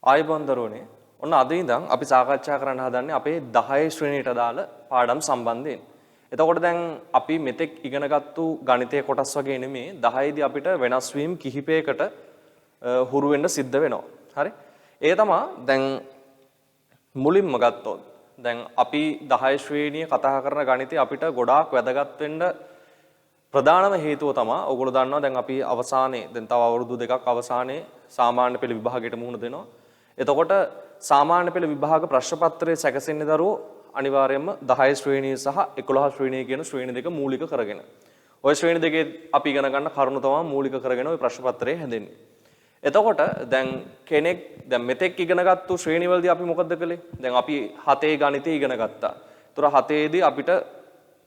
ආයුබෝවන් දරුවනේ. ඔන්න අද ඉඳන් අපි සාකච්ඡා කරන්න හදන්නේ අපේ 10 ශ්‍රේණියට අදාළ පාඩම් සම්බන්ධයෙන්. එතකොට දැන් අපි මෙතෙක් ඉගෙනගත්තු ගණිතයේ කොටස් වගේ නෙමේ 10 දී අපිට වෙනස් වීම් කිහිපයකට හුරු වෙන්න සිද්ධ වෙනවා. හරි? ඒ තමයි දැන් මුලින්ම ගත්තොත් දැන් අපි 10 ශ්‍රේණිය කතා කරන ගණිතය අපිට ගොඩාක් වැදගත් වෙන්න ප්‍රධානම හේතුව තමයි ඔයගොල්ලෝ දන්නවා දැන් අපි අවසානයේ දැන් තව අවුරුදු දෙකක් අවසානයේ සාමාන්‍ය පෙළ විභාගයට මුහුණ දෙනවා. එතකොට සාමාන්‍ය පෙළ විභාග ප්‍රශ්න පත්‍රයේ සැකසෙන්නේ දරුවෝ අනිවාර්යයෙන්ම 10 ශ්‍රේණිය සහ 11 ශ්‍රේණිය කියන ශ්‍රේණි දෙක මූලික කරගෙන. ওই ශ්‍රේණි දෙකේ අපි ඉගෙන ගන්න කරුණු තමයි මූලික කරගෙන ওই ප්‍රශ්න පත්‍රය හැදෙන්නේ. එතකොට දැන් කෙනෙක් දැන් මෙතෙක් ඉගෙනගත්තු ශ්‍රේණි වලදී අපි මොකද කළේ? දැන් අපි 7 ගණිතය ඉගෙන ගත්තා. ඒතර 7 දී අපිට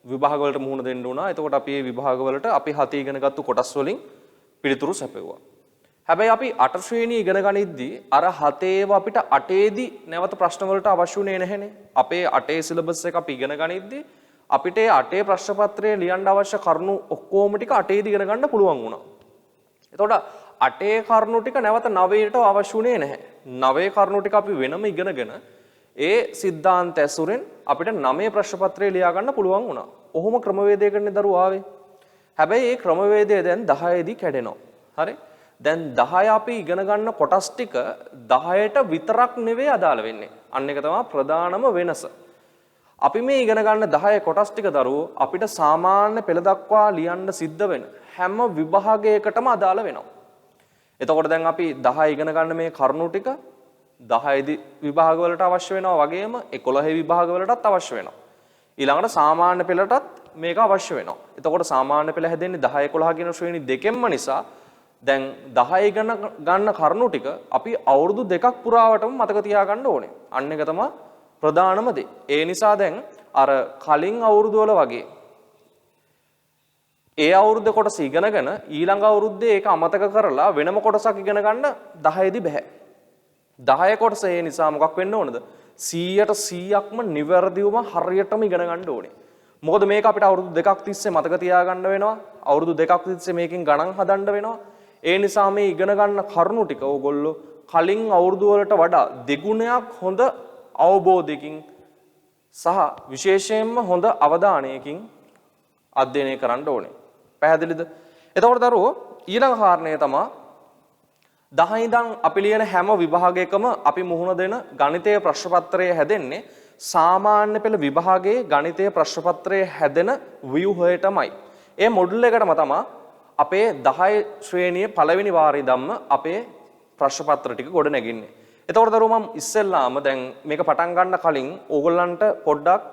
විභාග වලට මුහුණ දෙන්න උනා. එතකොට අපි මේ විභාග වලට අපි 7 ඉගෙනගත්තු කොටස් වලින් පිළිතුරු සැපෙවුවා. හැබැයි අපි 8 ශ්‍රේණිය ඉගෙන ගනිද්දී අර 7 අපිට 8 දී නැවත ප්‍රශ්න වලට අවශ්‍ය උනේ නැහැනේ. අපේ 8 සිලබස් එක අපි ඉගෙන ගනිද්දී අපිට 8 ප්‍රශ්න පත්‍රයේ ලියන්න අවශ්‍ය කරුණු ඔක්කොම ටික 8 දී ඉගෙන ගන්න පුළුවන් වුණා. එතකොට 8 කරුණු ටික නැවත 9ට අවශ්‍ය උනේ නැහැ. 9 කරුණු ටික අපි වෙනම ඉගෙනගෙන ඒ સિદ્ધාන්ත ඇසුරෙන් අපිට 9 ප්‍රශ්න පත්‍රය ලියා ගන්න පුළුවන් වුණා. ඔහොම ක්‍රමවේදයකනේ දරුවෝ ආවේ. හැබැයි මේ ක්‍රමවේදය දැන් 10 දී කැඩෙනවා. හරි? දැන් 10 අපි ඉගෙන ගන්න කොටස් ටික 10ට විතරක් නෙවෙයි අදාළ වෙන්නේ. අන්න එක තමයි ප්‍රධානම වෙනස. අපි මේ ඉගෙන ගන්න 10 කොටස් ටික දරුවෝ අපිට සාමාන්‍ය පෙළ දක්වා ලියන්න සිද්ධ වෙන හැම විභාගයකටම අදාළ වෙනවා. එතකොට දැන් අපි 10 ඉගෙන ගන්න මේ කරුණු ටික 10 විභාග වලට අවශ්‍ය වෙනවා වගේම 11 විභාග වලටත් අවශ්‍ය වෙනවා. ඊළඟට සාමාන්‍ය පෙළටත් මේක අවශ්‍ය වෙනවා. එතකොට සාමාන්‍ය පෙළ හැදෙන්නේ 10 11 කියන ශ්‍රේණි දෙකෙන්ම නිසා දැන් 10 ඉගෙන ගන්න කරුණු ටික අපි අවුරුදු දෙකක් පුරාවටම මතක තියාගන්න ඕනේ. අන්න එක තමයි ප්‍රධානම දේ. ඒ නිසා දැන් අර කලින් අවුරුදු වල වගේ ඒ අවුරුද්ද කොටස ඉගෙනගෙන ඊළඟ අවුරුද්දේ ඒක අමතක කරලා වෙනම කොටසක් ඉගෙන ගන්න 10 දී බෑ. 10 කොටස ඒ නිසා මොකක් වෙන්න ඕනද? 100%ක්ම නිවැරදිවම හරියටම ඉගෙන ගන්න ඕනේ. මොකද මේක අපිට අවුරුදු දෙකක් තිස්සේ මතක තියාගන්න වෙනවා. අවුරුදු දෙකක් තිස්සේ මේකෙන් ගණන් හදන්න වෙනවා. ඒ නිසා මේ ඉගෙන ගන්න කරුණු ටික ඕගොල්ලෝ කලින් අවුරුදු වලට වඩා දෙගුණයක් හොඳ අවබෝධයකින් සහ විශේෂයෙන්ම හොඳ අවධානයකින් අධ්‍යයනය කරන්න ඕනේ. පැහැදිලිද? එතකොට දරුවෝ ඊළඟ කාරණය තමයි 10 ඉඳන් අපි ලියන හැම විභාගයකම අපි මුහුණ දෙන ගණිතයේ ප්‍රශ්න පත්‍රය හැදෙන්නේ සාමාන්‍ය පෙළ විභාගයේ ගණිතයේ ප්‍රශ්න පත්‍රය හැදෙන ව්‍යුහයටමයි. ඒ මොඩල් එකටම තමයි අපේ 10 ශ්‍රේණියේ පළවෙනි වාරයේ ධම්ම අපේ ප්‍රශ්න පත්‍ර ටික ගොඩ නැගින්නේ. එතකොට දරුවෝ මම ඉස්සෙල්ලාම දැන් මේක පටන් ගන්න කලින් ඕගොල්ලන්ට පොඩ්ඩක්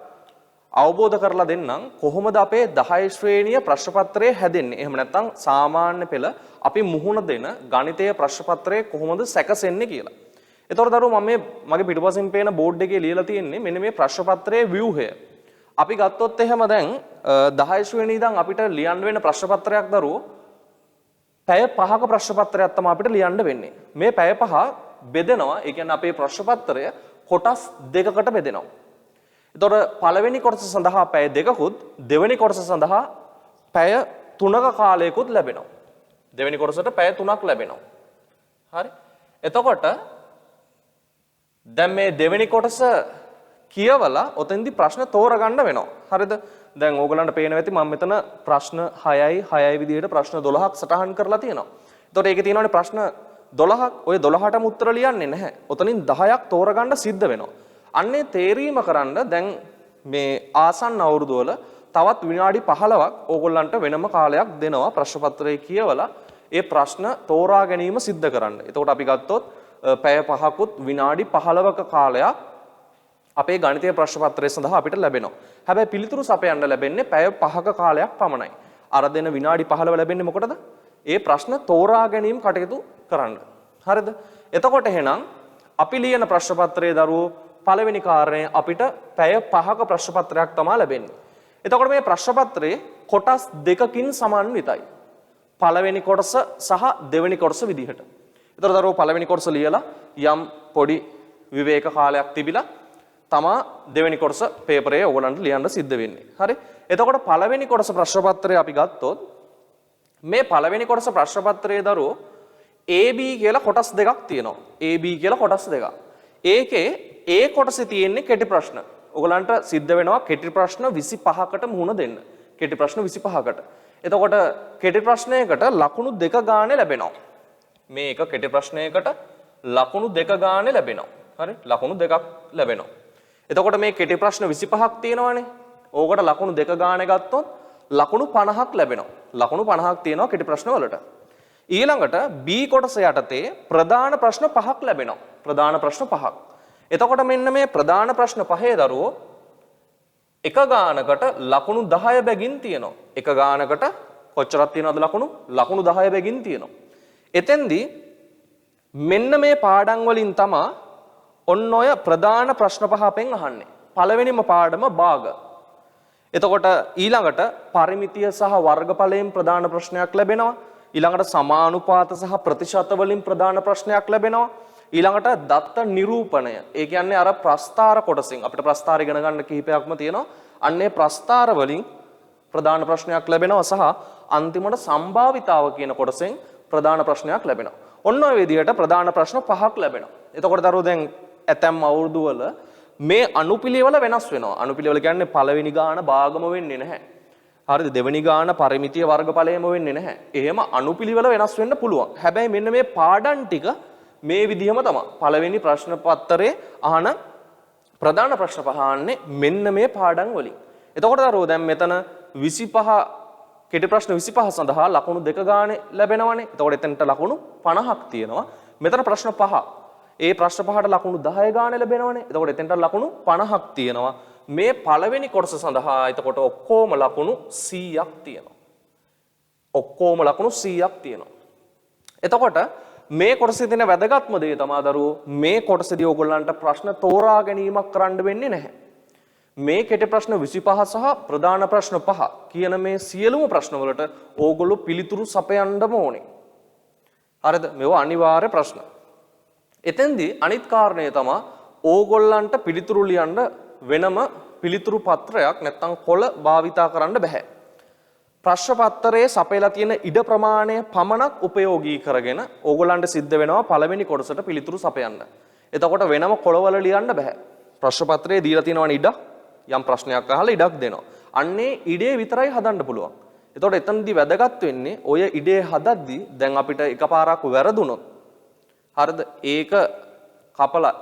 අවබෝධ කරලා දෙන්නම් කොහොමද අපේ 10 ශ්‍රේණිය ප්‍රශ්න පත්‍රය හැදෙන්නේ. එහෙම නැත්නම් සාමාන්‍ය පෙළ අපි මුහුණ දෙන ගණිතයේ ප්‍රශ්න පත්‍රය කොහොමද සැකසෙන්නේ කියලා. එතකොට දරුවෝ මම මගේ පිටුපසින් පේන බෝඩ් එකේ ලියලා තියෙන්නේ මෙන්න මේ ප්‍රශ්න පත්‍රයේ ව්‍යුහය. අපි ගත්තොත් එහෙම දැන් 10 ශ්‍රේණිය ඉඳන් අපිට ලියන්න වෙන ප්‍රශ්න පත්‍රයක් දරුවෝ පැය 5ක ප්‍රශ්න පත්‍රයක් තමයි අපිට ලියන්න වෙන්නේ. මේ පැය 5 බෙදෙනවා. ඒ කියන්නේ අපේ ප්‍රශ්න පත්‍රය කොටස් දෙකකට බෙදෙනවා. එතකොට පළවෙනි කොටස සඳහා පැය 2කුත් දෙවෙනි කොටස සඳහා පැය 3ක කාලයකුත් ලැබෙනවා. දෙවෙනි කොටසට පැය 3ක් ලැබෙනවා. හරි? එතකොට දැන් මේ දෙවෙනි කොටස කියවලා ඔතෙන්දි ප්‍රශ්න තෝරගන්න වෙනවා. හරිද? දැන් ඕගලන්ට පේනවා ඇති මම මෙතන ප්‍රශ්න 6යි විදිහට ප්‍රශ්න 12ක් සටහන් කරලා තියෙනවා. එතකොට ඒකේ තියෙනවානේ ප්‍රශ්න 12ක්. ওই 12ටම උත්තර ලියන්නේ නැහැ. ඔතනින් 10ක් තෝරගන්න සිද්ධ වෙනවා. අන්නේ තේරීම කරන්න දැන් මේ ආසන්න අවුරුදු වල තවත් විනාඩි 15ක් ඕගොල්ලන්ට වෙනම කාලයක් දෙනවා ප්‍රශ්න පත්‍රය කියවලා ඒ ප්‍රශ්න තෝරා ගැනීම සිද්ධ කරන්න. එතකොට අපි ගත්තොත් පැය 5කුත් විනාඩි 15ක කාලයක් අපේ ගණිතීය ප්‍රශ්න පත්‍රය සඳහා අපිට ලැබෙනවා. හැබැයි පිළිතුරු සපයන්න ලැබෙන්නේ පැය 5ක කාලයක් පමණයි. අර දෙන විනාඩි 15 ලැබෙන්නේ මොකටද? ඒ ප්‍රශ්න තෝරා ගැනීම කටයුතු කරන්න. හරිද? එතකොට එහෙනම් අපි ලියන ප්‍රශ්න පත්‍රයේ දරුවෝ පළවෙනි කාරණය අපිට පැය 5ක ප්‍රශ්න පත්‍රයක් තමයි ලැබෙන්නේ. එතකොට මේ ප්‍රශ්න පත්‍රයේ කොටස් දෙකකින් සමන්විතයි. පළවෙනි කොටස සහ දෙවෙනි කොටස විදිහට. එතකොට දරුවෝ පළවෙනි කොටස ලියලා යම් පොඩි විවේක කාලයක් තිබිලා තමා දෙවෙනි කොටස පේපරේ ඕගලන්ට ලියන්න සිද්ධ වෙන්නේ. හරි? එතකොට පළවෙනි කොටස ප්‍රශ්න පත්‍රය අපි ගත්තොත් මේ පළවෙනි කොටස ප්‍රශ්න පත්‍රයේ දරුවෝ AB කියලා කොටස් දෙකක් තියෙනවා. AB කියලා කොටස් දෙකක්. ඒකේ A කොටසේ තියෙන්නේ කෙටි ප්‍රශ්න. ඔයගලන්ට සිද්ධ වෙනවා කෙටි ප්‍රශ්න 25කට මුහුණ දෙන්න. කෙටි ප්‍රශ්න 25කට. එතකොට කෙටි ප්‍රශ්නයකට ලකුණු දෙක ගානේ ලැබෙනවා. මේ එක කෙටි ප්‍රශ්නයකට ලකුණු දෙක ගානේ ලැබෙනවා. හරි? ලකුණු දෙකක් ලැබෙනවා. එතකොට මේ කෙටි ප්‍රශ්න 25ක් තියෙනවානේ. ඕකට ලකුණු දෙක ගානේ ගත්තොත් ලකුණු 50ක් ලැබෙනවා. ලකුණු 50ක් තියෙනවා කෙටි ප්‍රශ්න වලට. ඊළඟට B කොටස යටතේ ප්‍රධාන ප්‍රශ්න 5ක් ලැබෙනවා. ප්‍රධාන ප්‍රශ්න 5ක්. එතකොට මෙන්න මේ ප්‍රධාන ප්‍රශ්න 5 දරුවෝ එක ගානකට ලකුණු 10 බැගින් තියෙනවා. එක ගානකට කොච්චරක් තියෙනවද ලකුණු? ලකුණු 10 බැගින් තියෙනවා. එතෙන්දී මෙන්න මේ පාඩම් වලින් තමයි ඔන්න ඔය ප්‍රධාන ප්‍රශ්න 5 අපෙන් අහන්නේ. පළවෙනිම පාඩම භාග. එතකොට ඊළඟට පරිමිතිය සහ වර්ගඵලයෙන් ප්‍රධාන ප්‍රශ්නයක් ලැබෙනවා. ඊළඟට සමානුපාත සහ ප්‍රතිශත වලින් ප්‍රධාන ප්‍රශ්නයක් ලැබෙනවා. ඊළඟට දත්ත නිරූපණය. ඒ කියන්නේ අර ප්‍රස්තාර කොටසින් අපිට ප්‍රස්තාර ඉගෙන ගන්න කිහිපයක්ම තියෙනවා. අන්නේ ප්‍රස්තාර වලින් ප්‍රධාන ප්‍රශ්නයක් ලැබෙනවා සහ අන්තිමට සම්භාවිතාව කියන කොටසෙන් ප්‍රධාන ප්‍රශ්නයක් ලැබෙනවා. ඔන්න ඔය විදිහට ප්‍රධාන ප්‍රශ්න 5ක් ලැබෙනවා. එතකොට දරුවෝ දැන් ඇතැම් අවුරුදු වල මේ අනුපිළිවෙල වෙනස් වෙනවා. අනුපිළිවෙල කියන්නේ පළවෙනි ගාන භාගම වෙන්නේ නැහැ. හරිද? දෙවෙනි ගාන පරිමිතිය වර්ගඵලයම වෙන්නේ නැහැ. එහෙම අනුපිළිවෙල වෙනස් වෙන්න පුළුවන්. හැබැයි මෙන්න මේ පාඩම් ටික මේ විදිහම තමයි. පළවෙනි ප්‍රශ්න පත්‍රයේ අහන ප්‍රධාන ප්‍රශ්න පහ අහන්නේ මෙන්න මේ පාඩම් වලින්. එතකොට දරුවෝ දැන් මෙතන 25 කෙටි ප්‍රශ්න 25 සඳහා ලකුණු දෙක ගානේ ලැබෙනවනේ. එතකොට එතනට ලකුණු 50ක් තියෙනවා. මෙතන ප්‍රශ්න 5. ඒ ප්‍රශ්න 5ට ලකුණු 10 ගානේ ලැබෙනවනේ. එතකොට එතනට ලකුණු 50ක් තියෙනවා. මේ පළවෙනි කොටස සඳහා එතකොට ඔක්කොම ලකුණු 100ක් තියෙනවා. ඔක්කොම ලකුණු 100ක් තියෙනවා. එතකොට මේ කොටසේ තියෙන වැදගත්ම දේ තමයි දරුවෝ මේ කොටසේදී ඕගොල්ලන්ට ප්‍රශ්න තෝරා ගැනීමක් කරන්න වෙන්නේ නැහැ. මේ කෙටි ප්‍රශ්න 25 සහ ප්‍රධාන ප්‍රශ්න 5 කියන මේ සියලුම ප්‍රශ්න වලට ඕගොල්ලෝ පිළිතුරු සපයන්නම ඕනේ. හරිද? මේවා අනිවාර්ය ප්‍රශ්න. එතෙන්දී අනිත් කාරණය තමයි ඕගොල්ලන්ට පිළිතුරු ලියන්න වෙනම පිළිතුරු පත්‍රයක් නැත්නම් කොළ භාවිතා කරන්න බෑ. ප්‍රශ්න පත්‍රයේ සපයලා තියෙන ඉඩ ප්‍රමාණය පමණක් උපයෝගී කරගෙන ඕගොල්ලන්ට සිද්ධ වෙනවා පළවෙනි කොටසට පිළිතුරු සපයන්න. එතකොට වෙනම කොළවල ලියන්න බෑ. ප්‍රශ්න පත්‍රයේ දීලා තියෙනවනේ ඉඩ. යම් ප්‍රශ්නයක් අහලා ඉඩක් දෙනවා. අන්නේ ඉඩේ විතරයි හදන්න පුළුවන්. එතකොට එතනදී වැදගත් වෙන්නේ ඔය ඉඩේ හදද්දී දැන් අපිට එකපාරක් වැරදුනොත් හරිද? ඒක කපලා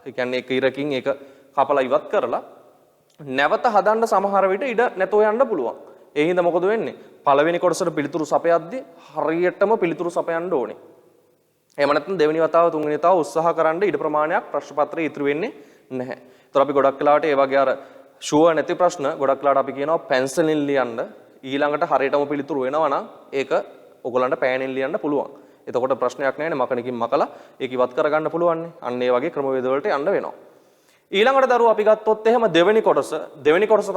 ඒ කියන්නේ එක ඉරකින් ඒක කපලා ඉවත් කරලා නැවත හදන්න සමහර විට ඉඩ නැතෝ යන්න පුළුවන්. ඒ හින්දා මොකද වෙන්නේ? පළවෙනි කොටසට පිළිතුරු සපයද්දී හරියටම පිළිතුරු සපයන්න ඕනේ. එහෙම නැත්නම් දෙවෙනි වතාව තුන්වෙනි වතාව උත්සාහ කරන්න ඉඩ ප්‍රමාණයක් ප්‍රශ්න පත්‍රයේ ඉතුරු වෙන්නේ නැහැ. ඒතර අපි ගොඩක් වෙලාවට ඒ වගේ අර ෂුවර් නැති ප්‍රශ්න ගොඩක් වෙලාවට අපි කියනවා පෙන්සිලෙන් ලියන්න. ඊළඟට හරියටම පිළිතුරු වෙනවා නම් ඒක ඔයගොල්ලන්ට පෑනෙන් ලියන්න පුළුවන්. එතකොට ප්‍රශ්නයක් නැහැ නේ මකණකින් මකලා ඒක ඉවත් කරගන්න පුළුවන් නේ. අන්න ඒ වගේ ක්‍රමවේද වලට යන්න වෙනවා. ඊළඟට දරුවෝ අපි ගත්තොත් එහෙම දෙවෙනි කොටස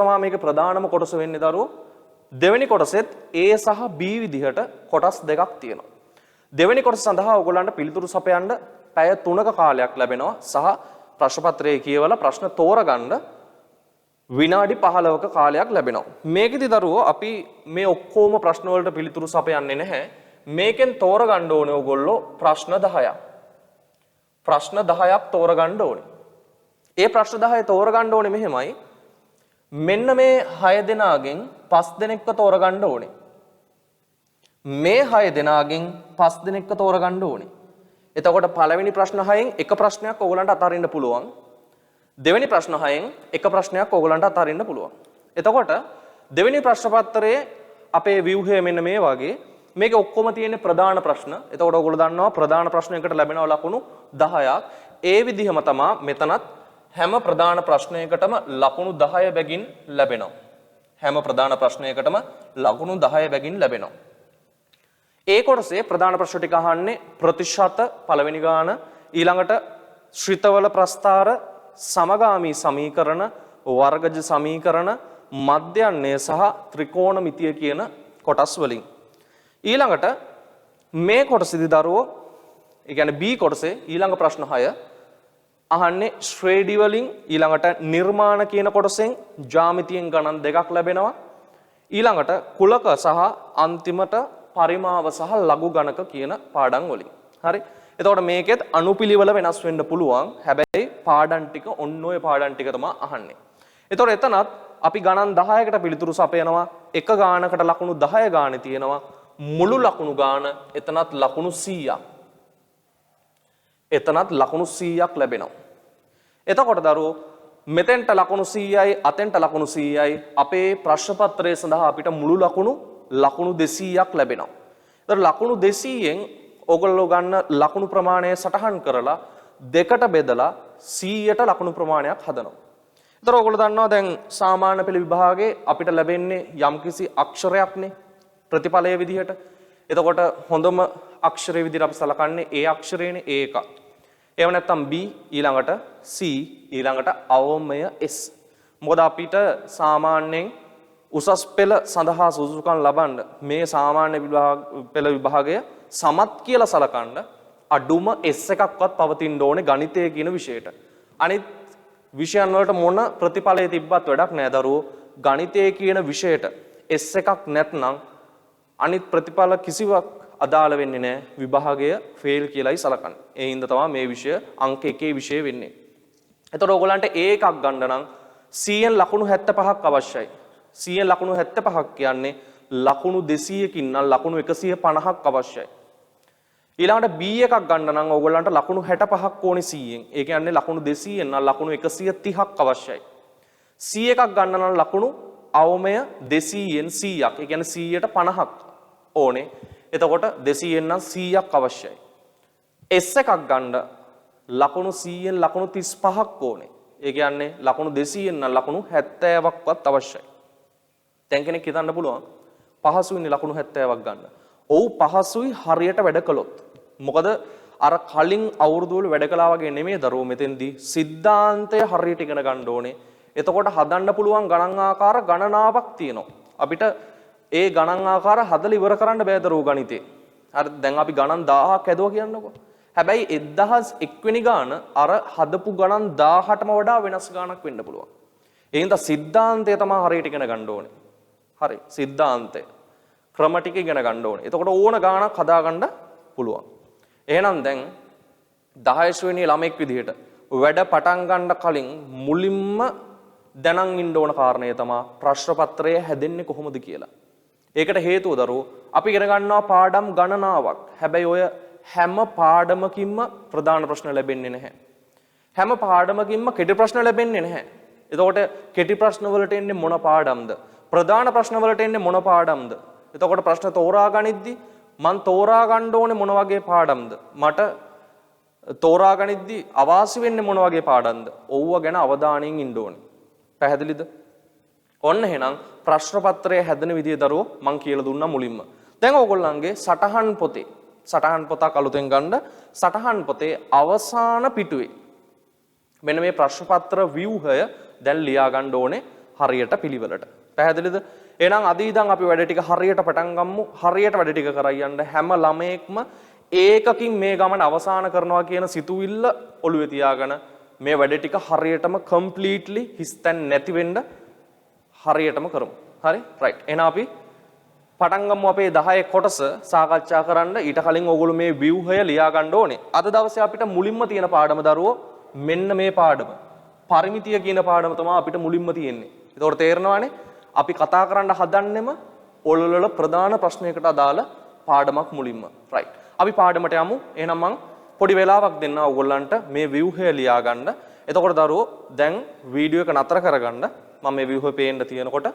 තමයි මේකේ ප්‍රධානම කොටස වෙන්නේ දරුවෝ. දෙවෙනි කොටසෙත් A සහ B විදිහට කොටස් දෙකක් තියෙනවා. දෙවෙනි කොටස සඳහා ඔයගොල්ලන්ට පිළිතුරු සපයන්න පැය 3ක කාලයක් ලැබෙනවා සහ ප්‍රශ්න පත්‍රයේ කියවලා ප්‍රශ්න තෝරගන්න විනාඩි 15ක කාලයක් ලැබෙනවා. මේකෙදි දරුවෝ අපි මේ ඔක්කොම ප්‍රශ්න වලට පිළිතුරු සපයන්නේ නැහැ. මේකෙන් තෝරගන්න ඕනේ ඔයගොල්ලෝ ප්‍රශ්න 10ක්. ප්‍රශ්න 10ක් තෝරගන්න ඕනේ. ඒ ප්‍රශ්න 10 තෝරගන්න ඕනේ මෙහෙමයි. මෙන්න මේ 6 දෙනාගෙන් 5 දෙනෙක්ව තෝරගන්න ඕනේ. මේ 6 දෙනාගෙන් 5 දෙනෙක්ව තෝරගන්න ඕනේ. එතකොට පළවෙනි ප්‍රශ්න 6න් එක ප්‍රශ්නයක් ඕගලන්ට අතාරින්න පුළුවන්. දෙවෙනි ප්‍රශ්න 6න් එක ප්‍රශ්නයක් ඕගලන්ට අතාරින්න පුළුවන්. එතකොට දෙවෙනි ප්‍රශ්න පත්‍රයේ අපේ ව්‍යුහය මෙන්න මේ වගේ. මේකේ ඔක්කොම තියෙන ප්‍රධාන ප්‍රශ්න. එතකොට ඕගොල්ලෝ දන්නවා ප්‍රධාන ප්‍රශ්නයකට ලැබෙනවා ලකුණු 10ක්. ඒ විදිහම තමයි මෙතනත් හැම ප්‍රධාන ප්‍රශ්නයකටම ලකුණු 10 බැගින් ලැබෙනවා. හැම ප්‍රධාන ප්‍රශ්නයකටම ලකුණු 10 බැගින් ලැබෙනවා. ඒ කොටසේ ප්‍රධාන ප්‍රශ්න ටික අහන්නේ ප්‍රතිශත පළවෙනි ගාන, ඊළඟට ශ්‍රිතවල ප්‍රස්තාර, සමගාමී සමීකරණ, වර්ගජ සමීකරණ, මධ්‍යන්නේ සහ ත්‍රිකෝණමිතිය කියන කොටස් වලින්. ඊළඟට මේ කොටසේදී දරුවෝ ඒ කියන්නේ B කොටසේ ඊළඟ ප්‍රශ්න 6 අහන්නේ ශ්‍රේණි වලින්, ඊළඟට නිර්මාණ කියන කොටසෙන් ජ්‍යාමිතියෙන් ගණන් දෙකක් ලැබෙනවා. ඊළඟට කුලක සහ අන්තිමට පරිමාව සහ ලඝු ගණක කියන පාඩම් වලින්. හරි. එතකොට මේකෙත් අනුපිළිවෙල වෙනස් වෙන්න පුළුවන්. හැබැයි පාඩම් ටික ඔන්න ඔය පාඩම් ටික තමයි අහන්නේ. එතකොට එතනත් අපි ගණන් 10කට පිළිතුරු සපයනවා. එක ගානකට ලකුණු 10 ගානේ තියෙනවා. මුළු ලකුණු ගාන එතනත් ලකුණු 100ක්. එතනත් ලකුණු 100ක් ලැබෙනවා. එතකොට දරුවෝ මෙතෙන්ට ලකුණු 100යි අතෙන්ට ලකුණු 100යි අපේ ප්‍රශ්න පත්‍රය සඳහා අපිට මුළු ලකුණු 200ක් ලැබෙනවා. ඒතර ලකුණු 200න් ඔයගොල්ලෝ ගන්න ලකුණු ප්‍රමාණය සටහන් කරලා දෙකට බෙදලා 100ට ලකුණු ප්‍රමාණයක් හදනවා. ඒතර ඔයගොල්ලෝ දන්නවා දැන් සාමාන්‍ය පෙළ විභාගයේ අපිට ලැබෙන්නේ යම්කිසි අක්ෂරයක්නේ ප්‍රතිඵලයේ විදිහට. එතකොට හොඳම අක්ෂරයේ විදිහට අපි සලකන්නේ A අක්ෂරයනේ A එක. එහෙම නැත්නම් B ඊළඟට C ඊළඟට අවමය S. මොකද අපිට සාමාන්‍යයෙන් උසස් පෙළ සඳහා සුදුසුකම් ලබන්න මේ සාමාන්‍ය පෙළ විභාගය සමත් කියලා සලකන්න අඩුම S එකක්වත් පවතින්න ඕනේ ගණිතය කියන විෂයට. අනිත් විෂයන් වලට මොන ප්‍රතිඵලයේ තිබ්බත් වැඩක් නැහැ දරුවෝ. ගණිතය කියන විෂයට S එකක් නැත්නම් අනිත් ප්‍රතිඵල කිසිවක් අදාළ වෙන්නේ නැහැ. විභාගය ෆේල් කියලායි සලකන්නේ. ඒ හින්දා තමයි මේ විෂය අංක 1 විෂය වෙන්නේ. එතකොට ඕගොල්ලන්ට A එකක් ගන්න නම් 100න් ලකුණු 75ක් අවශ්‍යයි. 100න් ලකුණු 75ක් කියන්නේ ලකුණු 200කින් නම් ලකුණු 150ක් අවශ්‍යයි. ඊළඟට B එකක් ගන්න නම් ඕගොල්ලන්ට ලකුණු 65ක් ඕනේ 100න්. ඒ කියන්නේ ලකුණු 200න් නම් ලකුණු 130ක් අවශ්‍යයි. C එකක් ගන්න නම් ලකුණු අවමය 200න් 100ක්. ඒ කියන්නේ 100ට 50ක් ඕනේ. එතකොට 200න් නම් 100ක් අවශ්‍යයි. S එකක් ගන්න ලකුණු 100න් ලකුණු 35ක් ඕනේ. ඒ කියන්නේ ලකුණු 200න් නම් ලකුණු 70ක්වත් අවශ්‍යයි. දැන් කෙනෙක් හිතන්න පුළුවන් පහසුයිනේ ලකුණු 70ක් ගන්න. ඔව් පහසුයි හරියට වැඩ කළොත්. මොකද අර කලින් අවුරුදු වල වැඩ කළා වගේ නෙමෙයි දරුවෝ මෙතෙන්දී සිද්ධාන්තය හරියට ඉගෙන ගන්න ඕනේ. එතකොට හදන්න පුළුවන් ගණන් ආකාර ගණනාවක් තියෙනවා. අපිට ඒ ගණන් ආකාර හදලා ඉවර කරන්න බෑ දරුවෝ ගණිතේ. හරි දැන් අපි ගණන් 1000ක් හැදුවා කියන්නකෝ. හැබැයි 1001 වෙනි ගාන අර හදපු ගණන් 1000ටම වඩා වෙනස් ගානක් වෙන්න පුළුවන්. ඒ හින්දා සිද්ධාන්තය තමයි හරියට ඉගෙන ගන්න ඕනේ. හරි සිද්ධාන්තය ක්‍රම ටික ඉගෙන ගන්න ඕනේ. එතකොට ඕන ගානක් හදාගන්න පුළුවන්. එහෙනම් දැන් 10 වෙනි ළමෙක් විදිහට වැඩ පටන් ගන්න කලින් මුලින්ම දැනන් ඉන්න ඕන කාරණය තමයි ප්‍රශ්න පත්‍රය හැදෙන්නේ කොහොමද කියලා. ඒකට හේතුව දරුවෝ අපි ඉගෙන ගන්නවා පාඩම් ගණනාවක්. හැබැයි ඔය හැම පාඩමකින්ම ප්‍රධාන ප්‍රශ්න ලැබෙන්නේ නැහැ. හැම පාඩමකින්ම කෙටි ප්‍රශ්න ලැබෙන්නේ නැහැ. එතකොට කෙටි ප්‍රශ්න වලට එන්නේ මොන පාඩම්ද? ප්‍රධාන ප්‍රශ්න වලට එන්නේ මොන පාඩම්ද? එතකොට ප්‍රශ්න තෝරා ගනිද්දි මං තෝරා ගන්න ඕනේ මොන වගේ පාඩම්ද? මට තෝරා ගනිද්දි අවාසි වෙන්නේ මොන වගේ පාඩම්ද? ඕව ගැන අවධානයෙන් ඉන්න ඕනේ. පැහැදිලිද? ඔන්න එහෙනම් ප්‍රශ්න පත්‍රය හැදෙන විදිය දරුවෝ මං කියලා දුන්නා මුලින්ම. දැන් ඕගොල්ලන්ගේ සටහන් පොතේ සටහන් පොතක් අලුතෙන් ගන්න සටහන් පොතේ අවසාන පිටුවේ මෙන්න මේ ප්‍රශ්න පත්‍ර ව්‍යුහය දැන් ලියා ගන්න ඕනේ හරියට පිළිවෙලට. පැහැදිලිද? එහෙනම් අද ඉඳන් අපි වැඩ ටික හරියට පටන් ගමු. හරියට වැඩ ටික කරයි යන්න හැම ළමයෙක්ම ඒකකින් මේ ගමන අවසන් කරනවා කියන සිතුවිල්ල ඔළුවේ තියාගෙන මේ වැඩ ටික හරියටම කම්ප්ලීට්ලි හිස්තැන් නැති වෙන්න හරියටම කරමු. හරි? රයිට්. එහෙනම් අපි පටන් ගමු අපේ 10 කොටස සාකච්ඡා කරන්න. ඊට කලින් ඕගොල්ලෝ මේ ව්‍යුහය ලියා ගන්න ඕනේ. අද දවසේ අපිට මුලින්ම තියෙන පාඩම දරුවෝ මෙන්න මේ පාඩම. පරිමිතිය කියන පාඩම තමයි අපිට මුලින්ම තියෙන්නේ. ඒතකොට තේරෙනවානේ? අපි කතා කරන්න හදන්නෙම ඔලොලල ප්‍රධාන ප්‍රශ්නයකට අදාළ පාඩමක් මුලින්ම. රයිට්. අපි පාඩමට යමු. එහෙනම් මම පොඩි වෙලාවක් දෙන්න ඕගොල්ලන්ට මේ ව්‍යුහය ලියා ගන්න. එතකොට දරුවෝ දැන් වීඩියෝ එක නතර කරගන්න. මම මේ ව්‍යුහය පේන්න තියෙනකොට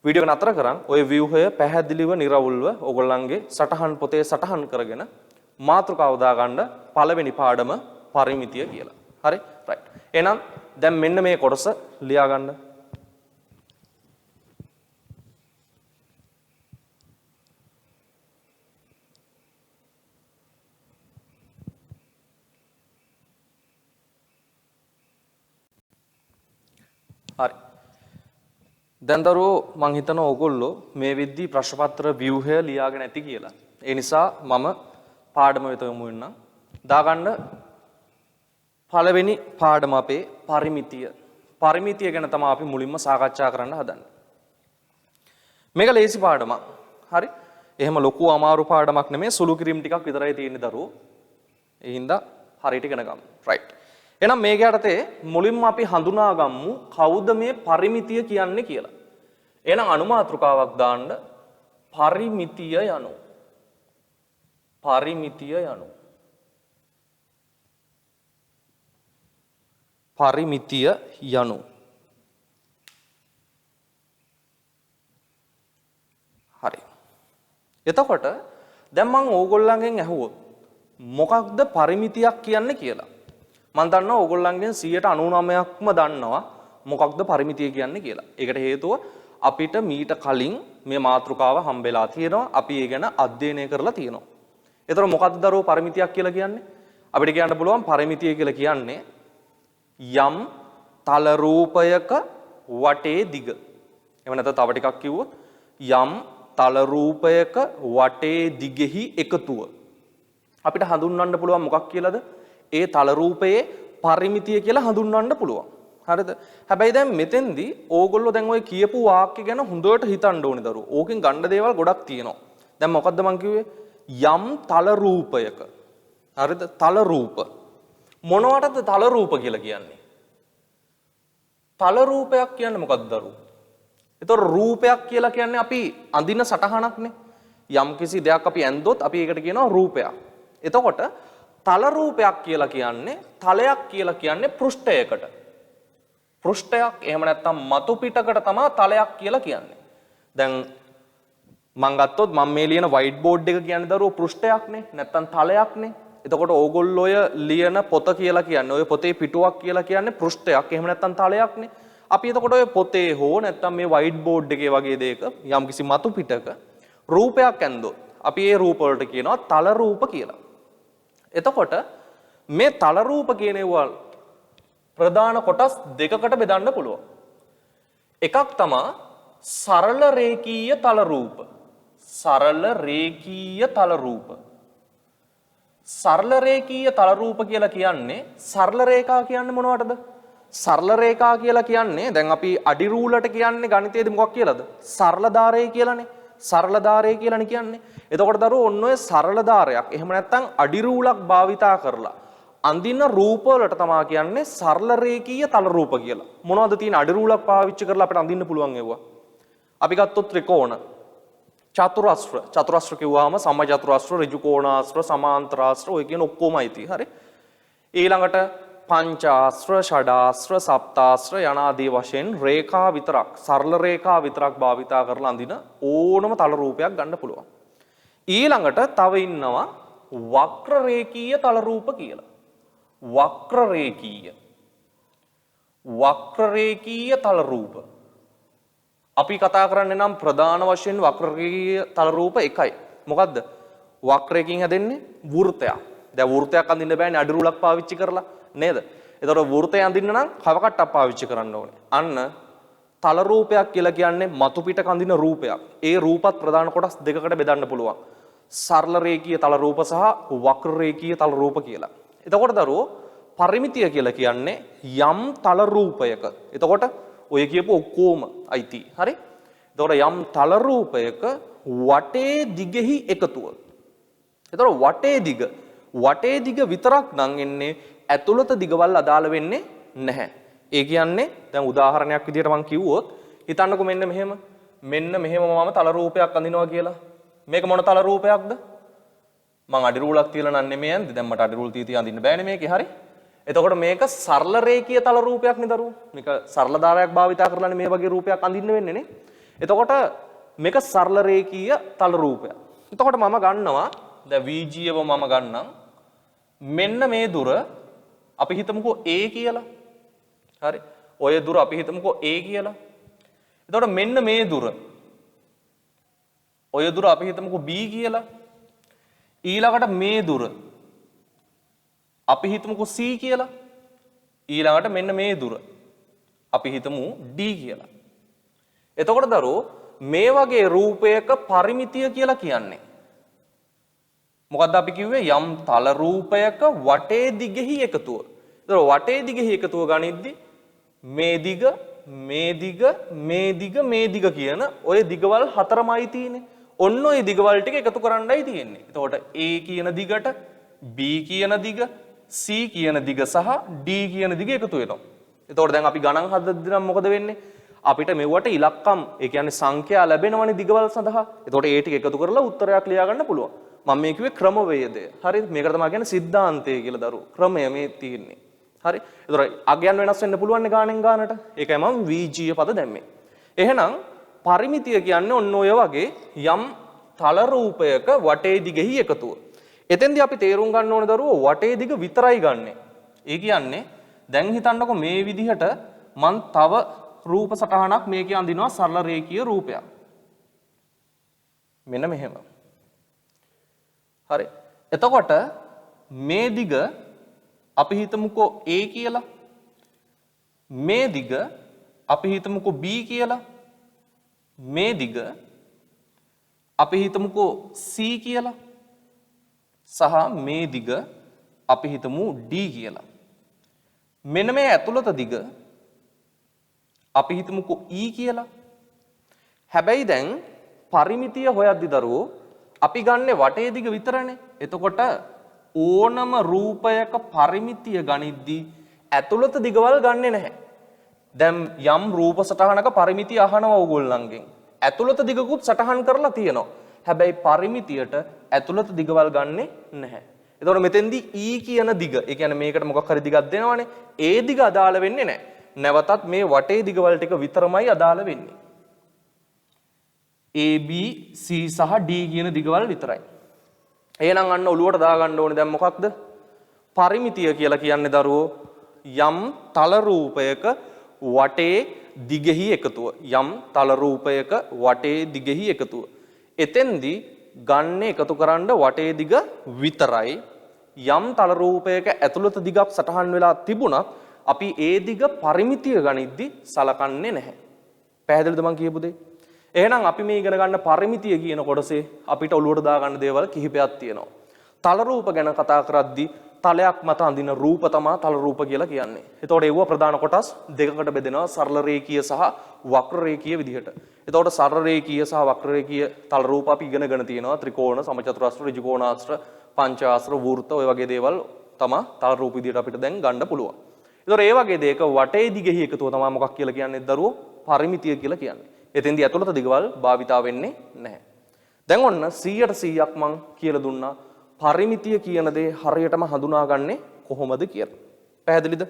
වීඩියෝ එක නතර කරන් ওই ව්‍යුහය පැහැදිලිව නිර්වුල්ව ඕගොල්ලන්ගේ සටහන් පොතේ සටහන් කරගෙන මාතෘකාව දාගන්න පළවෙනි පාඩම පරිමිතිය කියලා. හරි? රයිට්. එහෙනම් දැන් මෙන්න මේ කොටස ලියා ගන්න. හරි. දැන් දරුවෝ මං හිතනවා ඕගොල්ලෝ මේ විද්දී ප්‍රශ්න පත්‍ර ව්‍යුහය ලියාගෙන ඇති කියලා. ඒ නිසා මම පාඩම වෙත යමු වෙන්නම්. දාගන්න පළවෙනි පාඩම අපේ පරිමිතිය. පරිමිතිය ගැන තමයි අපි මුලින්ම සාකච්ඡා කරන්න හදන්නේ. මේක ලේසි පාඩමක්. හරි? එහෙම ලොකු අමාරු පාඩමක් නෙමෙයි සුළු කිරීම ටිකක් විතරයි තියෙන්නේ දරුවෝ. ඒ හින්දා හරියට ඉගෙන ගමු. right. එහෙනම් මේක යටතේ මුලින්ම අපි හඳුනා ගමු කවුද මේ පරිමිතිය කියන්නේ කියලා. එහෙනම් අනුමාත්‍රකාවක් දාන්න පරිමිතිය යනු. පරිමිතිය යනු. පරිමිතිය යනු. හරි. එතකොට දැන් මම ඕගොල්ලන්ගෙන් අහුවොත් මොකක්ද පරිමිතියක් කියන්නේ කියලා. මම දන්නවා ඕගොල්ලන්ගෙන් 99%ක්ම දන්නවා මොකක්ද පරිමිතිය කියන්නේ කියලා. ඒකට හේතුව අපිට මීට කලින් මේ මාතෘකාව හම්බෙලා තියෙනවා. අපි ඒ ගැන අධ්‍යයනය කරලා තියෙනවා. ඒතර මොකක්ද දරුවෝ පරිමිතියක් කියලා කියන්නේ? අපිට කියන්න පුළුවන් පරිමිතිය කියලා කියන්නේ යම් තල රූපයක වටේ දිග. එහෙම නැත්නම් තව ටිකක් කිව්වොත් යම් තල රූපයක වටේ දිගෙහි එකතුව. අපිට හඳුන්වන්න පුළුවන් මොකක් කියලාද? ඒ තල රූපයේ පරිමිතිය කියලා හඳුන්වන්න පුළුවන්. හරිද? හැබැයි දැන් මෙතෙන්දී ඕගොල්ලෝ දැන් ඔය කියපු වාක්‍ය ගැන හොඳට හිතන්න ඕනේ දරුවෝ. ඕකෙන් ගන්න දේවල් ගොඩක් තියෙනවා. දැන් මොකද්ද මං කිව්වේ? යම් තල රූපයක. හරිද? තල රූප. මොනවටද තල රූප කියලා කියන්නේ? තල රූපයක් කියන්නේ මොකක්ද දරුවෝ? ඒතර රූපයක් කියලා කියන්නේ අපි අඳින සටහනක්නේ. යම් කිසි දෙයක් අපි ඇන්දොත් අපි ඒකට කියනවා රූපයක්. එතකොට තල රූපයක් කියලා කියන්නේ තලයක් කියලා කියන්නේ පෘෂ්ඨයකට. පෘෂ්ඨයක් එහෙම නැත්නම් මතු පිටකට තමයි තලයක් කියලා කියන්නේ. දැන් මම ගත්තොත් මම මේ ලියන වයිට් බෝඩ් එක කියන්නේ දරුවෝ පෘෂ්ඨයක්නේ නැත්නම් තලයක්නේ. එතකොට ඕගොල්ලෝ ඔය ලියන පොත කියලා කියන්නේ ඔය පොතේ පිටුවක් කියලා කියන්නේ පෘෂ්ඨයක් එහෙම නැත්නම් තලයක්නේ. අපි එතකොට ඔය පොතේ හෝ නැත්නම් මේ වයිට් බෝඩ් එකේ වගේ දෙයක යම්කිසි මතු පිටක රූපයක් ඇන්දොත් අපි ඒ රූප වලට කියනවා තල රූප කියලා. එතකොට මේ තල රූප කියන ඒවා ප්‍රධාන කොටස් දෙකකට බෙදන්න පුළුවන්. එකක් තමයි සරල රේඛීය තල රූප. සරල රේඛීය තල රූප. සරල රේඛීය තල රූප කියලා කියන්නේ සරල රේඛා කියන්නේ මොනවටද? සරල රේඛා කියලා කියන්නේ දැන් අපි අඩි රූලට කියන්නේ ගණිතයේදී මොකක් කියලාද? සරල ධාරය කියලානේ. සරල ධාරය කියලානේ කියන්නේ. එතකොට දරුවෝ ඔන්න ඔය සරල ධාරයක් එහෙම නැත්නම් අඩි රූලක් භාවිතා කරලා අඳින රූප වලට තමයි කියන්නේ සරල රේඛීය තල රූප කියලා. මොනවද තියෙන අඩි රූලක් පාවිච්චි කරලා අපිට අඳින්න පුළුවන් ඒවා? අපි ගත්තොත් ත්‍රිකෝණ, චතුරස්‍ර. චතුරස්‍ර කිව්වහම සමචතුරස්‍ර, ඍජු කෝණාස්‍ර, සමාන්තරාස්‍ර ඔය කියන ඔක්කොමයි තියෙන්නේ. හරි. ඊළඟට පංචාස්‍ර, ෂඩාස්‍ර, සප්තාස්‍ර යනාදී වශයෙන් රේඛා විතරක්, සරල රේඛා විතරක් භාවිතා කරලා අඳින ඕනම තල රූපයක් ගන්න පුළුවන්. ඊළඟට තව ඉන්නවා වක්‍ර රේඛීය තල රූප කියලා. වක්‍ර රේඛීය. වක්‍ර රේඛීය තල රූප. අපි කතා කරන්නේ නම් ප්‍රධාන වශයෙන් වක්‍ර රේඛීය තල රූප එකයි. මොකද්ද? වක්‍රයකින් හැදෙන්නේ වෘත්තයක්. දැන් වෘත්තයක් අඳින්න බෑනේ අඩි රූලක් පාවිච්චි කරලා නේද? ඒතකොට වෘත්තය අඳින්න නම් කව කට්ටක් පාවිච්චි කරන්න ඕනේ. අන්න තල රූපයක් කියලා කියන්නේ මතු පිට කඳින රූපයක්. ඒ රූපත් ප්‍රධාන කොටස් දෙකකට බෙදන්න පුළුවන්. සරල රේඛීය තල රූප සහ වක්‍ර රේඛීය තල රූප කියලා. එතකොට දරුවෝ පරිමිතිය කියලා කියන්නේ යම් තල රූපයක. එතකොට ඔය කියපු ඔක්කොම අයිති. හරි? එතකොට යම් තල රූපයක වටේ දිගෙහි එකතුව. එතකොට වටේ දිග විතරක් නම් එන්නේ ඇතුළත දිගවල් අදාළ වෙන්නේ නැහැ. ඒ කියන්නේ දැන් උදාහරණයක් විදිහට මම කිව්වොත් හිතන්නකෝ මෙන්න මෙහෙම මම තල රූපයක් අඳිනවා කියලා. මේක මොන තල රූපයක්ද? මං අඩි රූලක් තියලා නම් නෙමෙයි යන්නේ. දැන් මට අඩි රූල් තිය අඳින්න බෑනේ මේකේ. හරි. එතකොට මේක සරල රේඛීය තල රූපයක් නේ දරුවෝ. මේක සරල ධාරයක් භාවිතා කරලානේ මේ වගේ රූපයක් අඳින්න වෙන්නේ නේ. එතකොට මේක සරල රේඛීය තල රූපයක්. එතකොට මම ගන්නවා දැන් VG-ව මම ගන්නම්. මෙන්න මේ දුර අපි හිතමුකෝ A කියලා. හරි. ඔය දුර අපි හිතමුකෝ A කියලා. එතකොට මෙන්න මේ දුර. ඔය දුර අපි හිතමුකෝ B කියලා. ඊළඟට මේ දුර අපි හිතමුකෝ C කියලා. ඊළඟට මෙන්න මේ දුර අපි හිතමු D කියලා. එතකොට දරුවෝ මේ වගේ රූපයක පරිමිතිය කියලා කියන්නේ මොකද්ද අපි කිව්වේ යම් තල රූපයක වටේ දිගෙහි එකතුව. ඒතර වටේ දිගෙහි එකතුව ගනිද්දි මේ දිග කියන ඔය දිගවල් හතරමයි තියෙන්නේ. ඔන්න ඔය දිගවල ටික එකතු කරන්නයි තියෙන්නේ. එතකොට A කියන දිගට B කියන දිග C කියන දිග සහ D කියන දිග එකතු වෙනවා. එතකොට දැන් අපි ගණන් හදද්දී නම් මොකද වෙන්නේ? අපිට මෙවට ඉලක්කම් ඒ කියන්නේ සංඛ්‍යා ලැබෙනවනේ දිගවල සඳහා. එතකොට ඒ ටික එකතු කරලා උත්තරයක් ලියා ගන්න පුළුවන්. මම මේ කිව්වේ ක්‍රමවේදය. හරිද? මේකට තමයි කියන්නේ සිද්ධාන්තය කියලා දරුවෝ. ක්‍රමය මේ තියෙන්නේ. හරි? එතකොට අගයන් වෙනස් වෙන්න පුළුවන් නේ ගානෙන් ගානට. ඒකයි මම VG පද දැම්මේ. එහෙනම් පරිමිතිය කියන්නේ ඔන්න ඔය වගේ යම් තල රූපයක වටේ දිගෙහි එකතුව. එතෙන්දී අපි තේරුම් ගන්න ඕනේ දරුවෝ වටේ දිග විතරයි ගන්නෙ. ඒ කියන්නේ දැන් හිතන්නකො මේ විදිහට මං තව රූප සටහනක් මේකේ අඳිනවා සරල රේඛීය රූපයක්. මෙන්න මෙහෙම. හරි. එතකොට මේ දිග අපි හිතමුකෝ A කියලා. මේ දිග අපි හිතමුකෝ B කියලා. මේ දිග අපි හිතමුකෝ C කියලා. සහ මේ දිග අපි හිතමු D කියලා. මෙන්න මේ ඇතුළත දිග අපි හිතමුකෝ E කියලා. හැබැයි දැන් පරිමිතිය හොයද්දි දරුවෝ අපි ගන්නේ වටේ දිග විතරනේ. එතකොට ඕනම රූපයක පරිමිතිය ගනිද්දී ඇතුළත දිගවල් ගන්නෙ නැහැ. දැන් යම් රූප සටහනක පරිමිතිය අහනවා ඕගොල්ලන්ගෙන්. ඇතුළත දිගකුත් සටහන් කරලා තියෙනවා. හැබැයි පරිමිතියට ඇතුළත දිගවල් ගන්නෙ නැහැ. එතකොට මෙතෙන්දී E කියන දිග, ඒ කියන්නේ මේකට මොකක් හරි දිගක් දෙනවනේ. ඒ දිග අදාළ වෙන්නේ නැහැ. නැවතත් මේ වටේ දිගවල ටික විතරමයි අදාළ වෙන්නේ. A B C සහ D කියන දිගවල විතරයි. එහෙනම් අන්න ඔලුවට දාගන්න ඕනේ දැන් මොකක්ද? පරිමිතිය කියලා කියන්නේ දරුවෝ යම් තල රූපයක වටේ දිගෙහි එකතුව. යම් තල රූපයක වටේ දිගෙහි එකතුව. එතෙන්දී ගන්න එකතු කරන්න වටේ දිග විතරයි. යම් තල රූපයක ඇතුළත දිගක් සටහන් වෙලා තිබුණත් අපි ඒ දිග පරිමිතිය ගනිද්දි සලකන්නේ නැහැ. පැහැදිලිද මං කියපු දේ? එහෙනම් අපි මේ ඉගෙන ගන්න පරිමිතිය කියන කොටසේ අපිට ඔලුවට දාගන්න දේවල් කිහිපයක් තියෙනවා. තල රූප ගැන කතා කරද්දී තලයක් මත අඳින රූප තමයි තල රූප කියලා කියන්නේ. එතකොට ඒව ප්‍රධාන කොටස් දෙකකට බෙදෙනවා සරල රේඛීය සහ වක්‍ර රේඛීය විදිහට. එතකොට සරල රේඛීය සහ වක්‍ර රේඛීය තල රූප අපි ඉගෙනගෙන තියෙනවා ත්‍රිකෝණ, සමචතුරාස්‍ර, ඍජුකෝණාස්‍ර, පංචාස්‍ර, වෘත්ත ඔය වගේ දේවල් තමයි තල රූප විදිහට අපිට දැන් ගන්න පුළුවන්. එතකොට ඒ වගේ දෙයක වටේ දිගෙහි එකතුව තමයි මොකක් කියලා කියන්නේ දරුවෝ පරිමිතිය කියලා කියන්නේ. එතෙන්දී ඇතුළත දිගවල් භාවිතා වෙන්නේ නැහැ. දැන් ඔන්න 100%ක් මං කියලා දුන්නා පරිමිතිය කියන දේ හරියටම හඳුනාගන්නේ කොහොමද කියලා. පැහැදිලිද?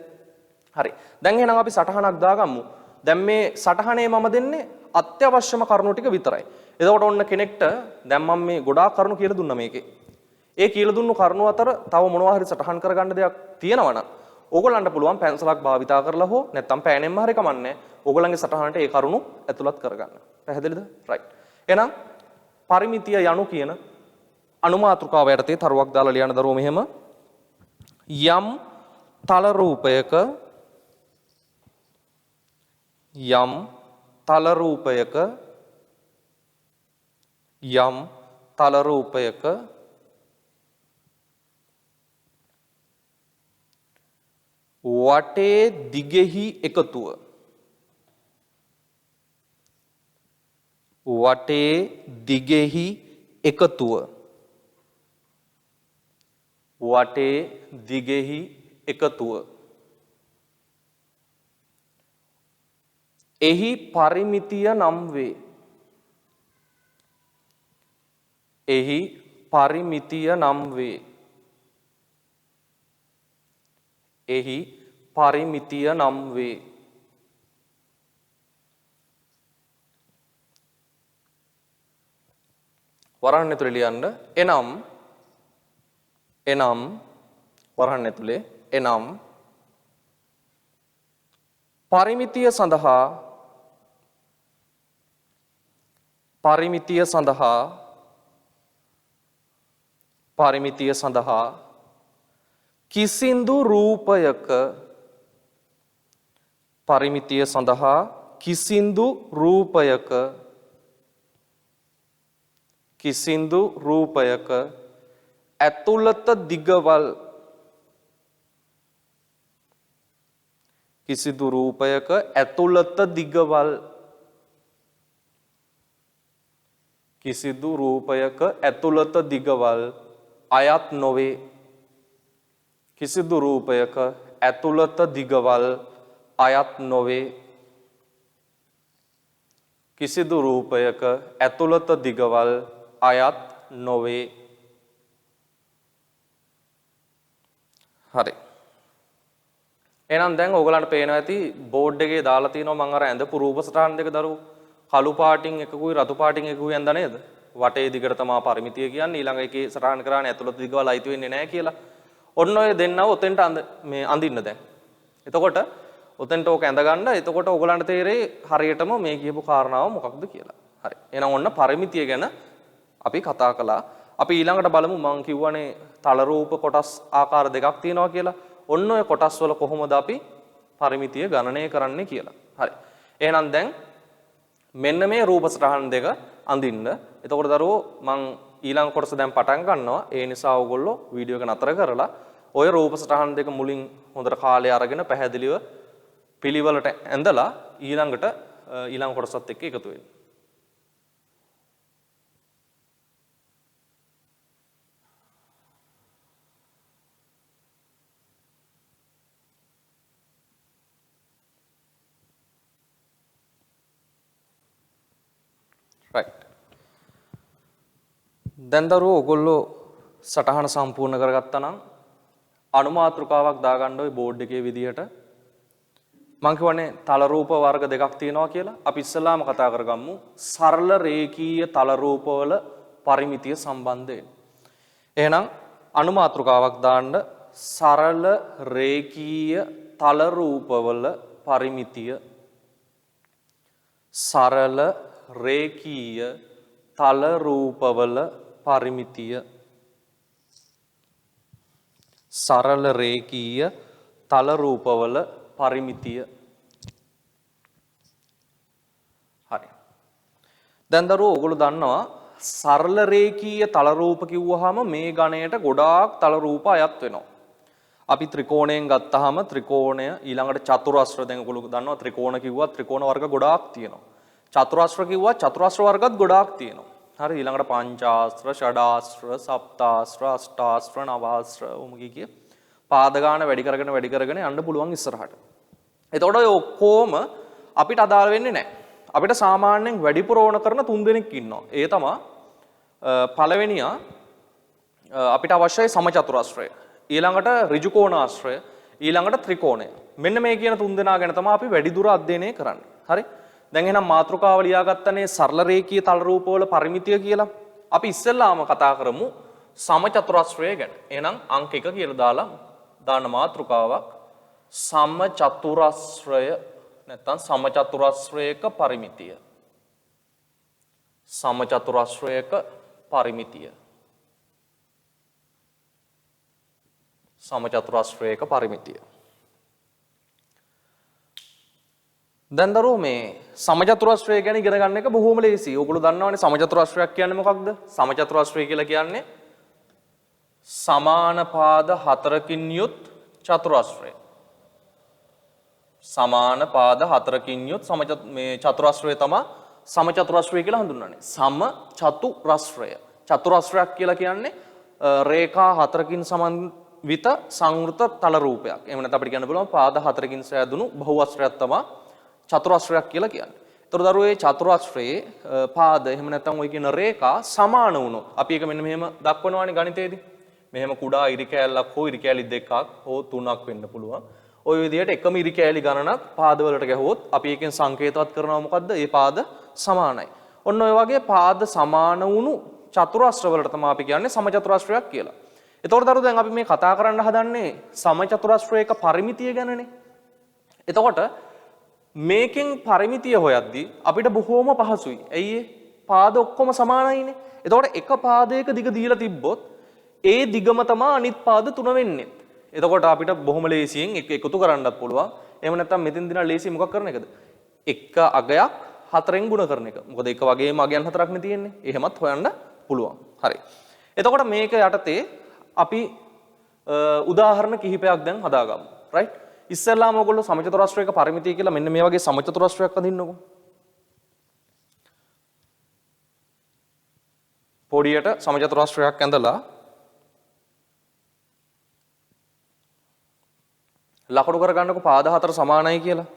හරි. දැන් එහෙනම් අපි සටහනක් දාගමු. දැන් මේ සටහනේ මම දෙන්නේ අත්‍යවශ්‍යම කරුණු ටික විතරයි. එතකොට ඔන්න කෙනෙක්ට දැන් මම මේ ගොඩාක් කරුණු කියලා දුන්නා මේකේ. ඒ කියලා දුන්නු කරුණු අතර තව මොනවා හරි සටහන් කරගන්න දෙයක් තියෙනවා නම් ඕගොල්ලන්ට පුළුවන් පැන්සලක් භාවිතා කරලා හෝ නැත්නම් පෑනෙන්ම හරි කමන්නේ. ඕගොල්ලන්ගේ සටහනට ඒ කරුණු ඇතුළත් කරගන්න. පැහැදිලිද? රයිට්. එහෙනම් පරිමිතිය යනු කියන අනුමාතෘකාව යටතේ තරුවක් දාලා ලියන දරුවෝ මෙහෙම යම් තල රූපයක වටේ දිගෙහි එකතුව එහි පරිමිතිය නම් වේ. වරහන් ඇතුලේ ලියන්න. එනම් වරහන් ඇතුලේ පරිමිතිය සඳහා කිසිදු රූපයක ඇතුළත දිගවල් කිසිදු රූපයක ඇතුළත දිගවල් අයත් නොවේ. කිසිදු රූපයක ඇතුළත දිගවල් අයත් නොවේ. කිසිදු රූපයක ඇතුළත දිගවල් අයත් නොවේ. හරි. එහෙනම් දැන් ඕගලන්ට පේනවා ඇති බෝඩ් එකේ දාලා තියෙනවා මම අර ඇඳපු රූප සටහන් දෙක දරුවෝ. කළු පාටින් එකකුයි රතු පාටින් එකකුයි ඇඳ නේද? වටේ දිගට තමයි පරිමිතිය කියන්නේ. ඊළඟ එකේ සටහන් කරානේ ඇතුළත දිගවල අයිති වෙන්නේ නැහැ කියලා. ඔන්න ඔය දෙන්නව ඔතෙන්ට අඳින්න දැන්. එතකොට ඔතෙන්ට ඕක ඇඳ ගන්න. එතකොට ඕගලන්ට තේරෙයි හරියටම මේ කියපු කාරණාව මොකක්ද කියලා. හරි. එහෙනම් ඔන්න පරිමිතිය ගැන අපි කතා කළා. අපි ඊළඟට බලමු මම කිව්වනේ තල රූප කොටස් ආකාර දෙකක් තියෙනවා කියලා. ඔන්න ඔය කොටස් වල කොහොමද අපි පරිමිතිය ගණනය කරන්නේ කියලා. හරි. එහෙනම් දැන් මෙන්න මේ රූප සටහන් දෙක අඳින්න. එතකොට දරුවෝ මම ඊළඟ කොටස දැන් පටන් ගන්නවා. ඒ නිසා ඔයගොල්ලෝ වීඩියෝ එක නතර කරලා ඔය රූප සටහන් දෙක මුලින් හොඳට කාලය අරගෙන පැහැදිලිව පිළිවෙලට ඇඳලා ඊළඟ කොටසත් එක්ක එකතු වෙන්න. right. දැන් දරුවෝ ඔයගොල්ලෝ සටහන සම්පූර්ණ කරගත්තා නම් අනුමාත්‍රකාවක් දාගන්න ওই බෝඩ් එකේ විදිහට මම කියවනේ තල රූප වර්ග දෙකක් තියෙනවා කියලා. අපි ඉස්සෙල්ලාම කතා කරගමු සරල රේඛීය තල රූපවල පරිමිතිය සම්බන්ධයෙන්. එහෙනම් අනුමාත්‍රකාවක් දාන්න සරල රේඛීය තල රූපවල පරිමිතිය. සරල රේඛීය තල රූපවල පරිමිතිය. සරල රේඛීය තල රූපවල පරිමිතිය. හරි. දැන් දරුවෝ ඔයගොල්ලෝ දන්නවා සරල රේඛීය තල රූප කිව්වහම මේ ගණයට ගොඩාක් තල රූප අයත් වෙනවා. අපි ත්‍රිකෝණයෙන් ගත්තාම ත්‍රිකෝණය ඊළඟට චතුරස්‍ර දැන් ඔයගොල්ලෝ දන්නවා ත්‍රිකෝණ කිව්වා ත්‍රිකෝණ වර්ග ගොඩාක් තියෙනවා. චතුරස්‍ර කිව්වා චතුරස්‍ර වර්ගත් ගොඩාක් තියෙනවා. හරි ඊළඟට පංචාස්ත්‍ර ෂඩාස්ත්‍ර සප්තාස්ත්‍ර අෂ්ටාස්ත්‍ර නවාස්ත්‍ර ඔමුගිය පාද ගන්න වැඩි කරගෙන යන්න පුළුවන් ඉස්සරහට. එතකොට ඔය ඔක්කොම අපිට අදාළ වෙන්නේ නැහැ. අපිට සාමාන්‍යයෙන් වැඩිපුර ඕන කරන 3 දෙනෙක් ඉන්නවා. ඒ තමයි පළවෙනියා අපිට අවශ්‍යයි සමචතුරස්‍රය. ඊළඟට ඍජු කෝණාශ්‍රය. ඊළඟට ත්‍රිකෝණය. මෙන්න මේ කියන 3 දෙනා ගැන තමයි අපි වැඩි දුර අධ්‍යයනය කරන්නේ. හරි? දැන් එහෙනම් මාතෘකාව ලියාගත්තනේ සරල රේඛීය තල රූපවල පරිමිතිය කියලා. අපි ඉස්සෙල්ලාම කතා කරමු සමචතුරස්‍රය ගැන. එහෙනම් අංක 1 කියලා දාන්න මාතෘකාවක් සමචතුරස්‍රය නැත්නම් සමචතුරස්‍රයක පරිමිතිය. සමචතුරස්‍රයක පරිමිතිය. සමචතුරස්‍රයක පරිමිතිය. දැන් දරුවෝ මේ සමචතුරස්‍රය ගැන ඉගෙන ගන්න එක බොහොම ලේසියි. ඔයගොල්ලෝ දන්නවනේ සමචතුරස්‍රයක් කියන්නේ මොකක්ද? සමචතුරස්‍රය කියලා කියන්නේ සමාන පාද 4කින් යුත් චතුරස්‍රය. සමාන පාද 4කින් යුත් මේ චතුරස්‍රය තමයි සමචතුරස්‍රය කියලා හඳුන්වන්නේ. සමචතුරස්‍රය. චතුරස්‍රයක් කියලා කියන්නේ රේඛා 4කින් සමන්විත සංවෘත තල රූපයක්. එහෙම නැත්නම් අපිට කියන්න පුළුවන් පාද 4කින් සෑදුණු බහුවස්ත්‍රයක් තමයි චතුරස්‍රයක් කියලා කියන්නේ. ඒතර දරුවෝ මේ චතුරස්‍රයේ පාද එහෙම නැත්නම් ඔය කියන රේඛා සමාන වුණොත් අපි ඒක මෙන්න මෙහෙම දක්වනවානේ ගණිතයේදී. මෙහෙම කුඩා ඉරි කෑල්ලක් හෝ ඉරි කෑලි දෙකක් හෝ තුනක් වෙන්න පුළුවන්. ওই විදිහට එකම ඉරි කෑලි ගණනක් පාදවලට ගැහුවොත් අපි එකෙන් සංකේතවත් කරනවා මොකද්ද? මේ පාද සමානයි. ඔන්න ඔය වගේ පාද සමාන වුණු චතුරස්‍ර වලට තමයි අපි කියන්නේ සමචතුරස්‍රයක් කියලා. එතකොට දරුවෝ දැන් අපි මේ කතා කරන්න හදන්නේ සමචතුරස්‍රයක පරිමිතිය ගැනනේ. එතකොට මේකෙන් පරිමිතිය හොයද්දී අපිට බොහෝම පහසුයි. ඇයි පාද ඔක්කොම සමානයිනේ. එතකොට එක පාදයක දිග දීලා තිබ්බොත් ඒ දිගම තමයි අනිත් පාද තුන වෙන්නේ. එතකොට අපිට බොහොම ලේසියෙන් එක එකතු කරන්නත් පුළුවන්. එහෙම නැත්නම් මෙතෙන් දිනා ලේසිය මොකක් කරන එකද? එක අගයක් 4ෙන් ගුණ කරන එක. මොකද එක වගේම අගයන් 4ක් නේ තියෙන්නේ. එහෙමත් හොයන්න පුළුවන්. හරි. එතකොට මේක යටතේ අපි උදාහරණ කිහිපයක් දැන් හදාගමු. රයිට්? ඉස්සෙල්ලාම ඔයගොල්ලෝ සමචතුරස්‍රයක පරිමිතිය කියලා මෙන්න මේ වගේ සමචතුරස්‍රයක් අඳින්නකෝ. පොඩියට සමචතුරාශ්‍රයක් ඇඳලා ලකුණු කරගන්නකො පාද හතර සමානයි කියලා.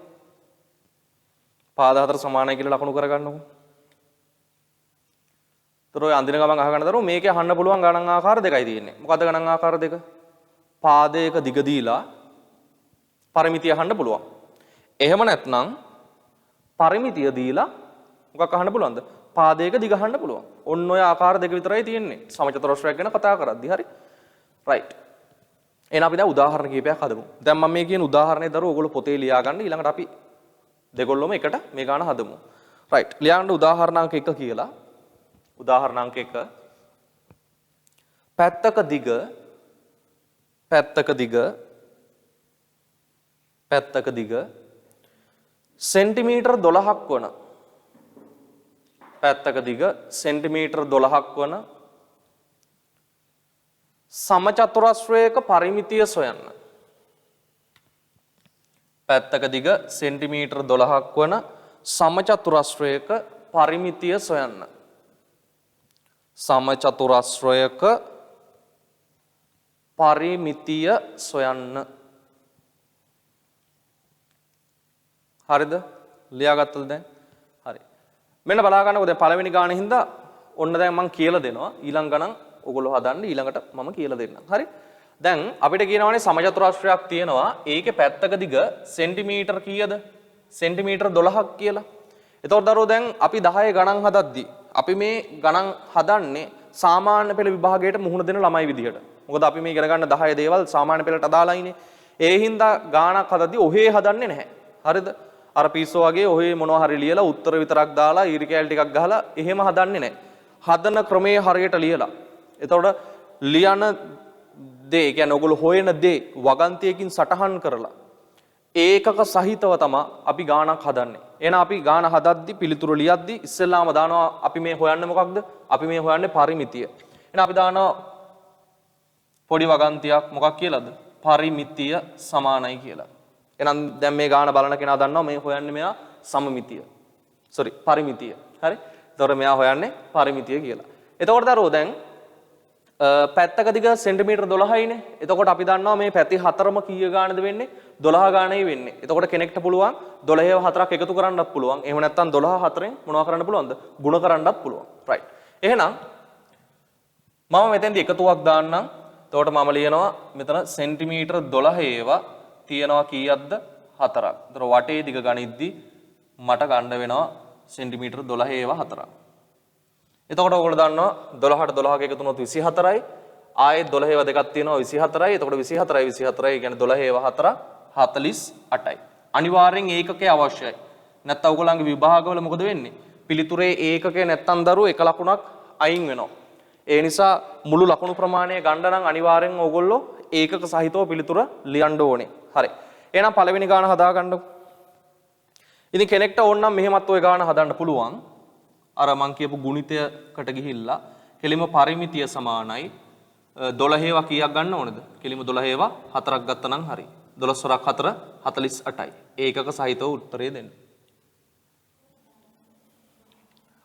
පාද හතර සමානයි කියලා ලකුණු කරගන්නකො. ඒතර ඔය අඳින ගමන් අහගන්න දරුවෝ මේකේ අහන්න පුළුවන් ගණන් ආකාර දෙකයි තියෙන්නේ. මොකද්ද ගණන් ආකාර දෙක? පාදයක දිග දීලා පරිමිතිය අහන්න පුළුවන්. එහෙම නැත්නම් පරිමිතිය දීලා මොකක් අහන්න පුළුවන්ද? පාදයක දිග අහන්න පුළුවන්. ඔන්න ඔය ආකාර දෙක විතරයි තියෙන්නේ. සමචතුරාශ්‍රයක් ගැන කතා කරද්දී හරි. රයිට්. එහෙනම් අපි දැන් උදාහරණ කීපයක් හදමු. දැන් මම මේ කියන උදාහරණේ දරුවෝ ඔයගොල්ලෝ පොතේ ලියා ගන්න. ඊළඟට අපි දෙගොල්ලොම එකට මේ ගාන හදමු. රයිට්. ලියා ගන්න උදාහරණාංක 1 කියලා. උදාහරණාංක 1 පැත්තක දිග සෙන්ටිමීටර් 12ක් වන පැත්තක දිග සෙන්ටිමීටර් 12ක් වන සමචතුරස්‍රයක පරිමිතිය සොයන්න. පැත්තක දිග සෙන්ටිමීටර් 12ක් වන සමචතුරස්‍රයක පරිමිතිය සොයන්න. සමචතුරස්‍රයක පරිමිතිය සොයන්න. හරිද? ලියාගත්තද දැන්? හරි. මෙන්න බලා ගන්නකො දැන් පළවෙනි ගානේ හින්දා ඔන්න දැන් මම කියලා දෙනවා. ඊළඟ ගණන් ඔයගොල්ලෝ හදන්න ඊළඟට මම කියලා දෙන්නම්. හරි? දැන් අපිට කියනවානේ සමචතුරාශ්‍රයක් තියෙනවා. ඒකේ පැත්තක දිග සෙන්ටිමීටර් කීයද? සෙන්ටිමීටර් 12ක් කියලා. එතකොට දරුවෝ දැන් අපි 10 ගණන් හදද්දී අපි මේ ගණන් හදන්නේ සාමාන්‍ය පෙළ විභාගයට මුහුණ දෙන ළමයි විදිහට. මොකද අපි මේ ඉගෙන ගන්න 10 දේවල් සාමාන්‍ය පෙළට අදාළයිනේ. ඒ හින්දා ගාණක් හදද්දී ඔහේ හදන්නේ නැහැ. හරිද? අර පිස්සෝ වගේ ඔහේ මොනවා හරි ලියලා උත්තර විතරක් දාලා ඊරි කැල් ටිකක් ගහලා එහෙම හදන්නේ නැහැ. හදන ක්‍රමයේ හරියට ලියලා. එතකොට ලියන දේ කියන්නේ ඔයගොල්ලෝ හොයන දේ වගන්තියකින් සටහන් කරලා ඒකක සහිතව තමයි අපි ගාණක් හදන්නේ. එහෙනම් අපි ගාණ හදද්දි පිළිතුරු ලියද්දි ඉස්සෙල්ලාම දානවා අපි මේ හොයන්නේ මොකක්ද? අපි මේ හොයන්නේ පරිමිතිය. එහෙනම් අපි දානවා පොඩි වගන්තියක් මොකක් කියලාද? පරිමිතිය සමානයි කියලා. එහෙනම් දැන් මේ ගාණ බලන කෙනා දන්නවා මේ හොයන්නේ මෙයා සමමිතිය. පරිමිතිය. හරි? එතකොට මෙයා හොයන්නේ පරිමිතිය කියලා. එතකොට දරුවෝ දැන් පැත්තක දිග සෙන්ටිමීටර් 12යිනේ. එතකොට අපි දන්නවා මේ පැති හතරම කීය ගානද වෙන්නේ? 12 ගානයි වෙන්නේ. එතකොට කෙනෙක්ට පුළුවන් 12 4ක් එකතු කරන්නත් පුළුවන්. එහෙම නැත්නම් 12 4ෙන් මොනවා කරන්න පුළුවන්ද? ගුණ කරන්නත් පුළුවන්. රයිට්. එහෙනම් මම මෙතෙන්දී එකතුවක් දාන්නම්. එතකොට මම ලියනවා මෙතන සෙන්ටිමීටර් 12 ඒවා තියෙනවා කීයක්ද? 4ක්. ඒතර වටේ දිග ගනිද්දි මට ගන්න වෙනවා සෙන්ටිමීටර් 12 ඒවා 4ක්. එතකොට ඔයගොල්ලෝ දන්නවා 12ට 12ක එකතු වුණොත් 24යි. ආයෙත් 12 ඒවා දෙකක් තියෙනවා 24යි. එතකොට 24යි 24යි කියන්නේ 12 ඒවා 4 48යි. අනිවාර්යෙන් ඒකකය අවශ්‍යයි. නැත්නම් ඔයගොල්ලන්ගේ විභාගවල මොකද වෙන්නේ? පිළිතුරේ ඒකකය නැත්නම් දරුවෝ එක ලකුණක් අයින් වෙනවා. ඒ නිසා මුළු ලකුණු ප්‍රමාණය ගන්න නම් අනිවාර්යෙන් ඔයගොල්ලෝ ඒකක සහිතව පිළිතුර ලියන්න ඕනේ. හරි. එහෙනම් පළවෙනි ගාන හදා ගන්නකො. ඉතින් කෙනෙක්ට ඕන නම් මෙහෙමත් ওই ගාන හදන්න පුළුවන්. අර මං කියපු ගුණිතයකට ගිහිල්ලා කෙලිම පරිමිතිය සමානයි 12 ඒවා කීයක් ගන්න ඕනද? කෙලිම 12 ඒවා 4ක් ගත්තා නම් හරි. 12 4ක් 4 48යි. ඒකක සහිතව උත්තරය දෙන්න.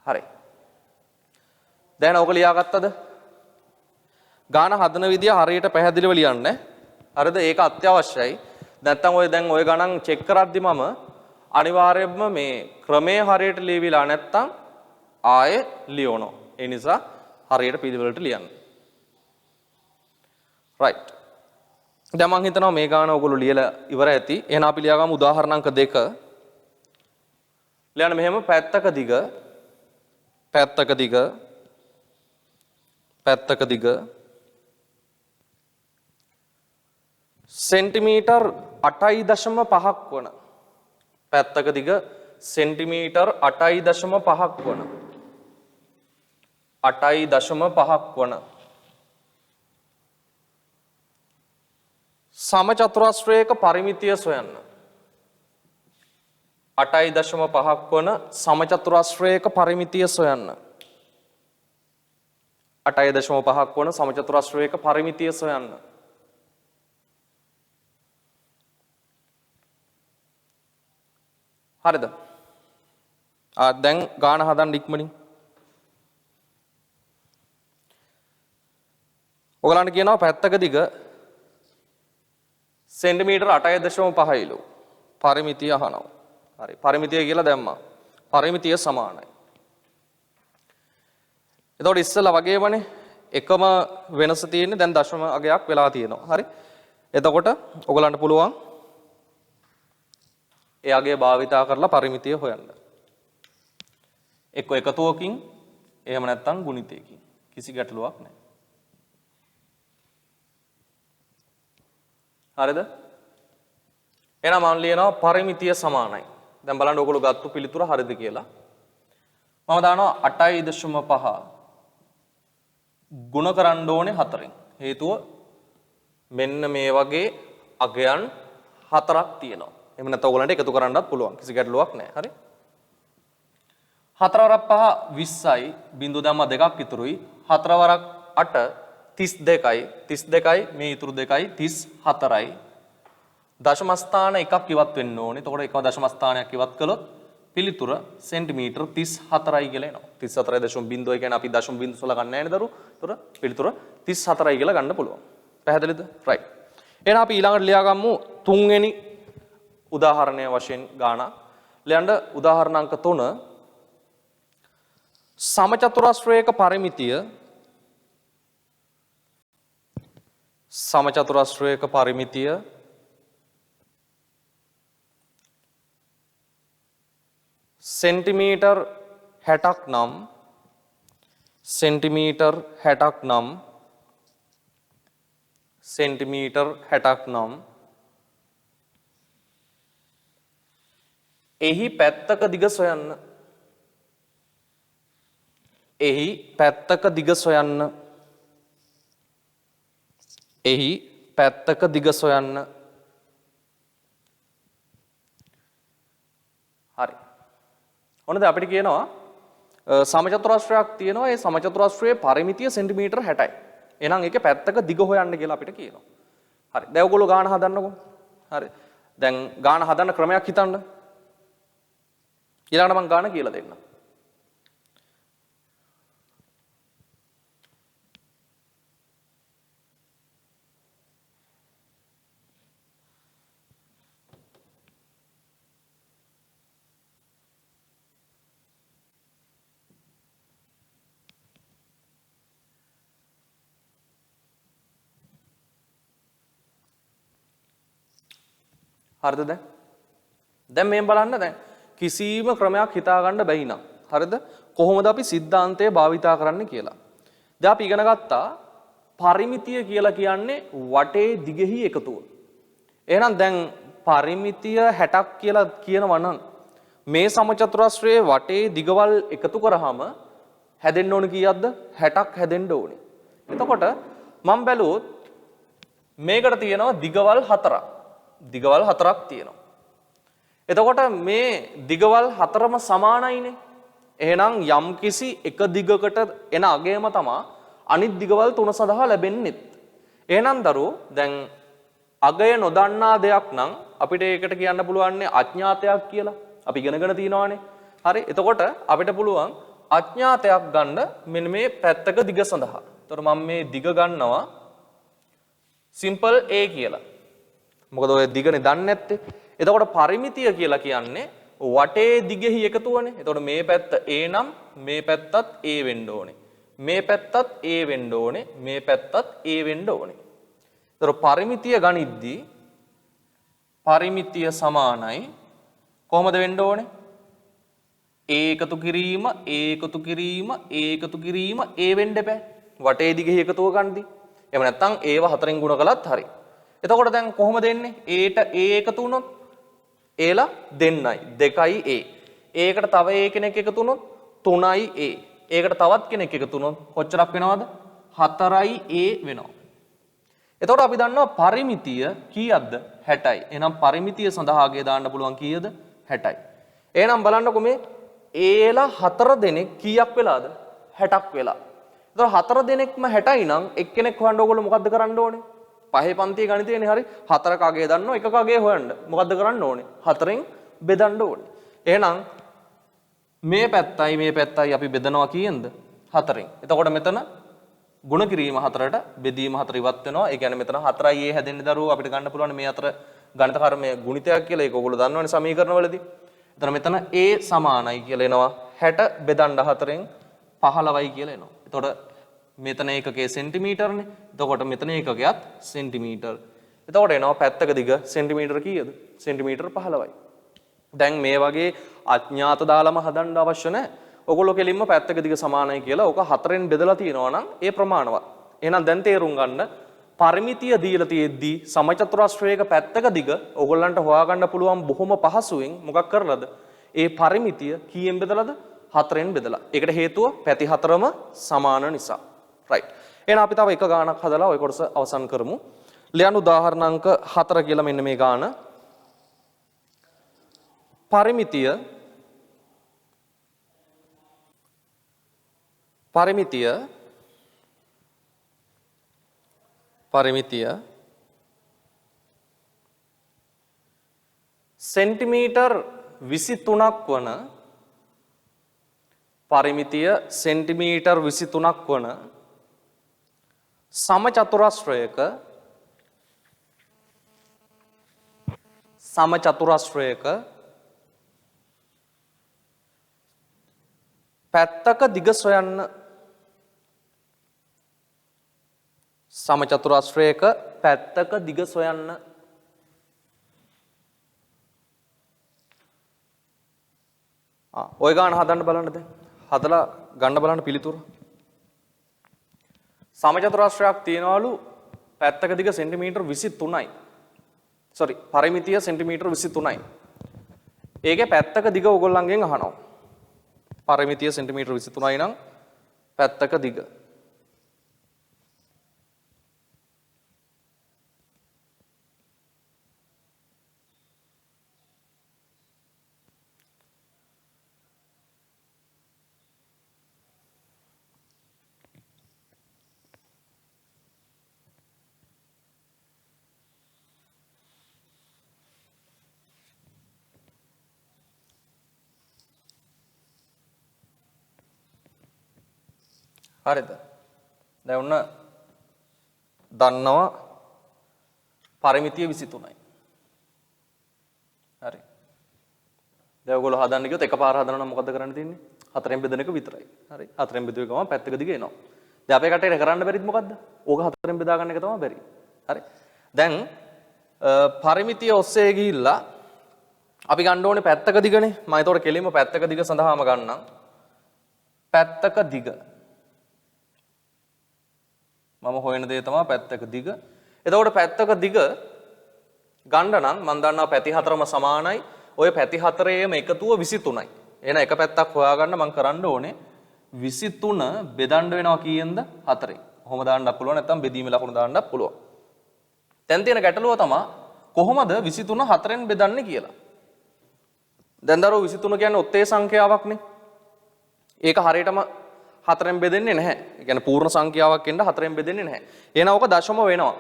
හරි. දැන් ඔක ලියාගත්තද? ගාන හදන විදිය හරියට පැහැදිලිව ලියන්න. හරිද? ඒක අත්‍යවශ්‍යයි. නැත්තම් ඔය දැන් ඔය ගණන් චෙක් කරද්දි මම අනිවාර්යයෙන්ම මේ ක්‍රමයේ හරියට ලියවිලා නැත්තම් ආයේ ලියවනවා. ඒ නිසා හරියට පිළිවෙලට ලියන්න. රයිට්. දැන් මම හිතනවා මේ ගාන ඔයගොල්ලෝ ලියලා ඉවර ඇති. එහෙනම් අපි ලියාගමු උදාහරණාංක 2. ලියන්න මෙහෙම පැත්තක දිග සෙන්ටිමීටර් 8.5ක් වන පැත්තක දිග සෙන්ටිමීටර් 8.5ක් වන 8.5ක් වන සමචතුරස්‍රයක පරිමිතිය සොයන්න. 8.5ක් වන සමචතුරස්‍රයක පරිමිතිය සොයන්න. 8.5ක් වන සමචතුරස්‍රයක පරිමිතිය සොයන්න. හරිද? දැන් ගාන හදන්න ඉක්මනින්. ඔයගලන්ට කියනවා පැත්තක දිග සෙන්ටිමීටර 8.5යිලු. පරිමිතිය අහනවා. හරි. පරිමිතිය කියලා දැම්මා. පරිමිතිය සමානයි. එතකොට ඉස්සෙල්ලා වගේමනේ එකම වෙනස තියෙන්නේ දැන් දශම අගයක් වෙලා තියෙනවා. හරි. එතකොට ඔයගලන්ට පුළුවන් ඒ අගය භාවිතා කරලා පරිමිතිය හොයන්න. එක්ක එකතුවකින් එහෙම නැත්නම් ගුණිතයකින්. කිසි ගැටලුවක් නැහැ. හරිද? එහෙනම් මම ලියනවා පරිමිතිය සමානයි. දැන් බලන්න ඔයගොල්ලෝ ගත්තු පිළිතුර හරිද කියලා. මම දානවා 8.5 ගුණ කරන්න ඕනේ 4න්. හේතුව මෙන්න මේ වගේ අගයන් 4ක් තියෙනවා. එහෙම නැත්නම් ඔයගලන්ට එකතු කරන්නත් පුළුවන්. කිසි ගැටලුවක් නැහැ. හරි? 4 වරක් 5 20යි. බිංදුව දැම්ම 2ක් ඉතුරුයි. 4 වරක් 8 32යි. 32යි මේ ඉතුරු 2යි 34යි. දශම ස්ථාන එකක් ඉවත් වෙන්න ඕනේ. එතකොට එක දශම ස්ථානයක් ඉවත් කළොත් පිළිතුර සෙන්ටිමීටර 34යි කියලා එනවා. 34.0 කියන්නේ අපි දශම බිංදු සොල ගන්න නැහැ නේද දරු? එතකොට පිළිතුර 34යි කියලා ගන්න පුළුවන්. පැහැදිලිද? right. එහෙනම් අපි ඊළඟට ලියා ගමු තුන්වෙනි උදාහරණය වශයෙන් ගාන. ලියන්න උදාහරණ අංක 3 සමචතුරස්‍රයක පරිමිතිය සෙන්ටිමීටර් 60ක් නම් එහි පැත්තක දිග සොයන්න. එහි පැත්තක දිග සොයන්න. හරි. ඔන්නද අපිට කියනවා සමචතුරස්‍රයක් තියෙනවා. ඒ සමචතුරස්‍රයේ පරිමිතිය සෙන්ටිමීටර 60යි. එහෙනම් ඒකේ පැත්තක දිග හොයන්න කියලා අපිට කියනවා. හරි. දැන් ඔයගොල්ලෝ ගාන හදන්නකෝ. හරි. දැන් ගාන හදන්න ක්‍රමයක් හිතන්න. ඊළඟට මම ගාන කියලා දෙන්නම්. හරිද දැන්? දැන් මේ බලන්න දැන් කිසිම ක්‍රමයක් හිතා ගන්න බැයි නම් හරිද? කොහොමද අපි સિદ્ધාන්තය භාවිතා කරන්න කියලා. දැන් අපි ඉගෙන ගත්තා පරිමිතිය කියලා කියන්නේ වටේ දිගෙහි එකතුව. එහෙනම් දැන් පරිමිතිය 60ක් කියලා කියනවා නම් මේ සමචතුරස්‍රයේ වටේ දිගවල් එකතු කරාම හැදෙන්න ඕන කීයක්ද? 60ක් හැදෙන්න ඕනේ. එතකොට මම බැලුවොත් මේකට තියෙනවා දිගවල් 4ක්. දිගවල් 4ක් තියෙනවා. එතකොට මේ දිගවල් 4ම සමානයිනේ. එහෙනම් යම්කිසි එක දිගකට එන අගයම තමයි අනිත් දිගවල් 3 සඳහා ලැබෙන්නේ. එහෙනම් දරුවෝ දැන් අගය නොදන්නා දෙයක් නම් අපිට ඒකට කියන්න පුළුවන් අඥාතයක් කියලා. අපි ඉගෙනගෙන තියෙනවානේ. හරි. එතකොට අපිට පුළුවන් අඥාතයක් ගන්න මෙන්න මේ පැත්තක දිග සඳහා. එතකොට මම මේ දිග ගන්නවා simple a කියලා. මොකද ඔය දිගනේ දන්නේ නැත්තේ. එතකොට පරිමිතිය කියලා කියන්නේ වටේ දිගෙහි එකතුවනේ. එතකොට මේ පැත්ත a නම් මේ පැත්තත් a වෙන්න ඕනේ. මේ පැත්තත් a වෙන්න ඕනේ. මේ පැත්තත් a වෙන්න ඕනේ. එතකොට පරිමිතිය ගනිද්දී පරිමිතිය සමානයි කොහොමද වෙන්න ඕනේ? a එකතු කිරීම a එකතු කිරීම a එකතු කිරීම a වෙන්න එපා. වටේ දිගෙහි එකතුව ගන්නදී. එහෙම නැත්නම් ඒව 4න් ගුණ කළත් හරි. එතකොට දැන් කොහොමද එන්නේ? a ට a එකතු වුණොත් a ලා දෙන්නයි 2යි a. ඒකට තව a කෙනෙක් එකතු වුණොත් 3යි a. ඒකට තවත් කෙනෙක් එකතු වුණොත් කොච්චරක් වෙනවද? 4යි a වෙනවා. එතකොට අපි දන්නවා පරිමිතිය කීයක්ද? 60යි. එහෙනම් පරිමිතිය සඳහාගේ දාන්න පුළුවන් කීයද? 60යි. එහෙනම් බලන්නකො මේ a ලා 4 දෙනෙක් කීයක් වෙලාද? 60ක් වෙලා. එතකොට 4 දෙනෙක්ම 60යි නම් එක්කෙනෙක් හොයන්න ඕගොල්ලෝ මොකද්ද කරන්න ඕනේ? පහේ පන්තියේ ගණිතයනේ හරි 4ක අගය දන්නවා එකක අගය හොයන්න. මොකද්ද කරන්න ඕනේ? 4න් බෙදන්න ඕනේ. එහෙනම් මේ පැත්තයි අපි බෙදනවා කීයෙන්ද? 4න්. එතකොට මෙතන ගුණ කිරීම හතරට බෙදීම හතර ඉවත් වෙනවා. ඒ කියන්නේ මෙතන 4යි a හැදෙන්නේ දරුවෝ අපිට ගන්න පුළුවන් මේ අතර ගණිත කර්මය ගුණිතයක් කියලා. ඒක ඔයගොල්ලෝ දන්නවනේ සමීකරණවලදී. එතන මෙතන a සමානයි කියලා එනවා 60 බෙදන්න 4න් 15යි කියලා එනවා. එතකොට මෙතන ඒකකයේ සෙන්ටිමීටර්නේ. එතකොට මෙතන ඒකකයත් සෙන්ටිමීටර්. එතකොට එනවා පැත්තක දිග සෙන්ටිමීටර කීයද? සෙන්ටිමීටර 15යි. දැන් මේ වගේ අඥාත දාලම හදන්න අවශ්‍ය නැහැ. ඔයගොල්ලෝ කෙලින්ම පැත්තක දිග සමානයි කියලා ඔක 4න් බෙදලා තියෙනවා නම් ඒ ප්‍රමාණවත්. එහෙනම් දැන් තේරුම් ගන්න පරිමිතිය දීලා තියෙද්දි සමචතුරාස්‍රයක පැත්තක දිග ඔයගොල්ලන්ට හොයාගන්න පුළුවන් බොහොම පහසුවෙන් මොකක් කරලාද? ඒ පරිමිතිය කීයෙන් බෙදලාද? 4න් බෙදලා. ඒකට හේතුව පැති හතරම සමාන නිසා. රයිට්. එහෙනම් අපි තව එක ගානක් හදලා ඔය කොටස අවසන් කරමු. ලියන්න උදාහරණ අංක 4 කියලා මෙන්න මේ ගාන. පරිමිතිය සෙන්ටිමීටර් 23ක් වන පරිමිතිය සෙන්ටිමීටර් 23ක් වන සමචතුරස්‍රයක පැත්තක දිග සොයන්න. සමචතුරස්‍රයක පැත්තක දිග සොයන්න. ඔය ගාන හදන්න බලන්න දැන්. හදලා ගන්න බලන්න පිළිතුර. සමචතුරස්‍රයක් තියනවලු පැත්තක දිග සෙන්ටිමීටර් 23යි. පරිමිතිය සෙන්ටිමීටර් 23යි. ඒකේ පැත්තක දිග ඔයගොල්ලන්ගෙන් අහනවා. පරිමිතිය සෙන්ටිමීටර් 23යි නම් පැත්තක දිග. හරිද? දැන් ඔන්න දන්නවා පරිමිතිය 23යි. හරි. දැන් ඔයගොල්ලෝ හදන්න ගියොත් එකපාර හදනවා නම් මොකද්ද කරන්න තියෙන්නේ? 4ෙන් බෙදෙන එක විතරයි. හරි. 4ෙන් බෙදුවේ ගමන් පැත්තක දිග එනවා. දැන් අපේ කටේ කරන්න බැරිද මොකද්ද? ඕක 4ෙන් බෙදා ගන්න එක තමයි බැරි. හරි. දැන් පරිමිතිය ඔස්සේ ගිහිල්ලා අපි ගන්න ඕනේ පැත්තක දිගනේ. මම ඒතකොට කෙලින්ම පැත්තක දිග සඳහාම ගන්නම්. පැත්තක දිග මම හොයන දේ තමයි පැත්තක දිග. එතකොට පැත්තක දිග ගන්න නම් මම දන්නවා පැති හතරම සමානයි. ඔය පැති හතරේම එකතුව 23යි. එහෙනම් එක පැත්තක් හොයාගන්න මම කරන්න ඕනේ 23 බෙදන්න වෙනවා කීයෙන්ද? 4ෙන්. කොහොම දාන්නත් පුළුවන් නැත්නම් බෙදීමේ ලකුණු දාන්නත් පුළුවන්. දැන් තියෙන ගැටලුව තමයි කොහොමද 23 4ෙන් බෙදන්නේ කියලා. දැන් දරුවෝ 23 කියන්නේ ඔත්තේ සංඛ්‍යාවක්නේ. ඒක හරියටම 4ෙන් බෙදෙන්නේ නැහැ. ඒ කියන්නේ පූර්ණ සංඛ්‍යාවක් එන්න 4ෙන් බෙදෙන්නේ නැහැ. එහෙනම් ඕක දශම වෙනවා.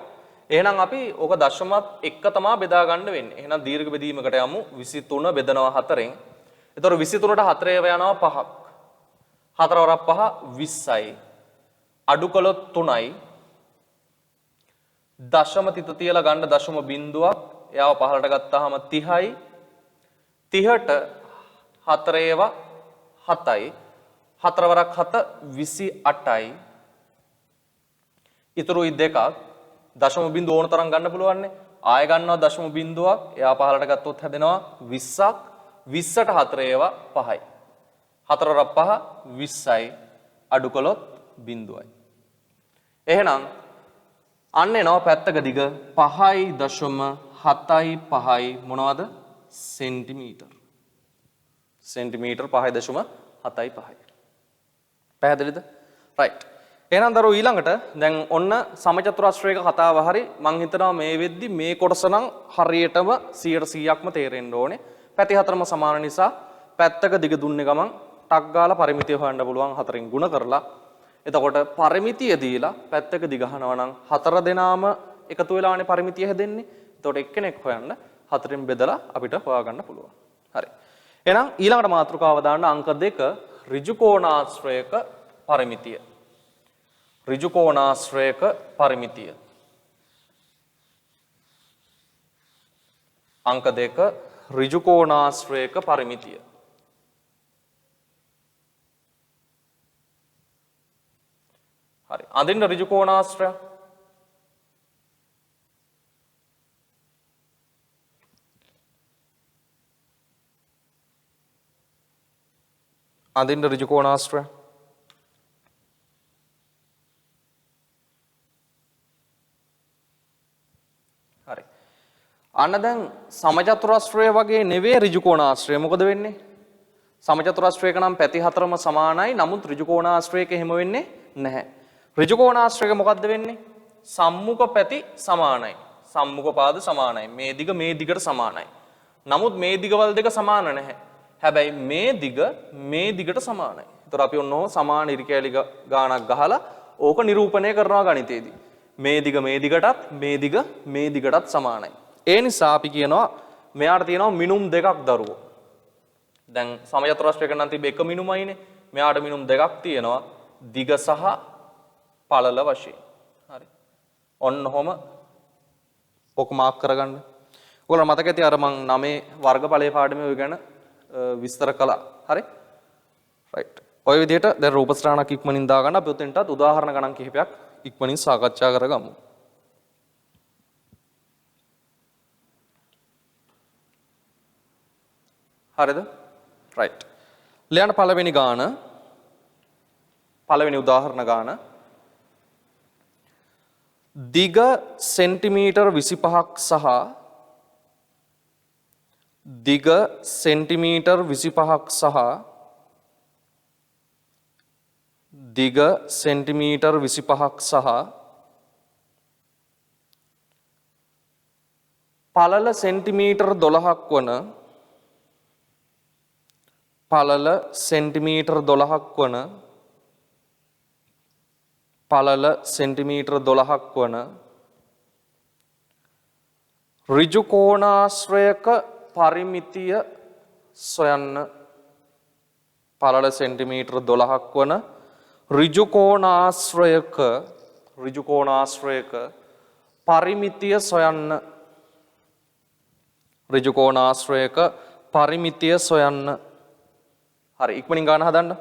එහෙනම් අපි ඕක දශමත් එක්ක තමයි බෙදා ගන්න වෙන්නේ. එහෙනම් දීර්ඝ බෙදීමකට යමු. 23 බෙදනවා 4ෙන්. එතකොට 23ට 4 යනවා 5ක්. 4 වරක් 5 20යි. අඩු කළොත් 3යි. දශම තිත තියලා ගන්න දශම බිඳුවක්. එයාව පහළට ගත්තාම 30යි. 30ට 4 ඒවා 7යි. 4 වරක් 7 28යි. ඉතුරුයි දෙකක්. දශම බිඳුව ඕන තරම් ගන්න පුළුවන් නේ. ආය ගන්නවා දශම බිඳුවක්. එයා පහළට ගත්තොත් හැදෙනවා 20ක්. 20ට 4 ඒවා 5යි. 4 වරක් 5 20යි. අඩු කළොත් බිඳුවයි. එහෙනම් අන්න එනවා පැත්තක දිග 5.75යි මොනවද? සෙන්ටිමීටර්. සෙන්ටිමීටර් 5.75යි. පැහැදිලිද? රයිට්. එහෙනම් දරුවෝ ඊළඟට දැන් ඔන්න සමචතුරස්‍රයක කතාව හරි මං හිතනවා මේ වෙද්දි මේ කොටස නම් හරියටම 100%ක්ම තේරෙන්න ඕනේ. පැති හතරම සමාන නිසා පැත්තක දිග දුන්නේ ගමන් ටක් ගාලා පරිමිතිය හොයන්න පුළුවන් 4ෙන් ගුණ කරලා. එතකොට පරිමිතිය දීලා පැත්තක දිග අහනවා නම් 4 දෙනාම එකතු වෙලානේ පරිමිතිය හැදෙන්නේ. එතකොට එක්කෙනෙක් හොයන්න 4ෙන් බෙදලා අපිට හොයාගන්න පුළුවන්. හරි. එහෙනම් ඊළඟට මාතෘකාව දාන්න අංක 2 ඍජු කෝණාශ්‍රයක පරිමිතිය. ඍජු කෝණාශ්‍රයක පරිමිතිය. අංක 2 ඍජු කෝණාශ්‍රයක පරිමිතිය. හරි. අඳින්න ඍජු කෝණාශ්‍රය. අඳින්න ඍජු කෝණාශ්‍රය. හරි. අන්න දැන් සමචතුරස්‍රය වගේ නෙවෙයි ඍජු කෝණාශ්‍රය. මොකද වෙන්නේ? සමචතුරස්‍රයක නම් පැති හතරම සමානයි. නමුත් ඍජු කෝණාශ්‍රයක එහෙම වෙන්නේ නැහැ. ඍජු කෝණාශ්‍රයක මොකද්ද වෙන්නේ? සම්මුඛ පැති සමානයි. සම්මුඛ පාද සමානයි. මේ දිග මේ දිගට සමානයි. නමුත් මේ දිගවල දෙක සමාන නැහැ. හැබැයි මේ දිගට සමානයි. ඒතර අපි ඔන්නෝ සමාන ඉරිකැලි ගානක් ගහලා ඕක නිරූපණය කරනවා ගණිතයේදී. මේ දිග මේ දිගටත් සමානයි. ඒ නිසා අපි කියනවා මෙයාට තියෙනවා මිනුම් දෙකක් දරුවෝ. දැන් සමචතුරස්‍රයක නම් තිබෙ එක මිනුමයිනේ. මෙයාට මිනුම් දෙකක් තියෙනවා. දිග සහ පළල වශයෙන්. හරි. ඔන්න ඔහොම ඔක මාක් කරගන්න. ඔයාලා මතක ඇති අර මං 9 වර්ගඵලයේ පාඩමේ ඔය ගැන විස්තර කළා. හරි? රයිට්. ඔය විදිහට දැන් රූප ස්ථානක් ඉක්මනින් දාගන්න අපි උතෙන්ටත් උදාහරණ ගණන් කිහිපයක් ඉක්මනින් සාකච්ඡා කරගමු. හරිද? රයිට්. ලියන්න පළවෙනි ගාන. පළවෙනි උදාහරණ ගාන. දිග සෙන්ටිමීටර් 25ක් සහ දිග සෙන්ටිමීටර් 25ක් සහ දිග සෙන්ටිමීටර් 25ක් සහ පළල සෙන්ටිමීටර් 12ක් වන පළල සෙන්ටිමීටර් 12ක් වන පළල සෙන්ටිමීටර් 12ක් වන ඍජු කෝණාශ්‍රයක පරිමිතිය සොයන්න. පළල සෙන්ටිමීටර් 12ක් වන ඍජු කෝණාශ්‍රයක පරිමිතිය සොයන්න. ඍජු කෝණාශ්‍රයක පරිමිතිය සොයන්න. හරි ඉක්මනින් ගාන හදන්න.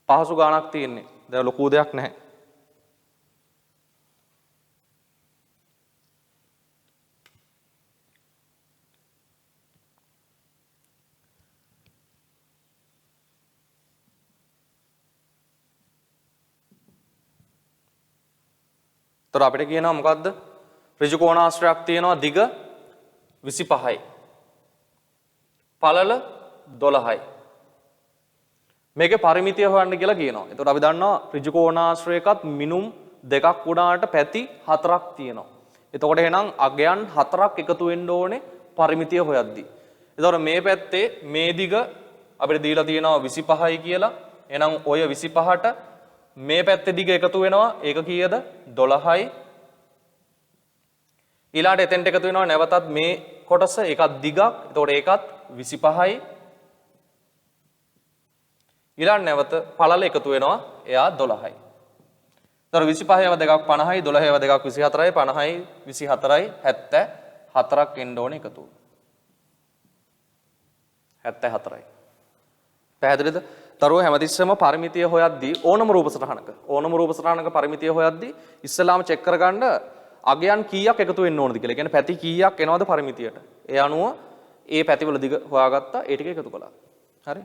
පහසු ගානක් තියෙන්නේ. දැන් ලොකු දෙයක් නැහැ. තොර අපිට කියනවා මොකද්ද? ඍජු කෝණාශ්‍රයක් තියෙනවා දිග 25යි. පළල 12යි. මේකේ පරිමිතිය හොයන්න කියලා කියනවා. එතකොට අපි දන්නවා ඍජු කෝණාශ්‍රයකත් මිනුම් දෙකක් වුණාට පැති හතරක් තියෙනවා. එතකොට එහෙනම් අගයන් හතරක් එකතු වෙන්න ඕනේ පරිමිතිය හොයද්දී. එතකොට මේ පැත්තේ මේ දිග අපිට දීලා තියෙනවා 25යි කියලා. එහෙනම් ඔය 25ට මේ පැත්තේ දිග එකතු වෙනවා. ඒක කීයද? 12යි. ඊළාට එතෙන්ට එකතු වෙනවා නැවතත් මේ කොටස. ඒකත් දිගක්. එතකොට ඒකත් 25යි. ඊළඟ නැවත පළල එකතු වෙනවා. එයා 12යි. එතකොට 25 ඒවා දෙකක් 50යි, 12 ඒවා දෙකක් 24යි, 50යි 24යි 74ක් එන්න ඕනේ එකතු. 74යි. පැහැදිලිද? දරුවෝ හැමතිස්සෙම පරිමිතිය හොයද්දී ඕනම රූප සටහනක පරිමිතිය හොයද්දී ඉස්සෙල්ලාම චෙක් කරගන්න අගයන් කීයක් එකතු වෙන්න ඕනද කියලා. ඒ කියන්නේ පැති කීයක් එනවද පරිමිතියට. ඒ අනුව ඒ පැතිවල දිග හොයාගත්තා. ඒ ටික එකතු කළා. හරි?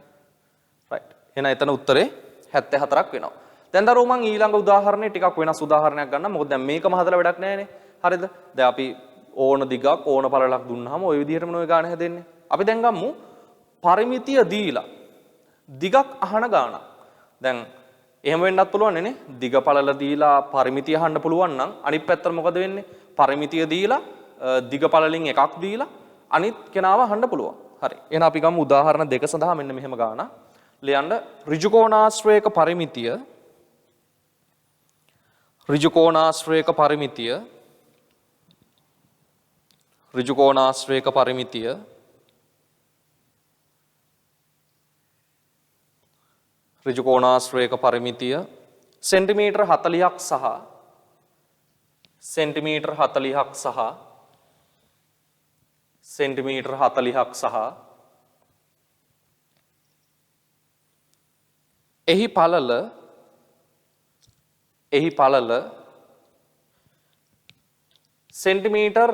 රයිට්. එහෙනම් එතන උත්තරේ 74ක් වෙනවා. දැන් දරුවෝ මම ඊළඟ උදාහරණේ ටිකක් වෙනස් උදාහරණයක් ගන්නම්. මොකද දැන් මේකම හදලා වැඩක් නැහැනේ. හරිද? දැන් අපි ඕන දිගක් ඕන පළලක් දුන්නාම ওই විදිහටම නෝ ගාන හැදෙන්නේ. අපි දැන් ගමු පරිමිතිය දීලා දිගක් අහන ගානක්. දැන් එහෙම වෙන්නත් පුළුවන් නේ. දිග පළල දීලා පරිමිතිය අහන්න පුළුවන් නම් අනිත් පැත්තට මොකද වෙන්නේ? පරිමිතිය දීලා දිග පළලින් එකක් දීලා අනිත් කෙනාව අහන්න පුළුවන්. හරි. එහෙනම් අපි ගමු උදාහරණ දෙක සඳහා මෙන්න මෙහෙම ගානක්. ලියන්න ඍජු කෝණාශ්‍රයක පරිමිතිය ඍජු කෝණාශ්‍රයක පරිමිතිය ඍජු කෝණාශ්‍රයක පරිමිතිය ඍජු කෝණාශ්‍රයක පරිමිතිය සෙන්ටිමීටර් 40ක් සහ සෙන්ටිමීටර් 40ක් සහ සෙන්ටිමීටර් 40ක් සහ එහි පළල සෙන්ටිමීටර්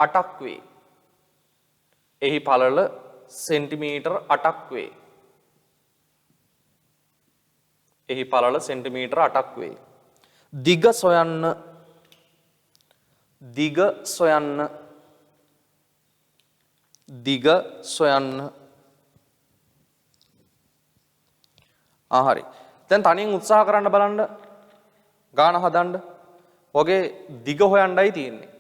8ක් වේ. එහි පළල සෙන්ටිමීටර් 8ක් වේ. එහි පළල සෙන්ටිමීටර් 8ක් වේ. දිග සොයන්න හරි. දැන් තනියෙන් උත්සාහ කරන්න බලන්න ගාන හදන්න. ඔගේ දිග හොයන්නයි තියෙන්නේ.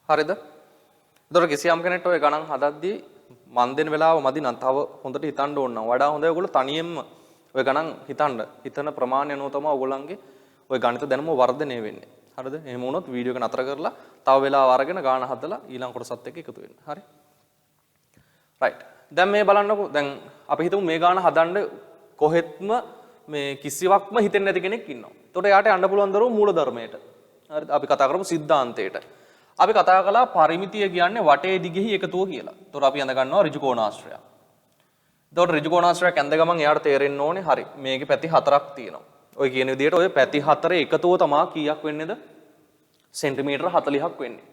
හරිද? එතකොට කිසියම් කෙනෙක්ට ඔය ගණන් හදද්දී මන් දෙන වෙලාව මදි නම් තව හොඳට හිතන්න ඕන නම් වඩා හොඳයි ඔයගොල්ලෝ තනියෙන්ම ඔය ගණන් හිතන ප්‍රමාණය අනුව තමයි ඔයගොල්ලන්ගේ ඔය ගණිත දැනුම වර්ධනය වෙන්නේ. හරිද? එහෙම වුණොත් වීඩියෝ එක නතර කරලා තව වෙලාව අරගෙන ගාන හදලා ඊළඟ කොටසත් එක්ක එකතු වෙන්න. හරි? රයිට්. දැන් මේ බලන්නකෝ. දැන් අපි හිතමු මේ ගාන හදන්න කොහෙත්ම මේ කිසිවක්ම හිතෙන්නේ නැති කෙනෙක් ඉන්නවා. එතකොට එයාට යන්න පුළුවන් දරුවෝ මූල ධර්මයට. හරිද? අපි කතා කරමු සිද්ධාන්තයට. අපි කතා කළා පරිමිතිය කියන්නේ වටේ දිගෙහි එකතුව කියලා. ඒතකොට අපි අඳ ගන්නවා ඍජු කෝණාශ්‍රය. එතකොට ඍජු කෝණාශ්‍රයක් ඇඳ ගමන් එයාට තේරෙන්න ඕනේ හරි මේකේ පැති හතරක් තියෙනවා. ඔය කියන විදිහට ඔය පැති හතරේ එකතුව තමයි කීයක් වෙන්නේද? සෙන්ටිමීටර 40ක් වෙන්නේ.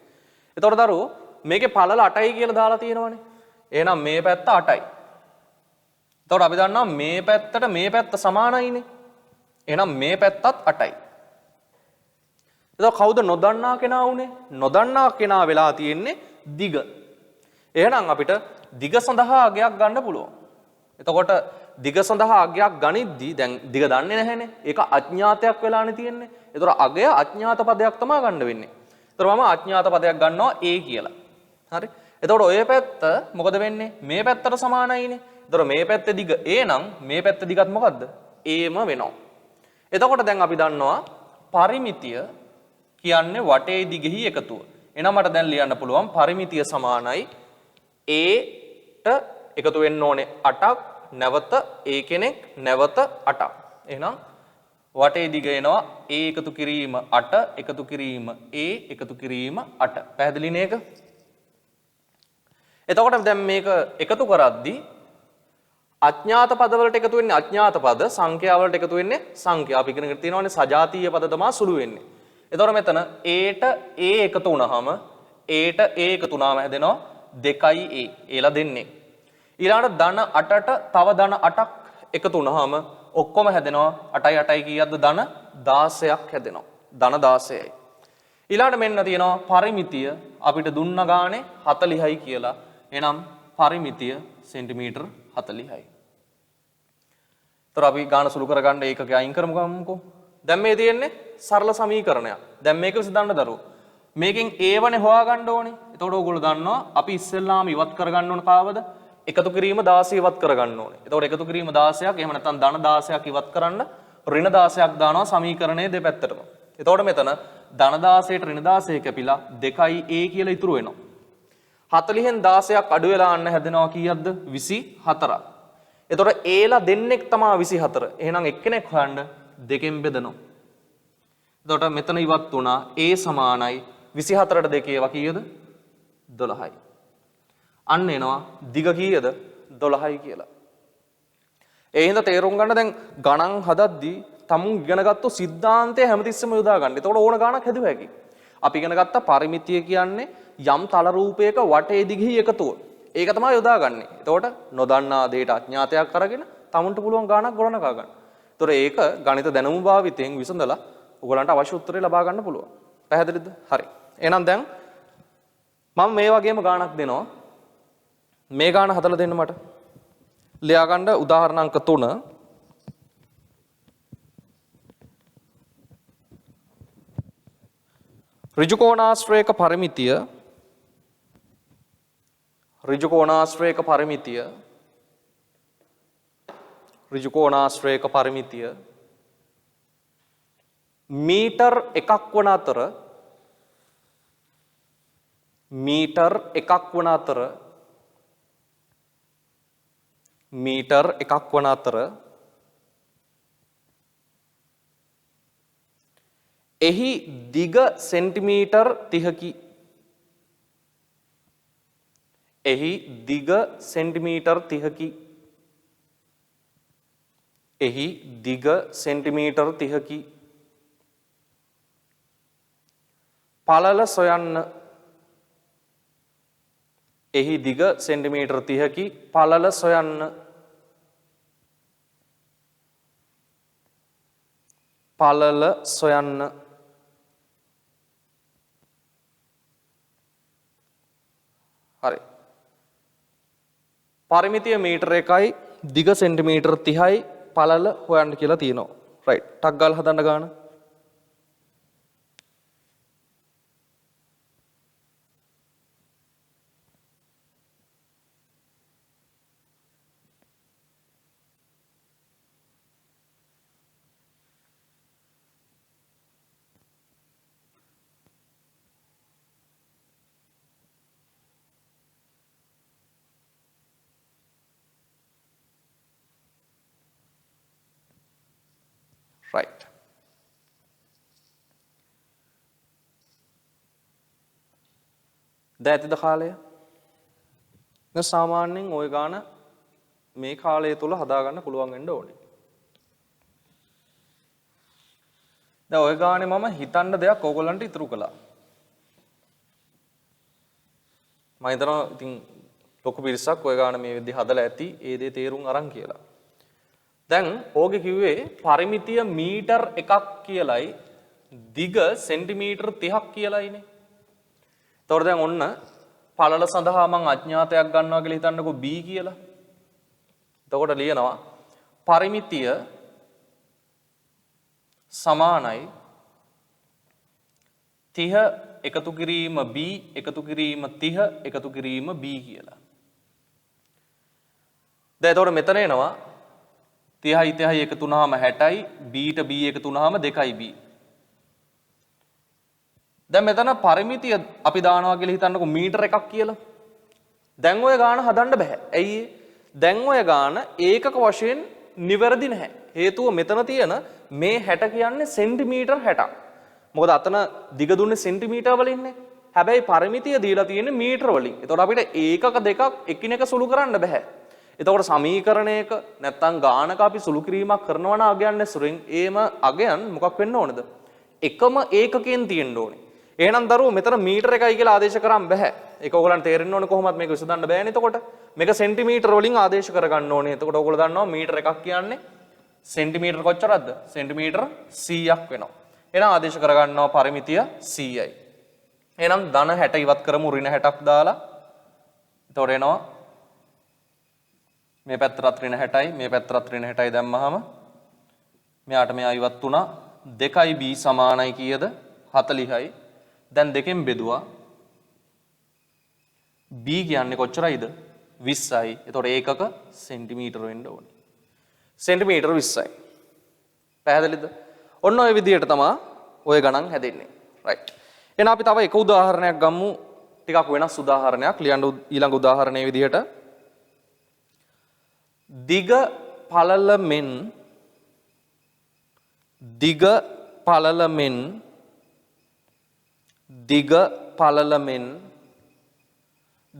එතකොට දරුවෝ මේකේ පළල 8යි කියලා දාලා තියෙනවනේ. එහෙනම් මේ පැත්ත 8යි. එතකොට අපි දන්නවා මේ පැත්තට මේ පැත්ත සමානයිනේ. එහෙනම් මේ පැත්තත් 8යි. එතකොට කවුද නොදන්නා කෙනා උනේ? නොදන්නා කෙනා වෙලා තියෙන්නේ දිග. එහෙනම් අපිට දිග සඳහා අගයක් ගන්න පුළුවන්. එතකොට දිග සඳහා අගයක් ගනිද්දී දැන් දිග දන්නේ නැහැනේ. ඒක අඥාතයක් වෙලානේ තියෙන්නේ. එතකොට අගය අඥාත පදයක් තමයි ගන්න වෙන්නේ. එතකොට මම අඥාත පදයක් ගන්නවා a කියලා. හරි? එතකොට ඔය පැත්ත මොකද වෙන්නේ? මේ පැත්තට සමානයිනේ. එතකොට මේ පැත්තේ දිග a නම් මේ පැත්තේ දිගත් මොකද්ද? a ම වෙනවා. එතකොට දැන් අපි දන්නවා පරිමිතිය කියන්නේ වටේ දිගෙහි එකතුව. එහෙනම් මට දැන් ලියන්න පුළුවන් පරිමිතිය සමානයි a ට එකතු වෙන්න ඕනේ 8ක් නැවත a කෙනෙක් නැවත 8ක්. එහෙනම් වටේ දිග එනවා a එකතු කිරීම 8 එකතු කිරීම a එකතු කිරීම 8. පැහැදිලි නේද? එතකොට දැන් මේක එකතු කරද්දී අඥාත පද වලට එකතු වෙන්නේ අඥාත පද, සංඛ්‍යා වලට එකතු වෙන්නේ සංඛ්‍යා. අපි ඉගෙනගෙන තියෙනවානේ සජාතීය පද තමයි සුළු වෙන්නේ. එතකොට මෙතන a ට a එකතු වුණාම a ට a එකතු වුණාම හැදෙනවා 2a. ඒලා දෙන්නේ. ඊළඟට ධන 8ට තව ධන 8ක් එකතු වුණාම ඔක්කොම හැදෙනවා 8යි 8යි කීයක්ද? ධන 16ක් හැදෙනවා. ධන 16යි. ඊළඟට මෙන්න තියෙනවා පරිමිතිය අපිට දුන්න ගානේ 40යි කියලා. එහෙනම් පරිමිතිය සෙන්ටිමීටර් 40යි. ඒතර අපි ගාන සුළු කරගන්න ඒකක අයින් කරමුකෝ. දැන් මේ තියෙන්නේ සරල සමීකරණයක්. දැන් මේක විසඳන්න දරුවෝ. මේකෙන් a1 හොයාගන්න ඕනේ. එතකොට ඕගොල්ලෝ දන්නවා අපි ඉස්සෙල්ලාම ඉවත් කරගන්න ඕන කාවද? එකතු කිරීම 16 ඉවත් කරගන්න ඕනේ. එතකොට එකතු කිරීම 16ක් එහෙම නැත්නම් ධන 16ක් ඉවත් කරන්න ඍණ 16ක් දානවා සමීකරණයේ දෙපැත්තටම. එතකොට මෙතන ධන 16ට ඍණ 16 කැපිලා 2a කියලා ඉතුරු වෙනවා. 40න් 16ක් අඩු වෙලා යන්න හැදෙනවා කීයක්ද? 24ක්. එතකොට ඒලා දෙන්නෙක් තමයි 24. එහෙනම් එක්කෙනෙක් හොයන්න දෙකෙන් බෙදනවා. එතකොට මෙතන ඉවත් වුණා a සමානයි 24ට 2 ඒවා කීයද? 12යි. අන්න එනවා දිග කීයද? 12යි කියලා. ඒ හින්දා තේරුම් ගන්න දැන් ගණන් හදද්දී තමුන් ඉගෙනගත්තු සිද්ධාන්තය හැමතිස්සෙම යොදා ගන්න. එතකොට ඕන ගණක් හැදුව හැකියි. අපි ඉගෙන ගත්ත පරිමිතිය කියන්නේ යම් තල රූපයක වටේ දිගෙහි එකතුව. ඒක තමයි යොදාගන්නේ. එතකොට නොදන්නා දෙයට අඥාතයක් අරගෙන තමුන්ට පුළුවන් ගාණක් ගොඩනගා ගන්න. එතකොට ඒක ගණිත දැනුම භාවිතයෙන් විසඳලා ඔයගලන්ට අවශ්‍ය උත්තරේ ලබා ගන්න පුළුවන්. පැහැදිලිද? හරි. එහෙනම් දැන් මම මේ වගේම ගාණක් දෙනවා. මේ ගාණ හදලා දෙන්න මට. ලියා ගන්න උදාහරණ අංක 3. ඍජු කෝණාශ්‍රයක පරිමිතිය ඍජු කෝණාශ්‍රයක පරිමිතිය මීටර් එකක් වන අතර එහි දිග සෙන්ටිමීටර් 30කි. එහි දිග සෙන්ටිමීටර් 30කි. එහි දිග සෙන්ටිමීටර් 30කි. පළල සොයන්න. එහි දිග සෙන්ටිමීටර් 30කි. පළල සොයන්න. පළල සොයන්න. හරි. පරිමිතිය මීටර 1යි දිග සෙන්ටිමීටර් 30යි පළල හොයන්න කියලා තියෙනවා. රයිට්. ටක් ගාලා හදන්න ගන්න. right. දැන් ඇතිද කාලය? දැන් සාමාන්‍යයෙන් ওই ගාන මේ කාලය තුල හදාගන්න පුළුවන් වෙන්න ඕනේ. දැන් ওই ගානේ මම හිතන්න දෙයක් ඕගොල්ලන්ට ඉතුරු කළා. මම හිතනවා ඉතින් ලොකු පිරිසක් ওই ගාන මේ විදිහ හදලා ඇති ඒ දේ තේරුම් අරන් කියලා. දැන් ඕකේ කිව්වේ පරිමිතිය මීටර් 1ක් කියලයි දිග සෙන්ටිමීටර් 30ක් කියලායිනේ. එතකොට දැන් ඔන්න පළල සඳහා මම අඥාතයක් ගන්නවා කියලා හිතන්නකෝ b කියලා. එතකොට ලියනවා පරිමිතිය සමානයි 30 එකතු කිරීම b එකතු කිරීම 30 එකතු කිරීම b කියලා. දැන් එතකොට මෙතන එනවා 30යි 30යි එකතු වුනහම 60යි b ට b එකතු වුනහම 2යි b. දැන් මෙතන පරිමිතිය අපි දානවා කියලා හිතන්නකෝ මීටර 1ක් කියලා. දැන් ඔය ගාන හදන්න බෑ. ඇයි දැන් ඔය ගාන ඒකක වශයෙන් නිවැරදි නැහැ. හේතුව මෙතන තියෙන මේ 60 කියන්නේ සෙන්ටිමීටර් 60ක්. මොකද අතන දිග දුන්නේ සෙන්ටිමීටර් වලින්නේ. හැබැයි පරිමිතිය දීලා තියෙන්නේ මීටර වලින්. ඒතකොට අපිට ඒකක දෙකක් එකිනෙක සුළු කරන්න බෑ. එතකොට සමීකරණයක නැත්තම් ගානක අපි සුළු කිරීමක් කරනවා නම් අගයන් ඇසුරින් ඒම අගයන් මොකක් වෙන්න ඕනද? එකම ඒකකයෙන් තියෙන්න ඕනේ. එහෙනම් දරුවෝ මෙතන මීටර 1යි කියලා ආදේශ කරන්න බෑ. ඒක ඕගොල්ලන්ට තේරෙන්න ඕනේ කොහොමද මේක විසඳන්න බෑනේ. එතකොට මේක සෙන්ටිමීටර වලින් ආදේශ කරගන්න ඕනේ. එතකොට ඕගොල්ලෝ දන්නවා මීටර 1ක් කියන්නේ සෙන්ටිමීටර කොච්චරද? සෙන්ටිමීටර 100ක් වෙනවා. එහෙනම් ආදේශ කරගන්නවා පරිමිතිය 100යි. එහෙනම් ධන 60 ඉවත් කරමු ඍණ 60ක් දාලා. එතකොට එනවා මේ පැත්තට ඍණ 60යි මේ පැත්තට ඍණ 60යි දැම්මහම මෙයාට මෙයා ඉවත් වුණා 2යි b සමානයි කීයද 40යි. දැන් දෙකෙන් බෙදුවා b කියන්නේ කොච්චරයිද 20යි. එතකොට ඒකක සෙන්ටිමීටර වෙන්න ඕනේ. සෙන්ටිමීටර 20යි. පැහැදිලිද? ඔන්න ඔය විදිහට තමයි ඔය ගණන් හැදෙන්නේ. රයිට්. එහෙනම් අපි තව එක උදාහරණයක් ගමු. ටිකක් වෙනස් උදාහරණයක්. ලියන්න ඊළඟ උදාහරණයේ විදිහට දිග පළල මෙන්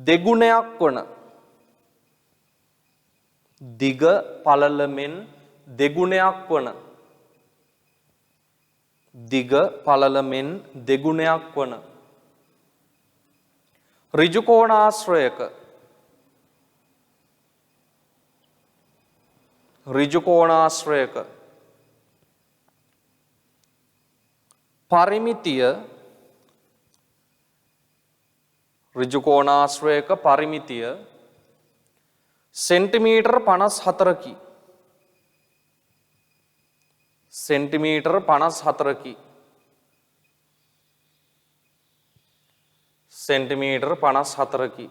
දෙගුණයක් වන ඍජු කෝණාශ්‍රයක පරිමිතිය සෙන්ටිමීටර් 54කි. සෙන්ටිමීටර් 54කි. සෙන්ටිමීටර් 54කි.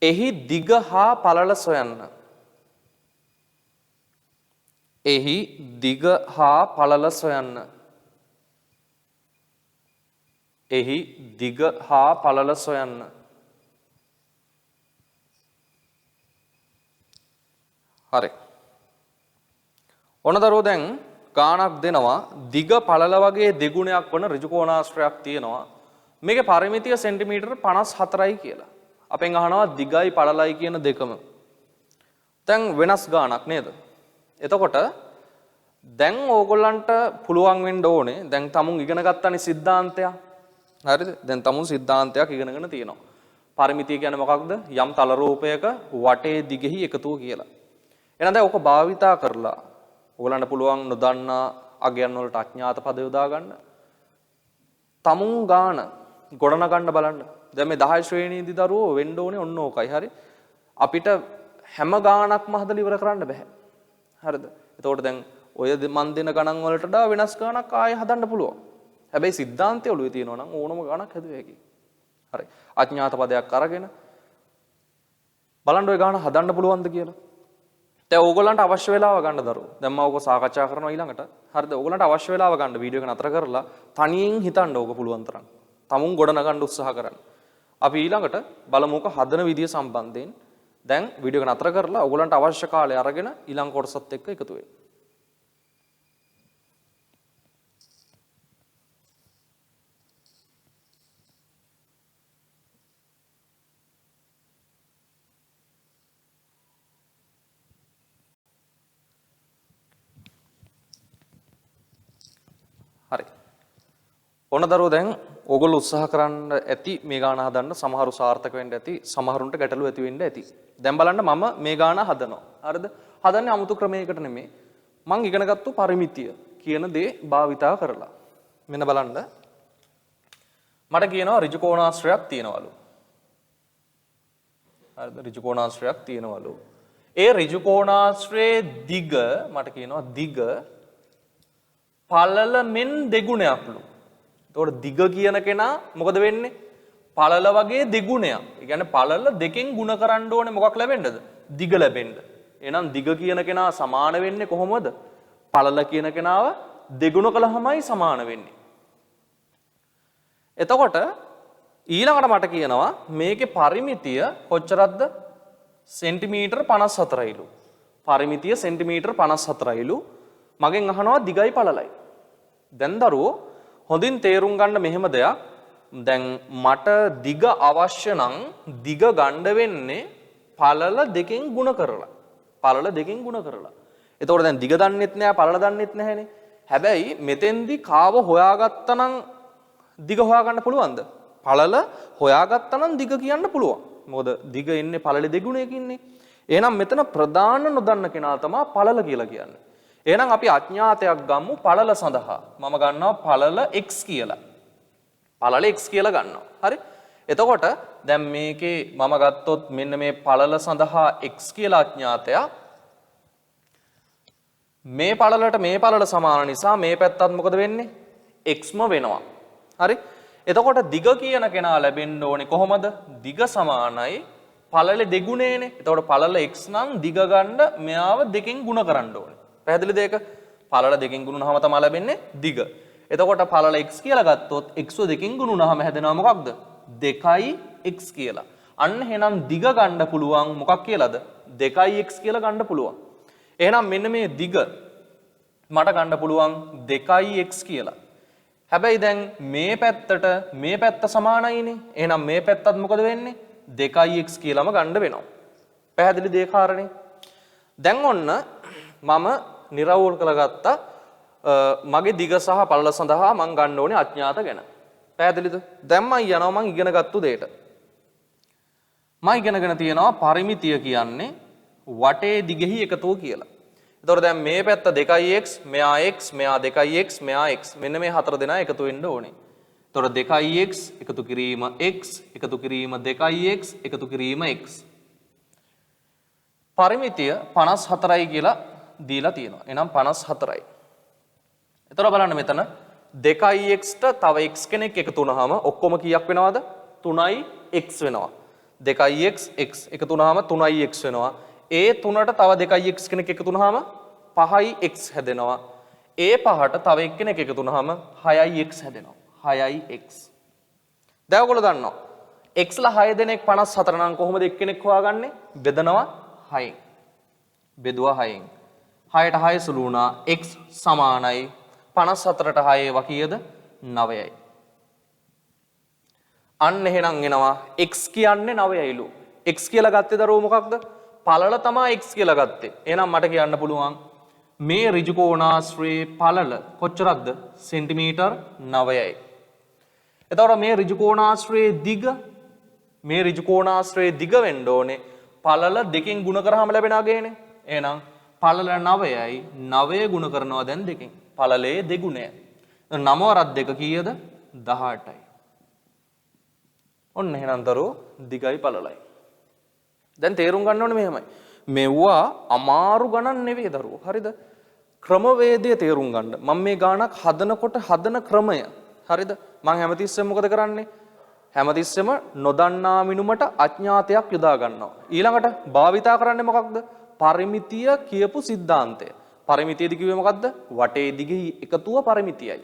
එහි දිග හා පළල සොයන්න. එහි දිග හා පළල සොයන්න. එහි දිග හා පළල සොයන්න. හරි. ඔන්න දරුවෝ දැන් ගාණක් දෙනවා දිග පළල වගේ දෙගුණයක් වන ඍජු කෝණාශ්‍රයක් තියෙනවා. මේකේ පරිමිතිය සෙන්ටිමීටර 54යි කියලා. අපෙන් අහනවා දිගයි පළලයි කියන දෙකම. දැන් වෙනස් ගාණක් නේද? එතකොට දැන් ඕගොල්ලන්ට පුළුවන් වෙන්න ඕනේ දැන් තමුන් ඉගෙන ගත්තනේ සිද්ධාන්තයක්. හරිද? දැන් තමුන් සිද්ධාන්තයක් ඉගෙනගෙන තියෙනවා. පරිමිතිය කියන්නේ මොකක්ද? යම් තල රූපයක වටේ දිගෙහි එකතුව කියලා. එහෙනම් දැන් ඔක භාවිතා කරලා ඔයගලන්ට පුළුවන් නොදන්නා අගයන් වලට අඥාත පද යොදා ගන්න. තමුන් ගාන ගොඩනගන්න බලන්න. දැන් මේ 10 ශ්‍රේණියේදී දරුවෝ වෙන්න ඕනේ ඔන්න ඕකයි. හරි. අපිට හැම ගානක්ම හදලා ඉවර කරන්න බෑ. හරිද? එතකොට දැන් ඔය මන් දෙන ගණන් වලට වඩා වෙනස් ගානක් ආයෙ හදන්න පුළුවන්. හැබැයි සිද්ධාන්තය ඔළුවේ තියෙනවා නම් ඕනම ගානක් හැදුව හැකියි. හරි. අඥාත පදයක් අරගෙන බලන්න ඔය ගාන හදන්න පුළුවන්ද කියලා. දැන් ඕගොල්ලන්ට අවශ්‍ය වෙලාව ගන්න දරුවෝ. දැන් මම ඕක සාකච්ඡා කරනවා ඊළඟට. හරිද? ඕගොල්ලන්ට අවශ්‍ය වෙලාව ගන්න වීඩියෝ එක නතර කරලා තනියෙන් හිතන්න ඕක පුළුවන් තරම්. තමුන් ගොඩනගන්න උත්සාහ කරන්න. අපි ඊළඟට බලමු ඕක හදන විදිය සම්බන්ධයෙන්. දැන් වීඩියෝ එක නතර කරලා ඕගොල්ලන්ට අවශ්‍ය කාලය අරගෙන ඊළඟ කොටසත් එක්ක එකතු වෙන්න. හරි. ඕන දරුවෝ දැන් ඕගොල්ලෝ උත්සාහ කරන්න ඇති මේ ගාන හදන්න. සමහරු සාර්ථක වෙන්න ඇති, සමහරුන්ට ගැටලු ඇති වෙන්න ඇති. දැන් බලන්න මම මේ ගාන හදනවා. හරිද? හදන්නේ 아무තු ක්‍රමයකට නෙමෙයි. මං ඉගෙනගත්තු පරිමිතිය කියන දේ භාවිතා කරලා. මෙන්න බලන්න. මට කියනවා ඍජු කෝණාශ්‍රයක් තියෙනවලු. හරිද? ඍජු කෝණාශ්‍රයක් තියෙනවලු. ඒ ඍජු කෝණාශ්‍රයේ දිග මට කියනවා දිග පළල මෙන් දෙගුණයක්ලු. එතකොට දිග කියන කෙනා මොකද වෙන්නේ? පළල වගේ දෙගුණයක්. ඒ කියන්නේ පළල දෙකෙන් ಗುಣ කරන්න ඕනේ මොකක් ලැබෙන්නද? දිග ලැබෙන්න. එහෙනම් දිග කියන කෙනා සමාන වෙන්නේ කොහොමද? පළල කියන කෙනාව දෙගුණ කළාමයි සමාන වෙන්නේ. එතකොට ඊළඟට මට කියනවා මේකේ පරිමිතිය කොච්චරක්ද? සෙන්ටිමීටර 54යිලු. පරිමිතිය සෙන්ටිමීටර 54යිලු. මගෙන් අහනවා දිගයි පළලයි. දැන් දරුවෝ හොඳින් තේරුම් ගන්න මෙහෙම දෙයක්. දැන් මට දිග අවශ්‍ය නම් දිග ගන්න වෙන්නේ පළල දෙකෙන් ಗುಣ කරලා. පළල දෙකෙන් ಗುಣ කරලා. එතකොට දැන් දිග දන්නෙත් නෑ පළල දන්නෙත් නැහැනේ. හැබැයි මෙතෙන්දි කාව හොයාගත්තා නම් දිග හොයාගන්න පුළුවන්ද? පළල හොයාගත්තා නම් දිග කියන්න පුළුවන්. මොකද දිග එන්නේ පළල දෙගුණයකින්නේ. එහෙනම් මෙතන ප්‍රධාන නොදන්න කෙනා තමයි පළල කියලා කියන්නේ. එහෙනම් අපි අඥාතයක් ගමු පළල සඳහා. මම ගන්නවා පළල x කියලා. පළල x කියලා ගන්නවා. හරි? එතකොට දැන් මේකේ මම ගත්තොත් මෙන්න මේ පළල සඳහා x කියලා අඥාතයක්. මේ පළලට මේ පළල සමාන නිසා මේ පැත්තත් මොකද වෙන්නේ? xම වෙනවා. හරි? එතකොට දිග කියන කෙනා ලැබෙන්න ඕනේ කොහොමද? දිග සමානයි පළල දෙගුණේනේ. එතකොට පළල x නම් දිග ගන්න මෙයාව දෙකෙන් ಗುಣ කරන්න ඕනේ. පැහැදිලිද ඒක? පළල දෙකෙන් ගුණුනහම තමයි ලැබෙන්නේ දිග. එතකොට පළල x කියලා ගත්තොත් x දෙකෙන් ගුණුනහම හැදෙනවා මොකක්ද? 2x කියලා. අන්න එහෙනම් දිග ගන්න පුළුවන් මොකක් කියලාද? 2x කියලා ගන්න පුළුවන්. එහෙනම් මෙන්න මේ දිග මට ගන්න පුළුවන් 2x කියලා. හැබැයි දැන් මේ පැත්තට මේ පැත්ත සමානයිනේ. එහෙනම් මේ පැත්තත් මොකද වෙන්නේ? 2x කියලාම ගන්න වෙනවා. පැහැදිලිද ඒ කාරණේ? දැන් ඔන්න මම නිරවුල් කරගත්තා මගේ දිග සහ පළල සඳහා මම ගන්න ඕනේ අඥාත ගැන. පැහැදිලිද? දැන් මම යනවා මම ඉගෙනගත්තු දෙයට. මම ඉගෙනගෙන තියෙනවා පරිමිතිය කියන්නේ වටේ දිගෙහි එකතුව කියලා. එතකොට දැන් මේ පැත්ත 2x, මෙයා x, මෙයා 2x, මෙයා x. මෙන්න මේ හතර දෙනා එකතු වෙන්න ඕනේ. එතකොට 2x එකතු කිරීම x, එකතු කිරීම 2x, එකතු කිරීම x. පරිමිතිය 54යි කියලා දීලා තියෙනවා. එහෙනම් 54යි. එතකොට බලන්න මෙතන 2x ට තව x කෙනෙක් එකතු වුනහම ඔක්කොම කීයක් වෙනවද? 3x වෙනවා. 2x x එකතු වුණාම 3x වෙනවා. ඒ 3ට තව 2x කෙනෙක් එකතු වුණාම 5x හැදෙනවා. ඒ 5ට තව එක්කෙනෙක් එකතු වුණාම 6x හැදෙනවා. 6x. දැන් ඔයගොල්ලෝ දන්නවා x ලා 6 දෙනෙක් 54 නම් කොහොමද එක්කෙනෙක් හොයාගන්නේ? බෙදනවා 6න්. බෙදුවා 6න්. 6ට 6 සුළු වුණා x සමානයි 54ට 6 ඒවා කීයද? 9යි. අන්න එහෙනම් එනවා x කියන්නේ 9යිලු. x කියලා ගත්තේ දරුවෝ මොකක්ද? පළල තමයි x කියලා ගත්තේ. එහෙනම් මට කියන්න පුළුවන් මේ ඍජු කෝණාශ්‍රයේ පළල කොච්චරක්ද? සෙන්ටිමීටර් 9යි. එතකොට මේ ඍජු කෝණාශ්‍රයේ දිග වෙන්න ඕනේ පළල දෙකෙන් ගුණ කරාම ලැබෙන අගයනේ. එහෙනම් පළල 9යි 9 ගුණ කරනවා දැන් දෙකෙන්. පළලේ දෙගුණය. 9 වරක් 2 කීයද? 18යි. ඔන්න එහෙනම් දරුවෝ දිගයි පළලයි. දැන් තේරුම් ගන්න ඕනේ මෙහෙමයි. මෙවුවා අමාරු ගණන් නෙවෙයි දරුවෝ. හරිද? ක්‍රමවේදය තේරුම් ගන්න. මම මේ ගානක් හදනකොට හදන ක්‍රමය. හරිද? මම හැමතිස්සෙම මොකද කරන්නේ? හැමතිස්සෙම නොදන්නා මිනුමට අඥාතයක් යොදා ගන්නවා. ඊළඟට භාවිතා කරන්නේ මොකක්ද? පරිමිතිය කියපු સિદ્ધාන්තය. පරිමිතියද කිව්වේ මොකද්ද? වටේ දිගේ එකතුව පරිමිතියයි.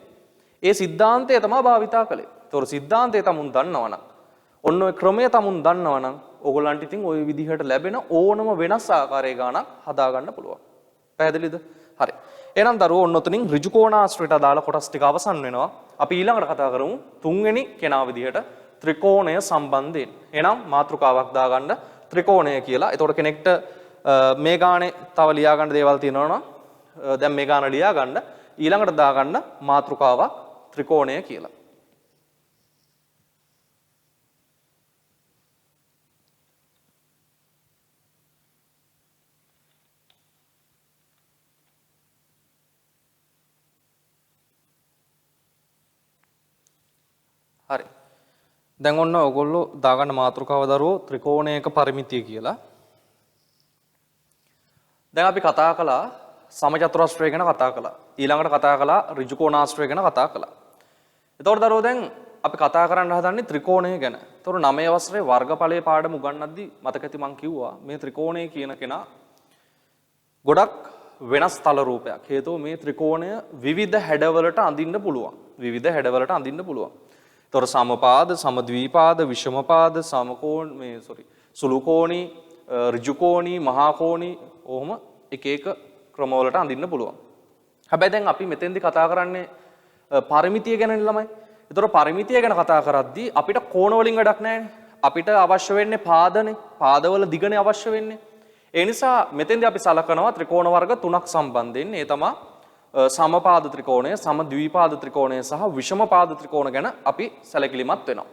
ඒ સિદ્ધාන්තය තමයි භාවිතා කළේ. ඒතොර સિદ્ધාන්තය තමුන් දන්නවනම් ඔන්න ඔය ක්‍රමය තමුන් දන්නවනම් ඕගොල්ලන්ට ඉතින් ওই විදිහට ලැබෙන ඕනම වෙනස් ආකාරයේ ගානක් හදා ගන්න පුළුවන්. පැහැදිලිද? හරි. එහෙනම් දරුවෝ ඔන්න ඔතනින් ඍජු කෝණාශ්‍රයට අදාළ කොටස් ටික අවසන් වෙනවා. අපි ඊළඟට කතා කරමු තුන්වෙනි කෙනා විදිහට ත්‍රිකෝණය සම්බන්ධයෙන්. එහෙනම් මාතෘකාවක් දාගන්න ත්‍රිකෝණය කියලා. එතකොට කෙනෙක්ට මේ ගානේ තව ලියා ගන්න දේවල් තියෙනවා නම් දැන් මේ ගාන ලියා ගන්න ඊළඟට දාගන්න මාතෘකාවක් ත්‍රිකෝණය කියලා. හරි. දැන් ඔන්න ඔයගොල්ලෝ දාගන්න මාතෘකාව දරුවෝ ත්‍රිකෝණයක පරිමිතිය කියලා. දැන් අපි කතා කළා සමචතුරස්‍රය ගැන කතා කළා. ඊළඟට කතා කළා ඍජු කෝණාශ්‍රය ගැන කතා කළා. එතකොට දරුවෝ දැන් අපි කතා කරන්න හදන්නේ ත්‍රිකෝණය ගැන. එතකොට 9 වසරේ වර්ගඵලයේ පාඩම උගන්වද්දී මතක ඇති මම කිව්වා මේ ත්‍රිකෝණය කියන කෙනා ගොඩක් වෙනස් තල රූපයක්. හේතුව මේ ත්‍රිකෝණය විවිධ හැඩවලට අඳින්න පුළුවන්. තොර සමපාද, සමද්වීපාද, විෂමපාද, සුළුකෝණී, ඍජුකෝණී, මහාකෝණී ඔහොම එක එක ක්‍රමවලට අඳින්න පුළුවන්. හැබැයි දැන් අපි මෙතෙන්දි කතා කරන්නේ පරිමිතිය ගැන ළමයි. ඒතොර පරිමිතිය ගැන කතා කරද්දී අපිට කෝණ වලින් වැඩක් නැහැනේ. අපිට අවශ්‍ය වෙන්නේ පාදනේ. පාදවල දිගනේ අවශ්‍ය වෙන්නේ. ඒ නිසා මෙතෙන්දී අපි සලකනවා ත්‍රිකෝණ වර්ග තුනක් සම්බන්ධයෙන්. ඒ තමයි සමපාද ත්‍රිකෝණය, සමද්වීපාද ත්‍රිකෝණය සහ විෂමපාද ත්‍රිකෝණ ගැන අපි සැලකිලිමත් වෙනවා.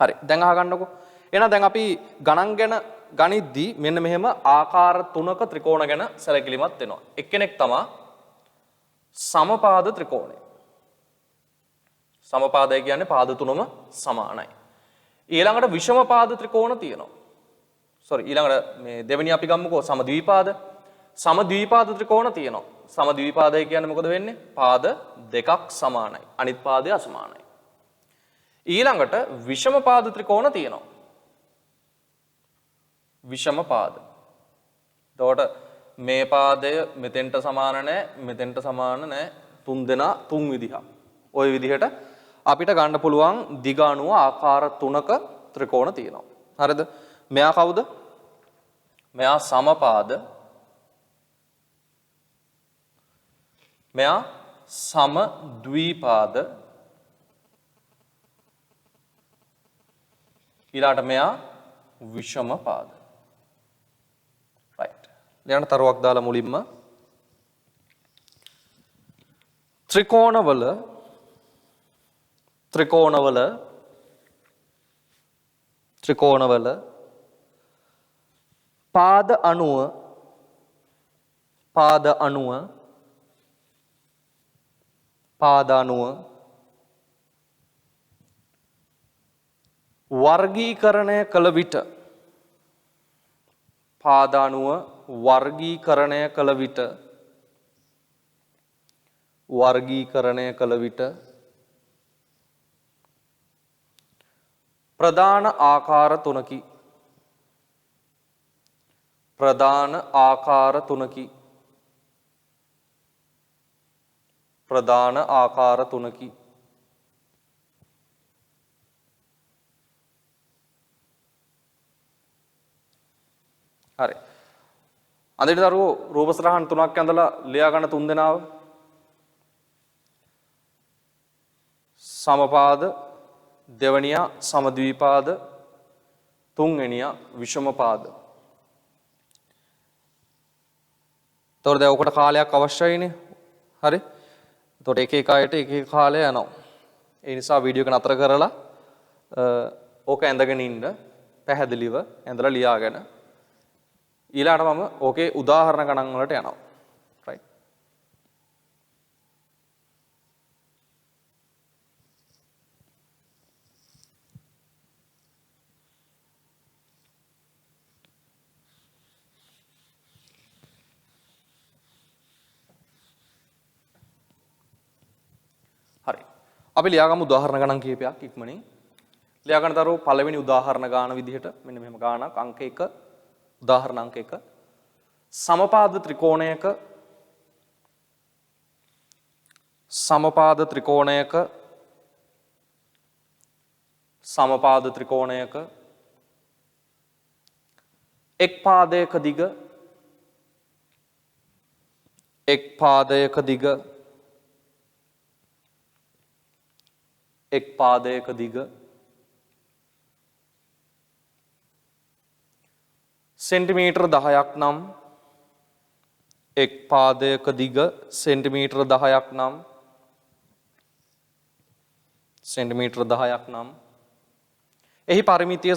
හරි. දැන් අහගන්නකෝ. එහෙනම් දැන් අපි ගණන් ගැන ගනිද්දී මෙන්න මෙහෙම ආකාර තුනක ත්‍රිකෝණ ගැන සැලකිලිමත් වෙනවා. එක්කෙනෙක් තමයි සමපාද ත්‍රිකෝණය. සමපාදය කියන්නේ පාද තුනම සමානයි. ඊළඟට විෂමපාද ත්‍රිකෝණ තියෙනවා. ඊළඟට මේ දෙවෙනි අපි ගමුකෝ සමද්වීපාද. සමද්වීපාද ත්‍රිකෝණ තියෙනවා. සමද්වීපාදය කියන්නේ මොකද වෙන්නේ? පාද දෙකක් සමානයි. අනිත් පාදය අසමානයි. ඊළඟට විෂමපාද ත්‍රිකෝණ තියෙනවා. විෂමපාද. එතකොට මේ පාදය මෙතෙන්ට සමාන නැහැ, මෙතෙන්ට සමාන නැහැ. තුන් දෙනා තුන් විදිහක්. ওই විදිහට අපිට ගන්න පුළුවන් දිග අණුව ආකාර තුනක ත්‍රිකෝණ තියෙනවා. හරිද? මෙයා කවුද? මෙයා සමපාද. මෙයා සමද්වීපාද. ඊළාට මෙයා විෂමපාද. රයිට්. ඊළඟ තරුවක් දාලා මුලින්ම ත්‍රිකෝණවල පාද අණුව වර්ගීකරණය කළ විට ප්‍රධාන ආකාර තුනකි. ප්‍රධාන ආකාර තුනකි. ප්‍රධාන ආකාර තුනකි. හරි. අන්තිමට දරුවෝ රූප සටහන් තුනක් ඇඳලා ලියා ගන්න තුන් දෙනාව. සමපාද, දෙවනියා සමද්විපාද, තුන්වෙනියා විෂමපාද. එතකොට දැන් ඔකට කාලයක් අවශ්‍යයිනේ. හරි. එතකොට එක එක අයට එක එක කාලය යනවා. ඒ නිසා වීඩියෝ එක නතර කරලා ඕක ඇඳගෙන ඉන්න පැහැදිලිව ඇඳලා ලියාගෙන ඊළාට මම ඕකේ උදාහරණ ගණන් වලට යනවා. රයිට්. හරි. අපි ලියාගමු උදාහරණ ගණන් කිහිපයක් ඉක්මනින්. ලියා ගන්න දරුවෝ පළවෙනි උදාහරණ ගාන විදිහට මෙන්න මෙහෙම ගානක් අංක 1 උදාහරණ අංක 1 සමපාද ත්‍රිකෝණයක එක් පාදයක දිග සෙන්ටිමීටර 10ක් නම් එක් පාදයක දිග සෙන්ටිමීටර 10ක් නම් එහි පරිමිතිය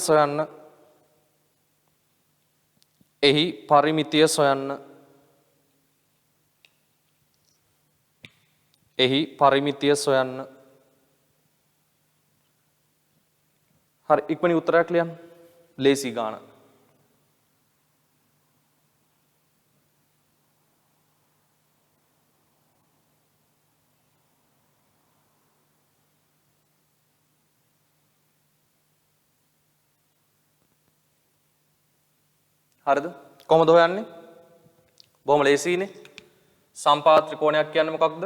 සොයන්න. හරි ඉක්මනින් උත්තරයක් ලියන්න. ලේසි ගාන. හරිද? කොහොමද හොයන්නේ? බොහොම ලේසියිනේ. සම්පාද ත්‍රිකෝණයක් කියන්නේ මොකක්ද?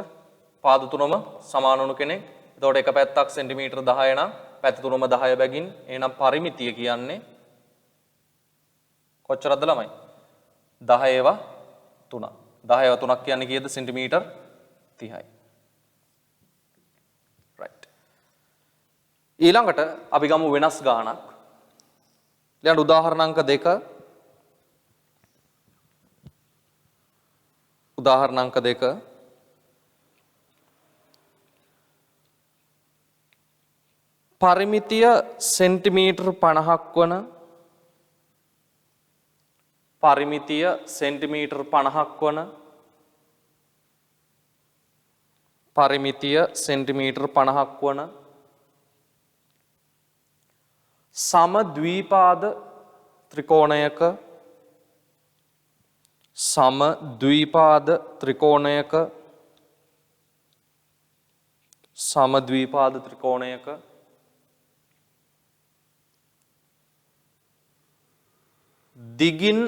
පාද තුනම සමාන වුණු කෙනෙක්. එතකොට එක පැත්තක් සෙන්ටිමීටර 10 නම් පැත්ත තුනම 10 බැගින් එහෙනම් පරිමිතිය කියන්නේ කොච්චරද ළමයි? 10 3. 10 3ක් කියන්නේ කීයද? සෙන්ටිමීටර 30යි. රයිට්. ඊළඟට අපි ගමු වෙනස් ගානක්. ඊළඟ උදාහරණ අංක 2 උදාහරණ අංක 2 පරිමිතිය සෙන්ටිමීටර 50ක් වන සමද්විපාද ත්‍රිකෝණයක දිගින්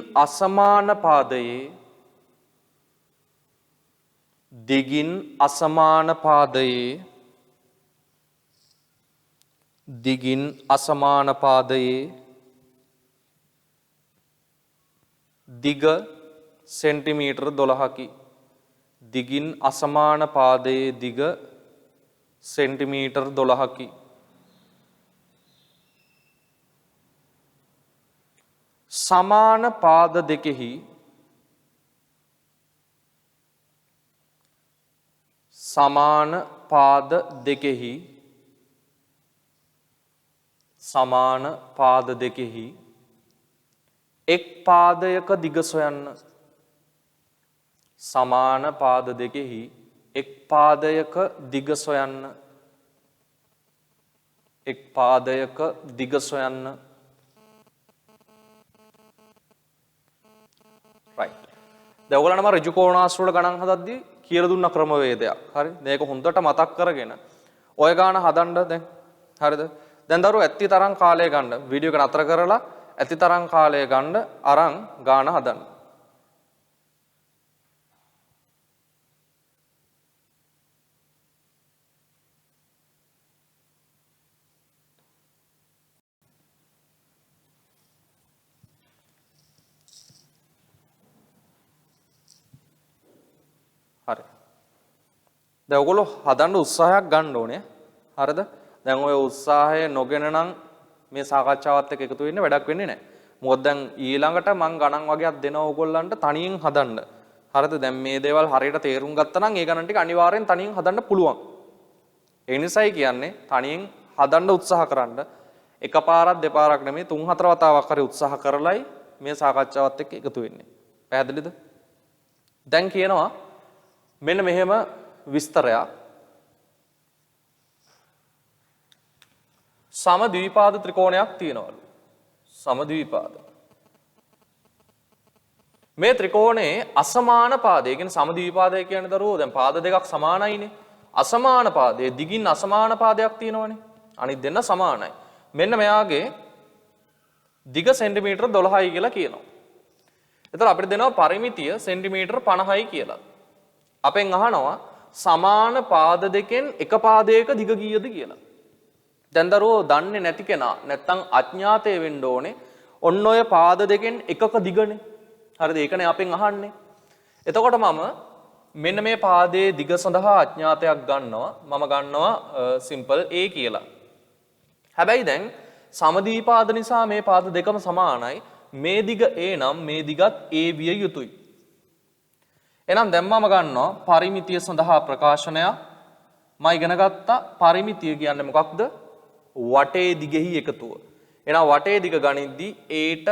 අසමාන පාදයේ දිග සෙන්ටිමීටර 12කි. දිගින් අසමාන පාදයේ දිග සෙන්ටිමීටර 12කි. සමාන පාද දෙකෙහි එක් පාදයක දිග සොයන්න. සමාන පාද දෙකෙහි එක් පාදයක දිග සොයන්න. right. දැන් ඔයගොල්ලන්ට මම ඍජු කෝණාශ්‍ර වල ගණන් හදද්දී කියලා දුන්න ක්‍රමවේදයක්. හරි. මේක හොඳට මතක් කරගෙන ඔය ගාන හදන්න දැන්. හරිද? දැන් දරුවෝ ඇත්ති තරම් කාලය ගන්න. වීඩියෝ එක නතර කරලා ඇති තරම් කාලය ගන්න අරන් ගාන හදන්න. හරි. දැන් ඔයගොල්ලෝ හදන්න උත්සාහයක් ගන්න ඕනේ. හරිද? දැන් ඔය උත්සාහය නොගෙන නම් මේ සාකච්ඡාවත් එක්ක එකතු වෙන්න වැඩක් වෙන්නේ නැහැ. මොකද දැන් ඊළඟට මම ගණන් වගේක් දෙනවා ඕගොල්ලන්ට තනියෙන් හදන්න. හරිද? දැන් මේ දේවල් හරියට තේරුම් ගත්තා නම් ඒ ගණන් ටික අනිවාර්යෙන් තනියෙන් හදන්න පුළුවන්. ඒ නිසායි කියන්නේ තනියෙන් හදන්න උත්සාහ කරන්න. එකපාරක් දෙපාරක් නෙමෙයි 3-4 වතාවක් හරි උත්සාහ කරලයි මේ සාකච්ඡාවත් එක්ක එකතු වෙන්නේ. පැහැදිලිද? දැන් කියනවා මෙන්න මෙහෙම විස්තරයක්. සමද්විපාද ත්‍රිකෝණයක් තියෙනවලු. සමද්විපාද. මේ ත්‍රිකෝණයේ අසමාන පාදය, කියන්නේ සමද්විපාදය කියන්නේ දරුවෝ දැන් පාද දෙකක් සමානයිනේ. අසමාන පාදයේ දිගින් අසමාන පාදයක් තියෙනවනේ. අනිත් දෙන්න සමානයි. මෙන්න මෙයාගේ දිග සෙන්ටිමීටර් 12යි කියලා කියනවා. එතකොට අපිට දෙනවා පරිමිතිය සෙන්ටිමීටර් 50යි කියලා. අපෙන් අහනවා සමාන පාද දෙකෙන් එක පාදයක දිග කීයද කියලා. දැන් දරුවෝ දන්නේ නැති කෙනා නැත්තම් අඥාතය වෙන්න ඕනේ. ඔන්න ඔය පාද දෙකෙන් එකක දිගනේ. හරිද? ඒකනේ අපෙන් අහන්නේ. එතකොට මම මෙන්න මේ පාදයේ දිග සඳහා අඥාතයක් ගන්නවා. මම ගන්නවා සිම්පල් A කියලා. හැබැයි දැන් සමද්විපාද නිසා මේ පාද දෙකම සමානයි. මේ දිග A නම් මේ දිගත් A විය යුතුයි. එහෙනම් දැන් මම ගන්නවා පරිමිතිය සඳහා ප්‍රකාශනයක්. මම ඉගෙන ගත්තා පරිමිතිය කියන්නේ මොකක්ද? වටේ දිගෙහි එකතුව. එහෙනම් වටේ දිග ගනිද්දී Aට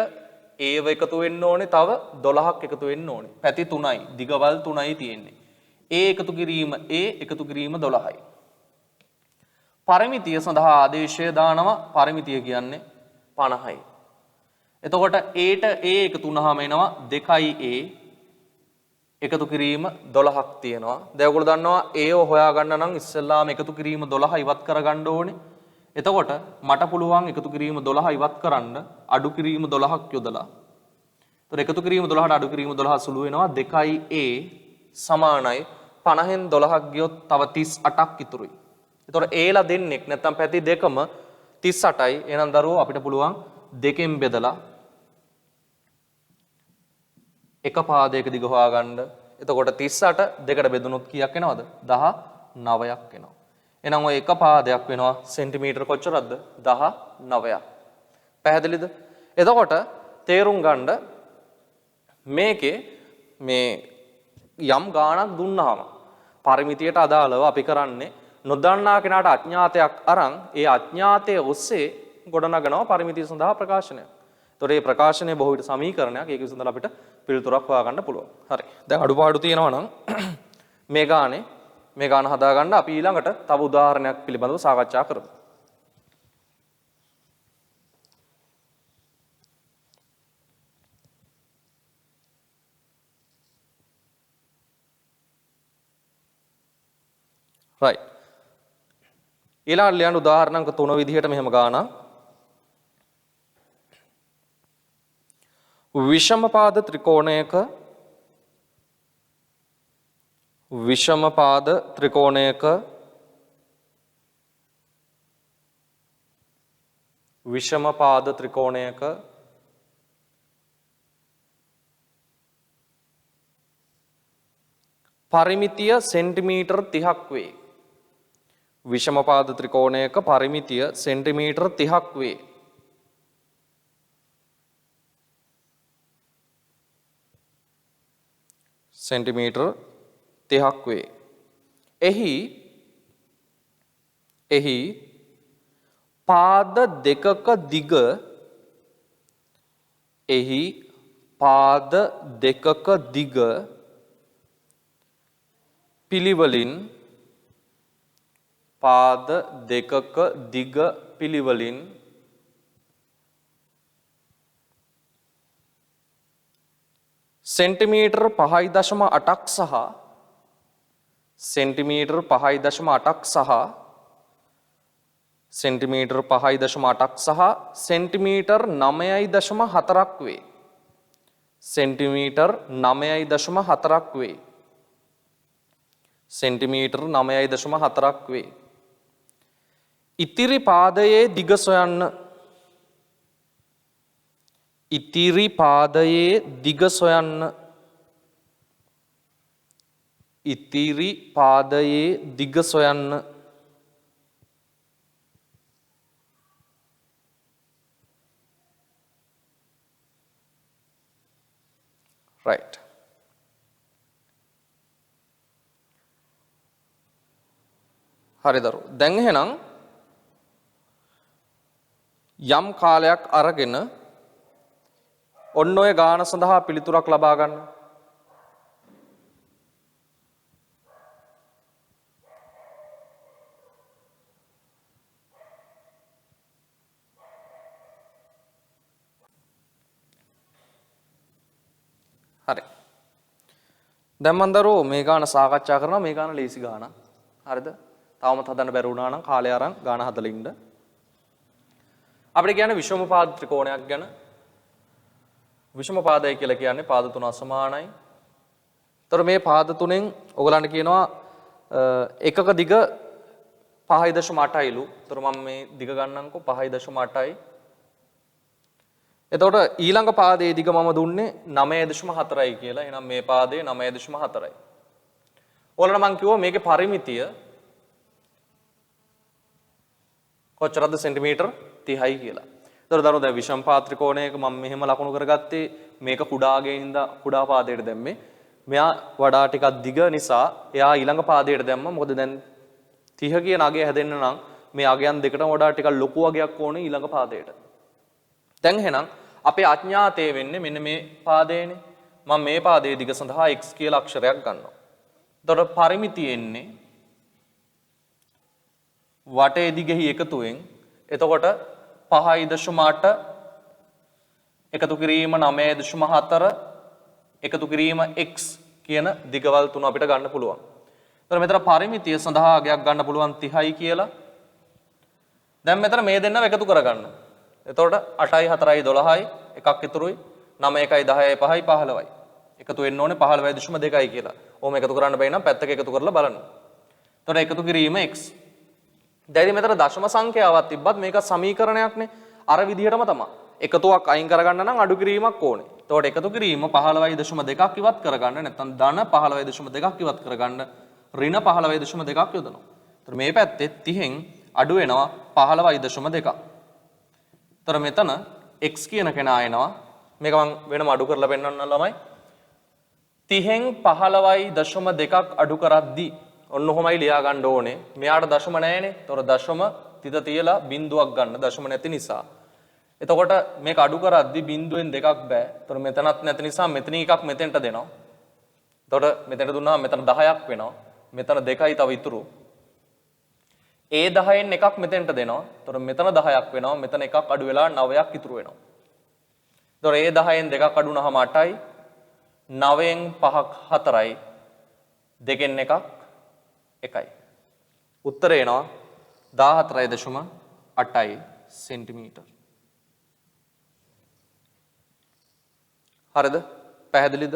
Aව එකතු වෙන්න ඕනේ, තව 12ක් එකතු වෙන්න ඕනේ. පැති 3යි, දිගවල් 3යි තියෙන්නේ. A එකතු කිරීම A එකතු කිරීම 12යි. පරිමිතිය සඳහා ආදේශය දානවා. පරිමිතිය කියන්නේ 50යි. එතකොට Aට A එකතු වුණාම එනවා 2A එකතු කිරීම 12ක් තියෙනවා. දැන් ඔයගොල්ලෝ දන්නවා ඒව හොයාගන්න නම් ඉස්සෙල්ලාම එකතු කිරීම 12 ඉවත් කරගන්න ඕනේ. එතකොට මට පුළුවන් එකතු කිරීම 12 ඉවත් කරන්න අඩු කිරීම 12ක් යොදලා. එතකොට එකතු කිරීම 12ට අඩු කිරීම 12 සුළු වෙනවා 2A සමානයි 50න් 12ක් ගියොත් තව 38ක් ඉතුරුයි. එතකොට Aලා දෙන්නෙක් නැත්තම් පැති දෙකම 38යි. එහෙනම් දරුවෝ අපිට පුළුවන් දෙකෙන් බෙදලා එක පාදයක දිග හොයාගන්න. එතකොට 38 දෙකට බෙදුනොත් කීයක් එනවද? 19ක් එනවා. එහෙනම් ඔය එක පාදයක් වෙනවා සෙන්ටිමීටර කොච්චරද? 19ක්. පැහැදිලිද? එතකොට තේරුම් ගන්න මේකේ මේ යම් ගාණක් දුන්නාම පරිමිතියට අදාළව අපි කරන්නේ නොදන්නා කෙනාට අඥාතයක් අරන් ඒ අඥාතය ඔස්සේ ගොඩනගනවා පරිමිතිය සඳහා ප්‍රකාශනයක්. ඒතොර මේ ප්‍රකාශනය බොහෝ විට සමීකරණයක්. ඒක විසඳලා අපිට පිළිතුරක් හොයාගන්න පුළුවන්. හරි. දැන් අඩුපාඩු තියෙනවා නම් මේ ගාන හදාගන්න අපි ඊළඟට තව උදාහරණයක් පිළිබඳව සාකච්ඡා කරමු. right. ඊළඟට ලියන්න උදාහරණයක් 3 විදිහට මෙහෙම ගානක්. විෂමපාද ත්‍රිකෝණයක පරිමිතිය සෙන්ටිමීටර් 30ක් වේ. විෂමපාද ත්‍රිකෝණයක පරිමිතිය සෙන්ටිමීටර් 30ක් වේ. සෙන්ටිමීටර් 30ක් වේ. එහි පාද දෙකක දිග පිළිවෙලින් සෙන්ටිමීටර් 5.8ක් සහ සෙන්ටිමීටර් 5.8ක් සහ සෙන්ටිමීටර් 9.4ක් වේ. සෙන්ටිමීටර් 9.4ක් වේ. සෙන්ටිමීටර් 9.4ක් වේ. ඉතිරි පාදයේ දිග සොයන්න. ඉතිරි පාදයේ දිග සොයන්න. ඉතිරි පාදයේ දිග සොයන්න. right. හරි දරුවෝ. දැන් එහෙනම් යම් කාලයක් අරගෙන ඔන්න ඔය ගාන සඳහා පිළිතුරක් ලබා ගන්න. හරි. දැන් මන් දරුවෝ මේ ගාන සාකච්ඡා කරනවා. මේ ගාන ලේසි ගාන. හරිද? තවමත් හදන්න බැරි වුණා නම් කාලය අරන් ගාන හදලා ඉන්න. අපිට කියන්නේ විෂමපාද ත්‍රිකෝණයක් ගැන. විෂමපාදය කියලා කියන්නේ පාද තුන අසමානයි. ඒතර මේ පාද තුනෙන් ඔයගලන්ට කියනවා එකක දිග 5.8යිලු. ඒතර මම මේ දිග ගන්නම්කෝ 5.8යි. එතකොට ඊළඟ පාදයේ දිග මම දුන්නේ 9.4යි කියලා. එහෙනම් මේ පාදයේ 9.4යි. ඔයාලට මම කිව්වා මේකේ පරිමිතිය කොච්චරද සෙන්ටිමීටර් 30යි කියලා. ඒතර දරුවෝ දැන් විෂම පාත්‍රිකෝණයක මම මෙහෙම ලකුණු කරගත්තේ මේක කුඩාගේ ඉඳලා කුඩා පාදයට දැම්මේ. මෙයා වඩා ටිකක් දිග නිසා එයා ඊළඟ පාදයට දැම්මා. මොකද දැන් 30 කියන අගය හැදෙන්න නම් මේ අගයන් දෙකටම වඩා ටිකක් ලොකු අගයක් ඕනේ ඊළඟ පාදයට. දැන් එහෙනම් අපේ අඥාතය වෙන්නේ මෙන්න මේ පාදයනේ. මම මේ පාදයේ දිග සඳහා x කියලා අක්ෂරයක් ගන්නවා. එතකොට පරිමිතිය එන්නේ වටේ දිගෙහි එකතුවෙන්. එතකොට 5.8 එකතු කිරීම 9.4 එකතු කිරීම x කියන දිගවල් තුන අපිට ගන්න පුළුවන්. එතකොට මෙතන පරිමිතිය සඳහා අගයක් ගන්න පුළුවන් 30යි කියලා. දැන් මෙතන මේ දෙන්නව එකතු කරගන්න. එතකොට 8යි 4යි 12යි එකක් ඉතුරුයි 9 1යි 10යි 5යි 15යි. එකතු වෙන්න ඕනේ 15.2යි කියලා. ඕම එකතු කරන්න බැයි නම් පැත්තක එකතු කරලා බලන්න. එතකොට එකතු කිරීම x. දැන් මෙතන දශම සංඛ්‍යාවක් තිබ්බත් මේක සමීකරණයක්නේ. අර විදිහටම තමයි. එකතුවක් අයින් කරගන්න නම් අඩු කිරීමක් ඕනේ. එතකොට එකතු කිරීම 15.2ක් ඉවත් කරගන්න නැත්නම් ධන 15.2ක් ඉවත් කරගන්න ඍණ 15.2ක් යොදනවා. එතකොට මේ පැත්තේ 30න් අඩු වෙනවා 15.2ක්. එතකොට මෙතන x කියන කෙනා එනවා. මේක මම වෙනම අඩු කරලා පෙන්නන්න ළමයි. 30න් 15.2ක් අඩු කරද්දී ඔන්න ඔහොමයි ලියා ගන්න ඕනේ. මෙයාට දශම නැහැනේ. එතකොට දශම තිත තියලා බිඳුවක් ගන්න දශම නැති නිසා. එතකොට මේක අඩු කරද්දී බිඳුවෙන් දෙකක් බෑ. එතකොට මෙතනත් නැති නිසා මෙතන එකක් මෙතෙන්ට දෙනවා. එතකොට මෙතෙන්ට දුන්නාම මෙතන 10ක් වෙනවා. මෙතන 2යි තව ඉතුරු. ඒ 10න් එකක් මෙතෙන්ට දෙනවා. එතකොට මෙතන 10ක් වෙනවා. මෙතන එකක් අඩු වෙලා 9ක් ඉතුරු වෙනවා. එතකොට ඒ 10න් දෙකක් අඩු වුණාම 8යි. 9න් 5ක් 4යි. දෙකෙන් එකක් 1යි. උත්තරේ එනවා 14.8 සෙන්ටිමීටර්. හරිද? පැහැදිලිද?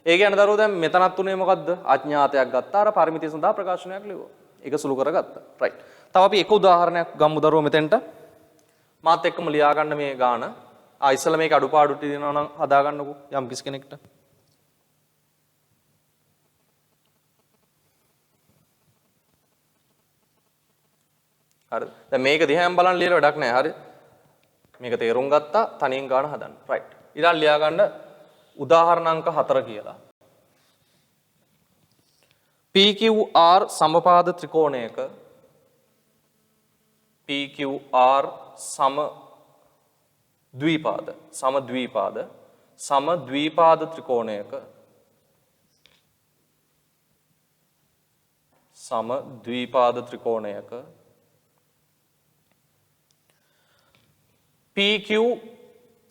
ඒ කියන්නේ දරුවෝ දැන් මෙතනත් උනේ මොකද්ද? අඥාතයක් ගත්තා. අර පරිමිතිය සඳහා ප්‍රකාශනයක් ලියුවා. ඒක සුළු කරගත්තා. රයිට්. තව අපි එක උදාහරණයක් ගමු දරුවෝ මෙතෙන්ට. මාත් එක්කම ලියා ගන්න මේ ගාන. ඉස්සෙල්ලා මේක අඩුපාඩු තියෙනවා නම් හදා ගන්නකෝ යම් කිසි කෙනෙක්ට. හරිද? දැන් මේක දිහාම බලන් ලියලා වැඩක් නැහැ. හරි? මේක තේරුම් ගත්තා තනියෙන් ගාන හදන්න. රයිට්. ඊළඟ ලියා ගන්න උදාහරණ අංක 4 කියලා. PQR සමපාද ත්‍රිකෝණයක PQR සමද්විපාද ත්‍රිකෝණයක PQ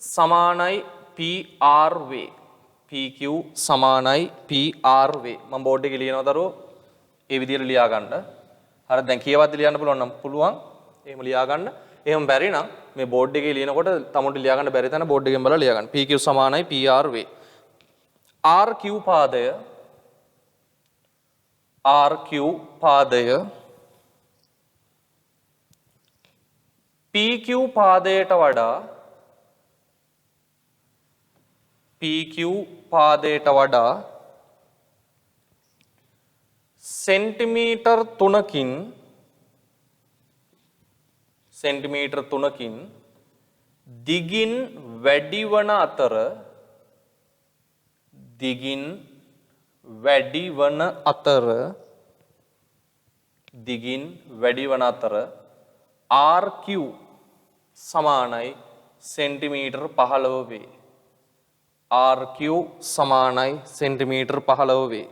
සමානයි PR වේ. PQ සමානයි PR වේ. මම බෝඩ් එකේ ලියනවා දරුවෝ. ඒ විදිහට ලියා ගන්න. හරිද? දැන් කියවද්දි ලියන්න පුළුවන් නම් පුළුවන්. එහෙම ලියා ගන්න. එහෙම බැරි නම් මේ බෝඩ් එකේ ලියනකොට තමුන්ට ලියා ගන්න බැරි තැන බෝඩ් එකෙන් බලලා ලියා ගන්න. PQ සමානයි PR වේ. RQ පාදය PQ පාදයට වඩා සෙන්ටිමීටර් 3කින් දිගින් වැඩි වන අතර RQ සමානයි සෙන්ටිමීටර් 15 වේ. RQ සමානයි සෙන්ටිමීටර් 15 වේ.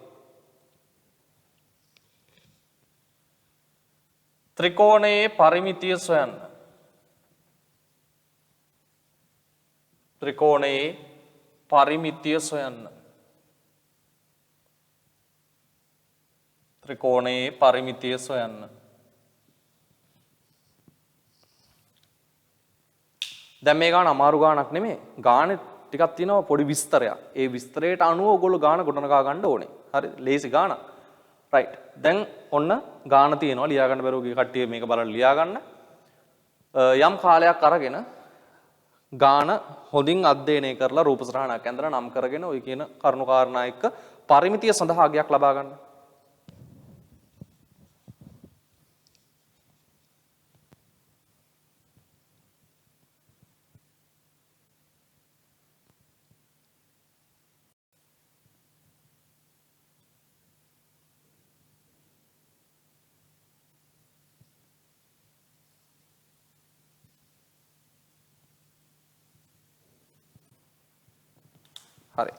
ත්‍රිකෝණයේ පරිමිතිය සොයන්න. ත්‍රිකෝණයේ පරිමිතිය සොයන්න. ත්‍රිකෝණයේ පරිමිතිය සොයන්න. දැන් මේ ගාන අමාරු ගානක් නෙමෙයි. ගානේ ටිකක් තියෙනවා පොඩි විස්තරයක්. ඒ විස්තරයට අනුව ඔයගොල්ලෝ ගාන ගොඩනගා ගන්න ඕනේ. හරි ලේසි ගානක්. රයිට්. දැන් ඔන්න ගාන තියෙනවා ලියා ගන්න බැරුව ගිය කට්ටිය මේක බලලා ලියා ගන්න. යම් කාලයක් අරගෙන ගාන හොඳින් අධ්‍යයනය කරලා රූප සටහනක් ඇඳලා නම් කරගෙන ඔය කියන කරුණු කාරණා එක්ක පරිමිතිය සඳහා අගයක් ලබා ගන්න. හරි.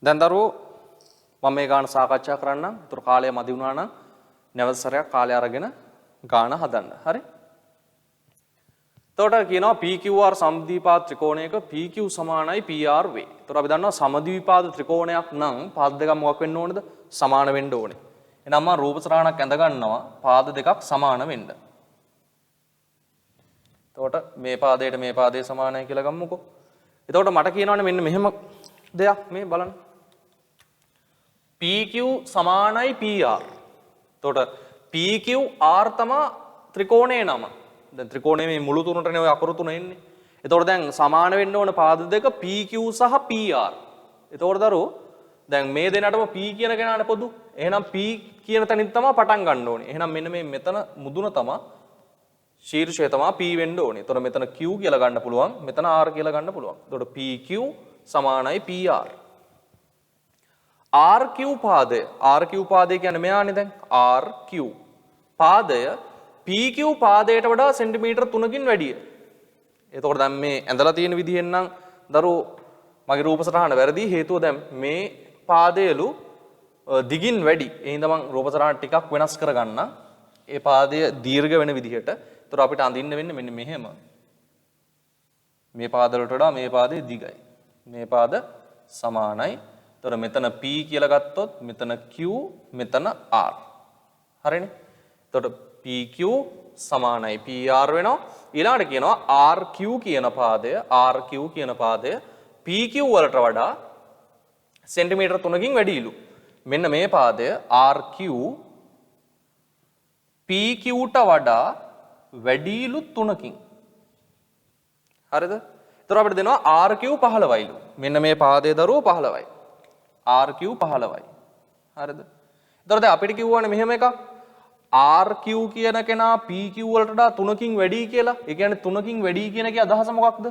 දැන් දරුවෝ මම මේ ගාන සාකච්ඡා කරන්නම්. ඒතර කාලය මදි වුණා නම් නැවත සැරයක් කාලය අරගෙන ගාන හදන්න. හරි. එතකොට කියනවා PQR සමද්විපාද ත්‍රිකෝණයක PQ සමානයි PR වේ. ඒතර අපි දන්නවා සමද්විපාද ත්‍රිකෝණයක් නම් පාද දෙකක් මොකක් වෙන්න ඕනේද? සමාන වෙන්න ඕනේ. එහෙනම් මම රූප සටහනක් ඇඳ ගන්නවා පාද දෙකක් සමාන වෙන්න. එතකොට මේ පාදයට මේ පාදේ සමානයි කියලා ගමුකෝ. එතකොට මට කියනවනේ මෙන්න මෙහෙම දෙයක් මේ බලන්න. PQ සමානයි PR. එතකොට PQR තමයි ත්‍රිකෝණයේ නම. දැන් ත්‍රිකෝණයේ මේ මුළු තුනටනේ ඔය අකුරු තුන එන්නේ. එතකොට දැන් සමාන වෙන්න ඕන පාද දෙක PQ සහ PR. එතකොට දරුවෝ දැන් මේ දෙන්නටම P කියන කෙනානේ පොදු. එහෙනම් P කියන තැනින් තමයි පටන් ගන්න ඕනේ. එහෙනම් මෙන්න මේ මෙතන මුදුන තමයි ශීර්ෂය තමයි P වෙන්න ඕනේ. එතකොට මෙතන Q කියලා ගන්න පුළුවන්. මෙතන R කියලා ගන්න පුළුවන්. එතකොට PQ සමානයි PR. RQ පාදය. RQ පාදය කියන්නේ මෙයානේ දැන්. RQ පාදය PQ පාදයට වඩා සෙන්ටිමීටර් 3කින් වැඩිය. එතකොට දැන් මේ ඇඳලා තියෙන විදිහෙන් නම් දරුවෝ මගේ රූප සටහන වැරදි. හේතුව දැන් මේ පාදයලු දිගින් වැඩි. ඒ හින්දා මම රූප සටහන ටිකක් වෙනස් කරගන්න. ඒ පාදය දීර්ඝ වෙන විදිහට. ඒතර අපිට අඳින්න වෙන්නේ මෙන්න මෙහෙම. මේ පාදවලට වඩා මේ පාදේ දිගයි. මේ පාද සමානයි. ඒතර මෙතන P කියලා ගත්තොත් මෙතන Q මෙතන R. හරිනේ? එතකොට PQ සමානයි PR වෙනවා. ඊළඟට කියනවා RQ කියන පාදය PQ වලට වඩා සෙන්ටිමීටර් 3කින් වැඩිලු. මෙන්න මේ පාදය RQ PQට වඩා වැඩිලු 3කින්. හරිද? එතකොට අපිට දෙනවා RQ 15යිලු. මෙන්න මේ පාදයේ දරුවෝ 15යි. RQ 15යි. හරිද? එතකොට දැන් අපිට කිව්වනේ මෙහෙම එකක්. RQ කියන කෙනා PQ වලට වඩා 3කින් වැඩි කියලා. ඒ කියන්නේ 3කින් වැඩි කියන එකේ අදහස මොකක්ද?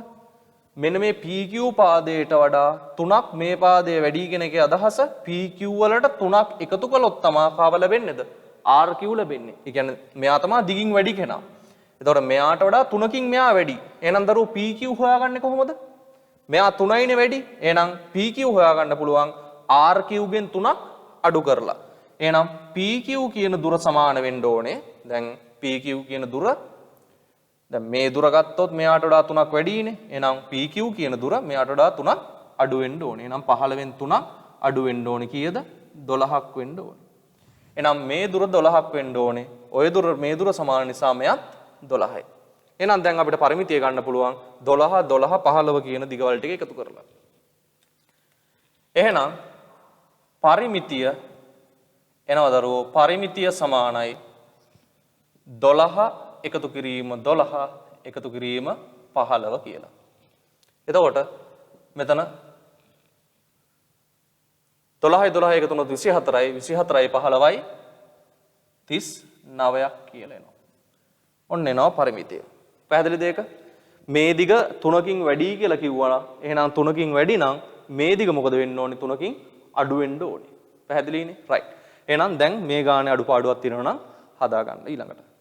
මෙන්න මේ PQ පාදයට වඩා 3ක් මේ පාදයේ වැඩි කියන එකේ අදහස PQ වලට 3ක් එකතු කළොත් තමයි කාව ලැබෙන්නේද? RQ ලැබෙන්නේ. ඒ කියන්නේ මෙයා තමයි දිගින් වැඩි කෙනා. එතකොට මෙයාට වඩා 3කින් මෙයා වැඩි. එහෙනම් දරුවෝ PQ හොයාගන්නේ කොහොමද? මෙයා 3යිනේ වැඩි. එහෙනම් PQ හොයාගන්න පුළුවන් RQ ගෙන් 3ක් අඩු කරලා. එහෙනම් PQ කියන දුර සමාන වෙන්න ඕනේ. දැන් PQ කියන දුර දැන් මේ දුර ගත්තොත් මෙයාට වඩා 3ක් වැඩිනේ. එහෙනම් PQ කියන දුර මෙයාට වඩා 3ක් අඩු වෙන්න ඕනේ. එහෙනම් 15න් 3ක් අඩු වෙන්න ඕනේ කීයද? 12ක් වෙන්න ඕනේ. එහෙනම් මේ දුර 12ක් වෙන්න ඕනේ. ওই දුර මේ දුර සමාන නිසා මෙයත් 12යි. එහෙනම් දැන් අපිට පරිමිතිය ගන්න පුළුවන් 12 12 15 කියන දිගවල ටික එකතු කරලා. එහෙනම් පරිමිතිය එනවා දරුවෝ පරිමිතිය සමානයි 12 එකතු කිරීම 12 එකතු කිරීම 15 කියලා. එතකොට මෙතන 12යි 12 එකතු වුණොත් 24යි 24යි 15යි 39ක් කියලා එනවා. ඔන්න එනවා පරිමිතිය. පැහැදිලිද ඒක? මේ දිග 3කින් වැඩි කියලා කිව්වනම් එහෙනම් 3කින් වැඩි නම් මේ දිග මොකද වෙන්න ඕනේ 3කින් අඩු වෙන්න ඕනේ. පැහැදිලිනේ? රයිට්. එහෙනම් දැන් මේ ගානේ අඩුපාඩුවක් තියෙනවා නම් හදා ගන්න ඊළඟට.